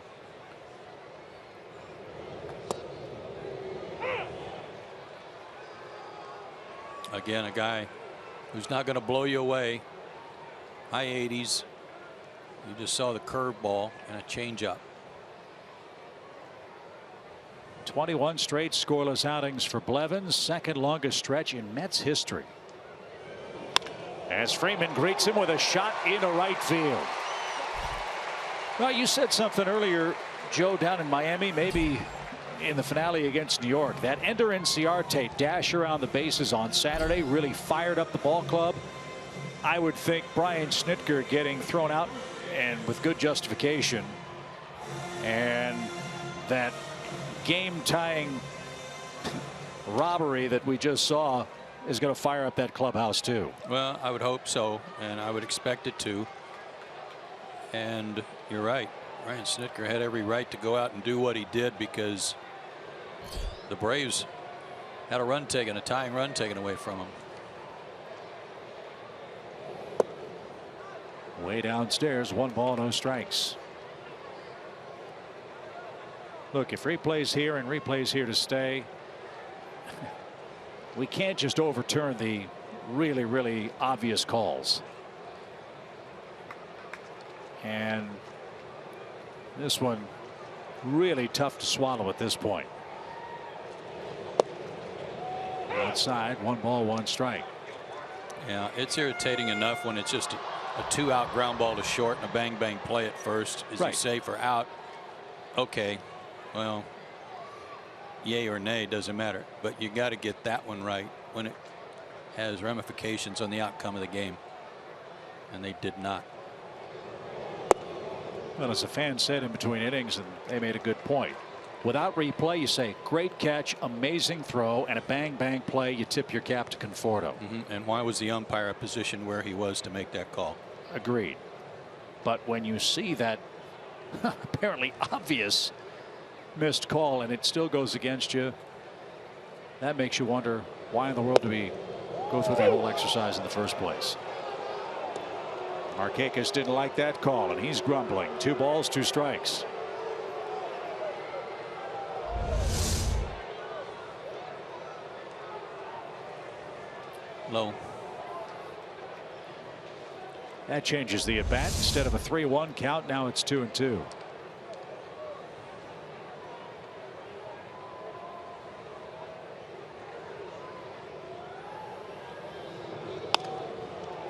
Again, a guy who's not going to blow you away. High 80s. You just saw the curveball and a changeup. 21 straight scoreless outings for Blevins, second longest stretch in Mets history. As Freeman greets him with a shot into right field. Well, you said something earlier, Joe, down in Miami, maybe in the finale against New York. That Ender Inciarte dash around the bases on Saturday really fired up the ball club. I would think Brian Snitker getting thrown out, and with good justification, and that game-tying robbery that we just saw is going to fire up that clubhouse too. Well, I would hope so, and I would expect it to. And you're right, Brian Snitker had every right to go out and do what he did, because the Braves had a tying run taken away from him. Way downstairs, 1 ball, no strikes. Look, if replay's here and replay's here to stay, we can't just overturn the really obvious calls. And this one really tough to swallow at this point. Outside, 1 ball, 1 strike. Yeah, it's irritating enough when it's just a 2-out ground ball to short and a bang play at first. Is he safe or out? Okay, well, yay or nay, doesn't matter. But you got to get that one right when it has ramifications on the outcome of the game. And they did not. Well, as a fan said in between innings, and they made a good point, Without replay, you say great catch, amazing throw, and a bang bang play. You tip your cap to Conforto. And why was the umpire positioned where he was to make that call? Agreed. But when you see that apparently obvious missed call and it still goes against you, that makes you wonder why in the world do we go through that whole exercise in the first place. Markakis didn't like that call and he's grumbling. 2 balls, 2 strikes. Low. That changes the at bat. Instead of a 3-1 count, now it's 2-2.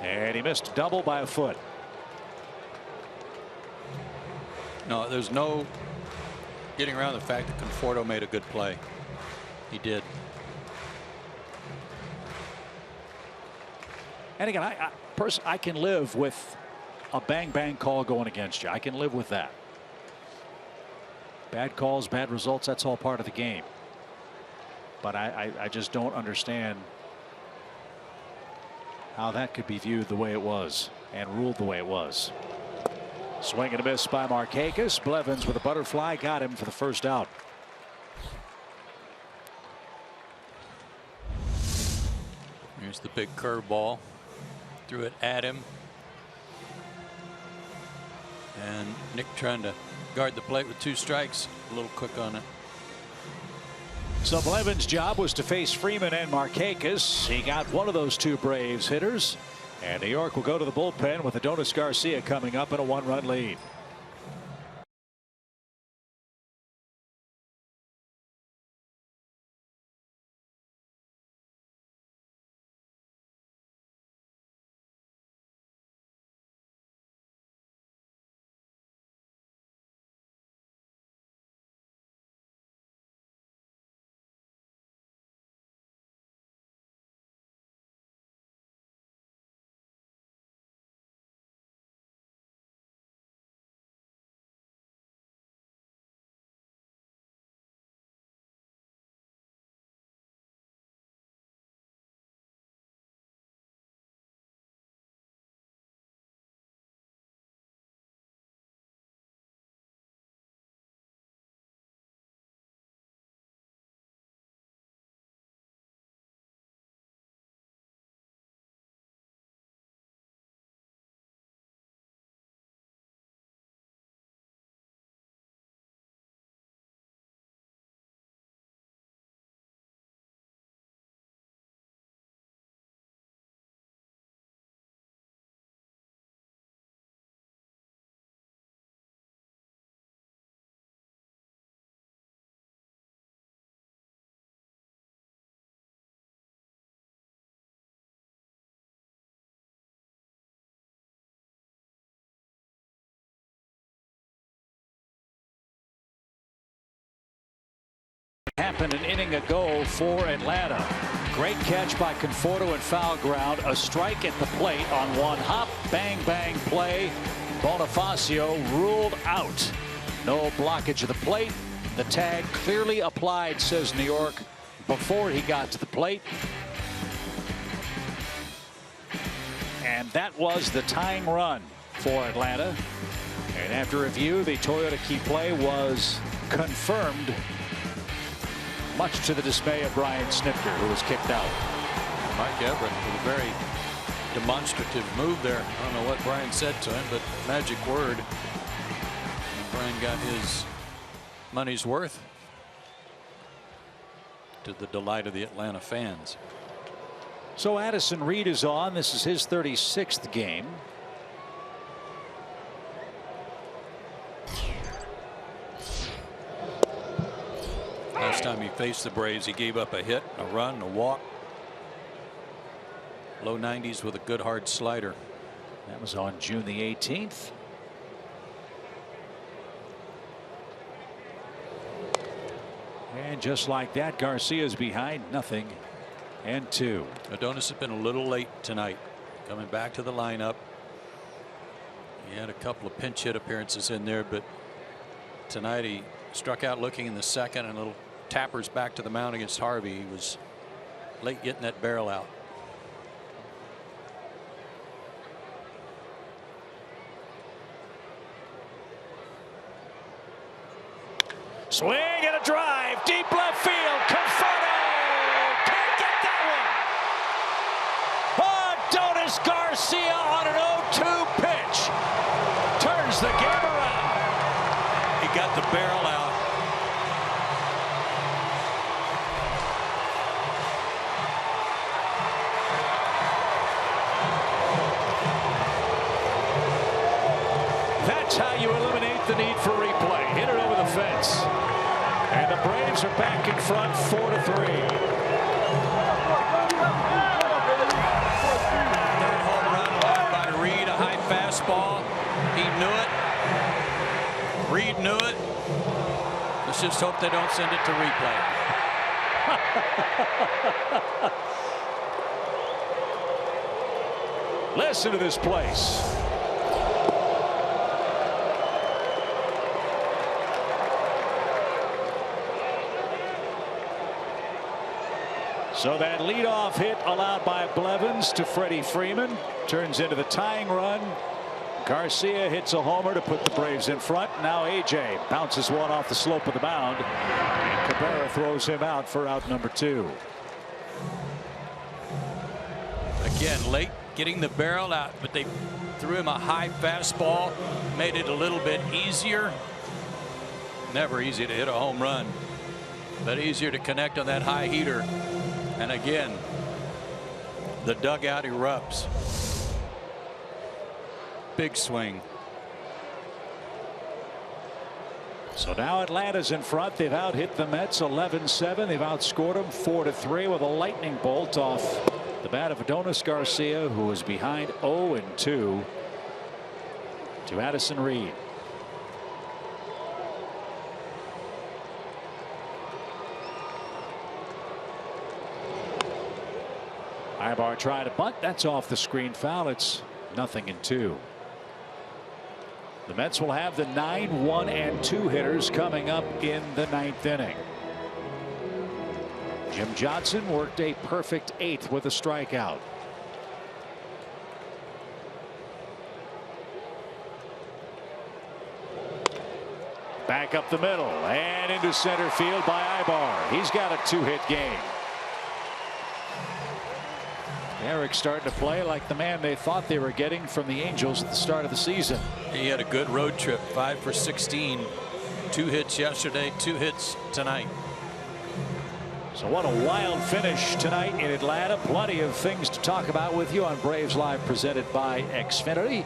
And he missed a double by a foot. No, there's no getting around the fact that Conforto made a good play. He did. And again, I can live with a bang bang call going against you. I can live with that. Bad calls, bad results, that's all part of the game. But I just don't understand how that could be viewed the way it was and ruled the way it was. Swing and a miss by Markakis. Blevins with a butterfly got him for the first out. Here's the big curveball. Threw it at him. And Nick trying to guard the plate with 2 strikes. A little quick on it. So Blevins' job was to face Freeman and Markakis. He got one of those 2 Braves hitters. And New York will go to the bullpen with Adonis Garcia coming up in a 1-run lead. Happened an inning ago for Atlanta. Great catch by Conforto in foul ground. A strike at the plate on 1 hop. Bang bang play. Bonifacio ruled out. No blockage of the plate. The tag clearly applied, says New York, before he got to the plate. And that was the tying run for Atlanta. And after review, the Toyota key play was confirmed, much to the dismay of Brian Snitker, who was kicked out. Mike Everett with a very demonstrative move there. I don't know what Brian said to him, but magic word. And Brian got his money's worth, to the delight of the Atlanta fans. So Addison Reed is on. This is his 36th game. Last time he faced the Braves, he gave up a hit, a run, a walk. Low 90s with a good hard slider. That was on June the 18th. And just like that, Garcia's behind 0-2. Adonis has been a little late tonight, coming back to the lineup. He had a couple of pinch hit appearances in there, but tonight he Struck out looking in the second, and little tappers back to the mound against Harvey. He was late getting that barrel out. Swing and a drive, deep left field. Conforto can't get that one. Adonis Garcia on an 0-2 pitch turns the game around. He got the barrel out. That's how you eliminate the need for replay. Hit it over the fence. And the Braves are back in front 4-3. Third home run allowed by Reed, a high fastball. He knew it. Reed knew it. Let's just hope they don't send it to replay. Listen to this place. So that leadoff hit allowed by Blevins to Freddie Freeman turns into the tying run. Garcia hits a homer to put the Braves in front. Now AJ bounces one off the slope of the mound, and Cabrera throws him out for out number 2. Again, late getting the barrel out, but they threw him a high fastball, made it a little bit easier. Never easy to hit a home run, but easier to connect on that high heater. And again, the dugout erupts. Big swing. So now Atlanta's in front. They've out-hit the Mets 11-7. They've outscored them 4-3 with a lightning bolt off the bat of Adonis Garcia, who was behind 0-2 to Addison Reed. Ibar tried to bunt. That's off the screen foul. It's 0-2. The Mets will have the 9, 1, and 2 hitters coming up in the 9th inning. Jim Johnson worked a perfect 8th with a strikeout. Back up the middle and into center field by Ibar. He's got a 2-hit game. Eric's starting to play like the man they thought they were getting from the Angels at the start of the season. He had a good road trip, 5 for 16, 2 hits yesterday, 2 hits tonight. So what a wild finish tonight in Atlanta. Plenty of things to talk about with you on Braves Live, presented by Xfinity.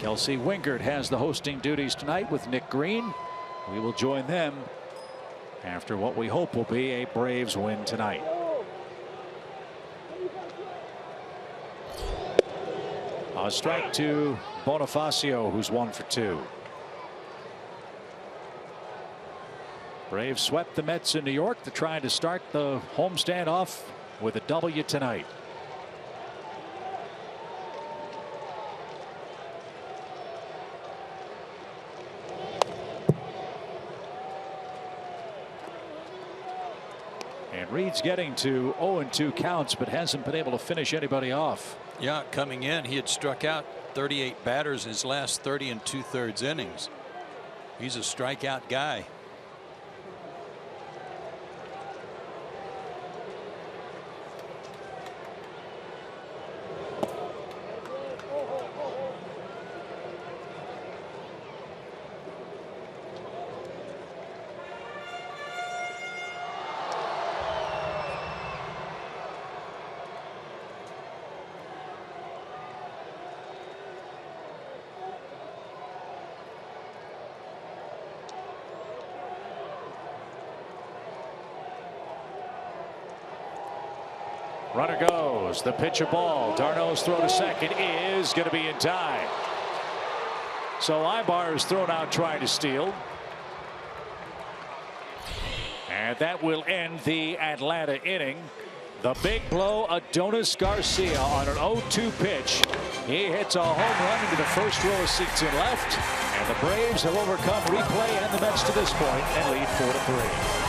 Kelsey Wingert has the hosting duties tonight with Nick Green. We will join them after what we hope will be a Braves win tonight. A strike to Bonifacio, who's 1 for 2. Braves swept the Mets in New York. They're trying to start the homestand off with a W tonight. And Reed's getting to 0-2 counts, but hasn't been able to finish anybody off. Yeah, coming in, he had struck out 38 batters in his last 30 2/3 innings. He's a strikeout guy. Runner goes. The pitch a ball. Darno's throw to second is going to be in time. So Ibar is thrown out trying to steal. And that will end the Atlanta inning. The big blow, Adonis Garcia on an 0-2 pitch. He hits a home run into the first row of seats in left. And the Braves have overcome replay and the Mets to this point and lead 4-3.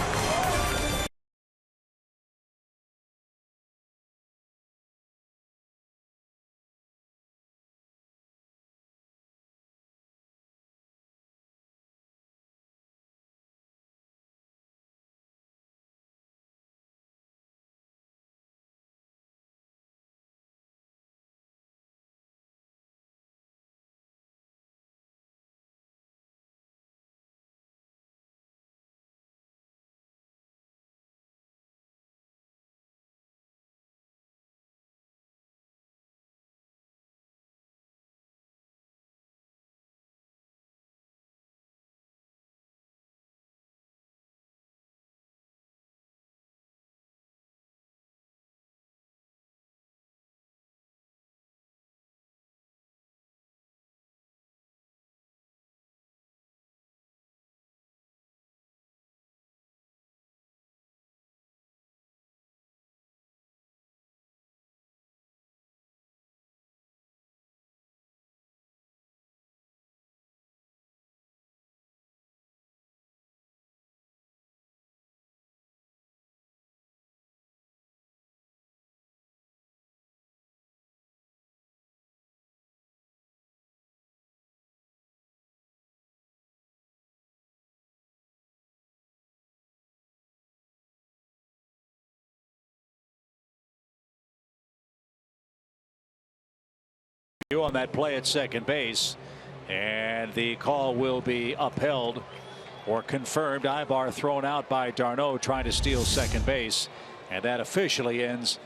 On that play at second base, and the call will be upheld or confirmed. Ibar thrown out by d'Arnaud trying to steal second base, and that officially ends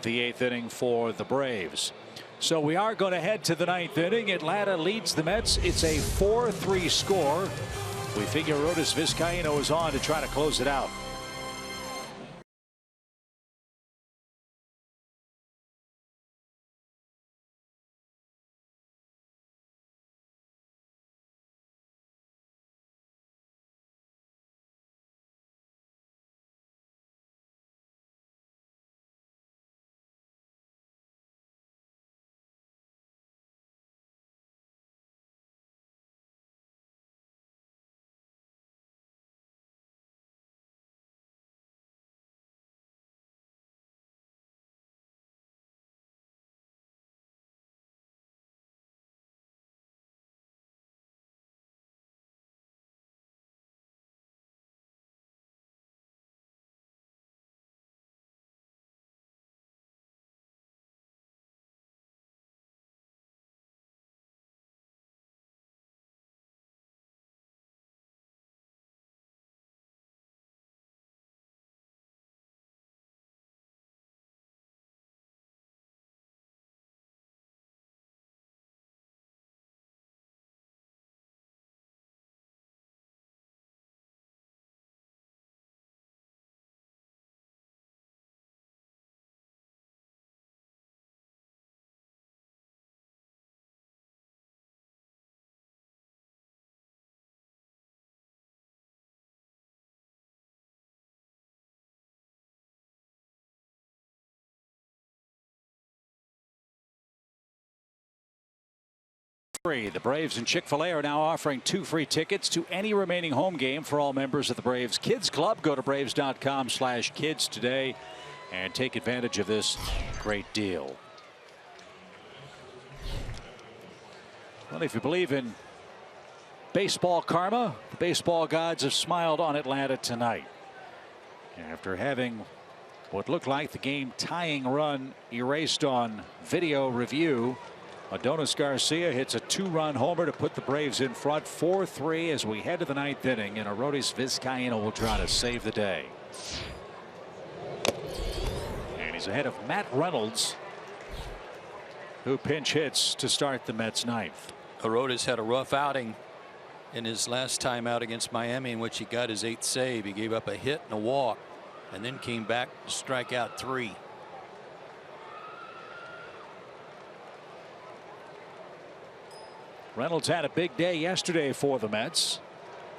the 8th inning for the Braves. So we are going to head to the 9th inning. Atlanta leads the Mets. It's a 4-3 score. We figure Arodys Vizcaíno is on to try to close it out. The Braves and Chick-fil-A are now offering 2 free tickets to any remaining home game for all members of the Braves Kids Club. Go to braves.com/kids today and take advantage of this great deal. Well, if you believe in baseball karma, the baseball gods have smiled on Atlanta tonight. After having what looked like the game tying run erased on video review, Adonis Garcia hits a 2-run homer to put the Braves in front 4-3 as we head to the 9th inning, and Arodys Vizcaíno will try to save the day. And he's ahead of Matt Reynolds, who pinch hits to start the Mets' 9th. Arodys had a rough outing in his last time out against Miami, in which he got his 8th save. He gave up a hit and a walk and then came back to strike out 3. Reynolds had a big day yesterday for the Mets.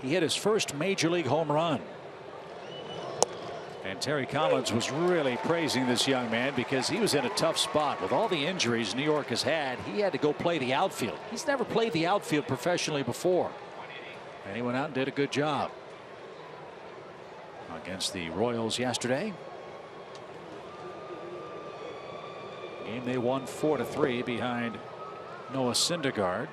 He hit his first major league home run. And Terry Collins was really praising this young man because he was in a tough spot with all the injuries New York has had. He had to go play the outfield. He's never played the outfield professionally before, and he went out and did a good job against the Royals yesterday. Game they won 4-3 behind Noah Syndergaard.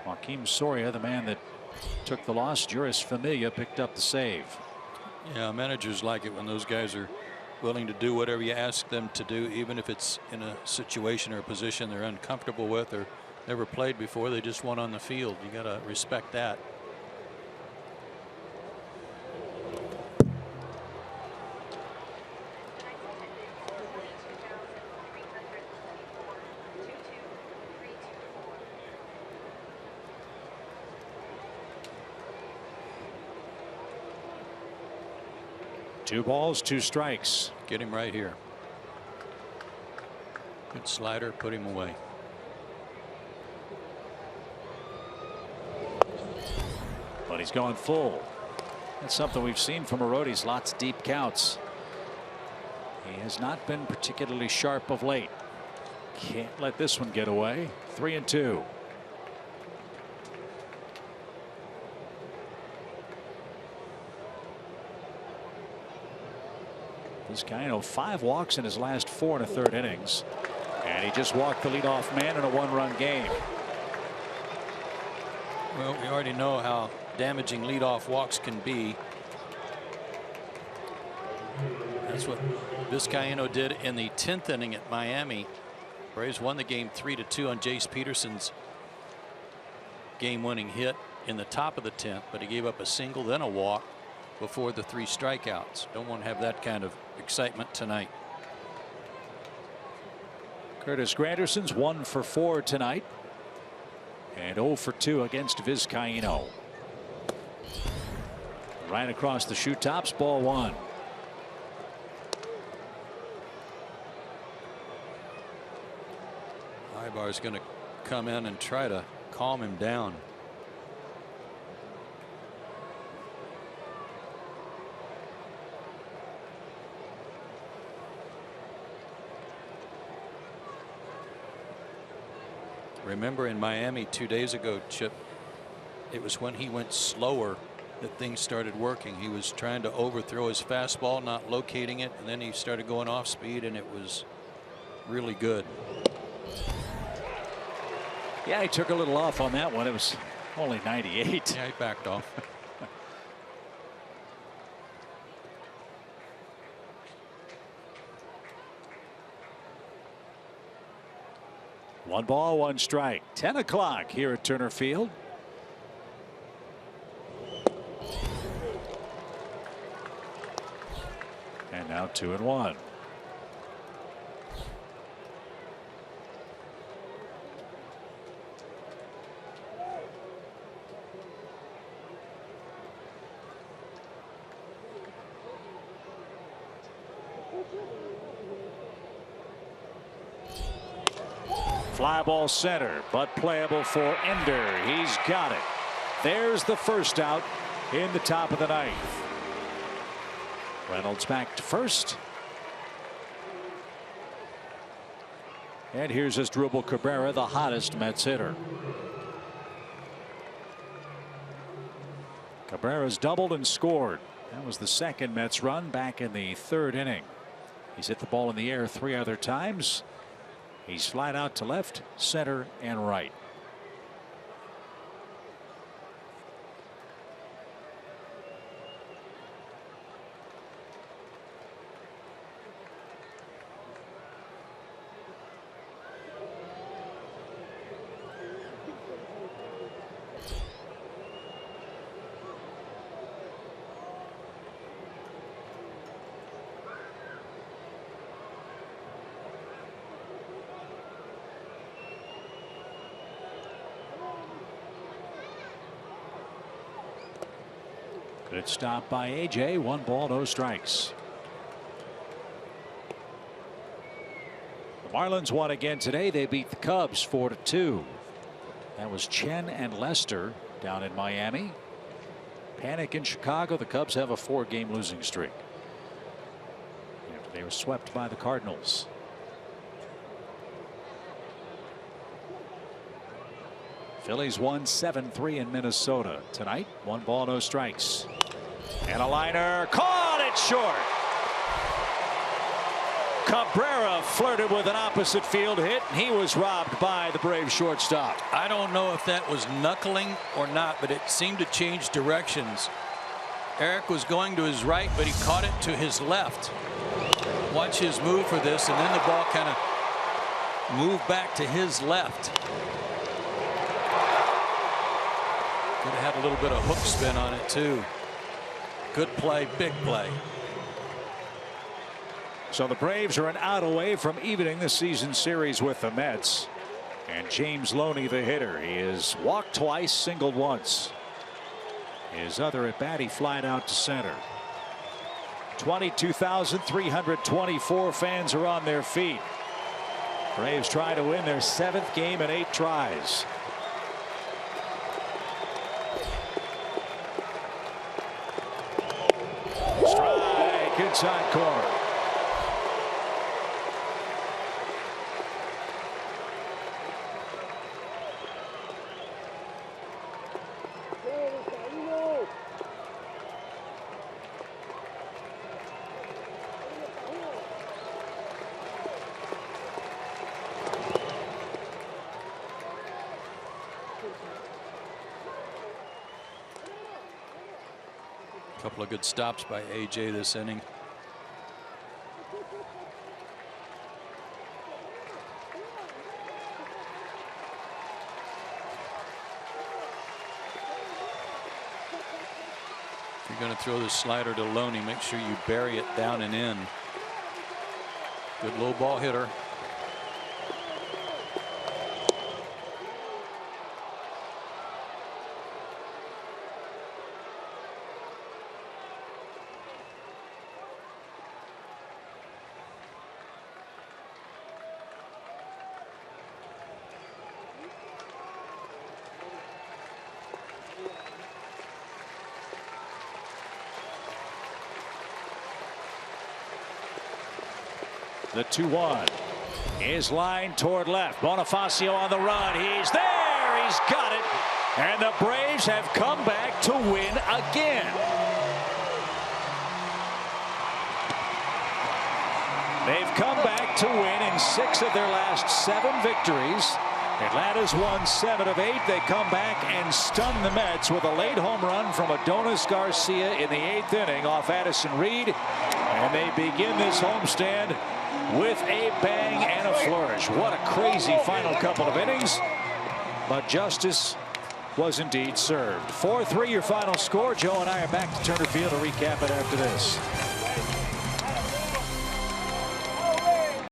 Joakim Soria, the man that took the loss. Juris Familia picked up the save. Yeah, managers like it when those guys are willing to do whatever you ask them to do, even if it's in a situation or a position they're uncomfortable with or never played before. They just want on the field. You got to respect that. Two balls, two strikes. Get him right here. Good slider, put him away. But he's going full. That's something we've seen from Erodes. Lots of deep counts. He has not been particularly sharp of late. Can't let this one get away. 3-2. This guy, 5 walks in his last 4 1/3 innings, and he just walked the leadoff man in a 1-run game. Well, we already know how damaging leadoff walks can be. That's what Vizcaíno did in the 10th inning at Miami. Braves won the game 3-2 on Jace Peterson's game-winning hit in the top of the 10th, but he gave up a single, then a walk before the 3 strikeouts. Don't want to have that kind of excitement tonight. Curtis Granderson's 1 for 4 tonight, and 0 for 2 against Vizcaíno. Right across the shoe tops, ball 1. Ibar's going to come in and try to calm him down. Remember in Miami 2 days ago, Chip, it was when he went slower that things started working. He was trying to overthrow his fastball, not locating it, and then he started going off speed, and it was really good. Yeah, he took a little off on that one. It was only 98. Yeah, he backed off. One ball, one strike. 10 o'clock here at Turner Field. And now 2-1. Fly ball center, but playable for Ender. He's got it. There's the first out in the top of the 9th. Reynolds back to first. And here's Asdrubal Cabrera, the hottest Mets hitter. Cabrera's doubled and scored. That was the second Mets run back in the 3rd inning. He's hit the ball in the air 3 other times. He's flat out to left, center, and right. Good stop by AJ. 1 ball, no strikes. The Marlins won again today. They beat the Cubs 4-2. That was Chen and Lester down in Miami. Panic in Chicago. The Cubs have a 4-game losing streak after they were swept by the Cardinals. Phillies won 7-3 in Minnesota tonight. 1 ball, no strikes. And a liner caught it short. Cabrera flirted with an opposite field hit, and he was robbed by the Braves shortstop. I don't know if that was knuckling or not, but it seemed to change directions. Eric was going to his right, but he caught it to his left. Watch his move for this, and then the ball kind of moved back to his left. Could have had a little bit of hook spin on it too. Good play, big play. So the Braves are an out away from evening the season series with the Mets. And James Loney, the hitter, he has walked twice, singled once. His other at bat, he flied out to center. 22,324 fans are on their feet. Braves try to win their 7th game in 8 tries. Strike inside corner. Couple of good stops by AJ this inning. If you're going to throw the slider to Loney, make sure you bury it down and in. Good low ball hitter. The 2-1 is lined toward left. Bonifacio on the run. He's there. He's got it. And the Braves have come back to win again. They've come back to win in 6 of their last 7 victories. Atlanta's won 7 of 8. They come back and stun the Mets with a late home run from Adonis Garcia in the 8th inning off Addison Reed. And they begin this homestand with a bang and a flourish. What a crazy final couple of innings. But justice was indeed served. 4-3 your final score. Joe and I are back to Turner Field to recap it after this.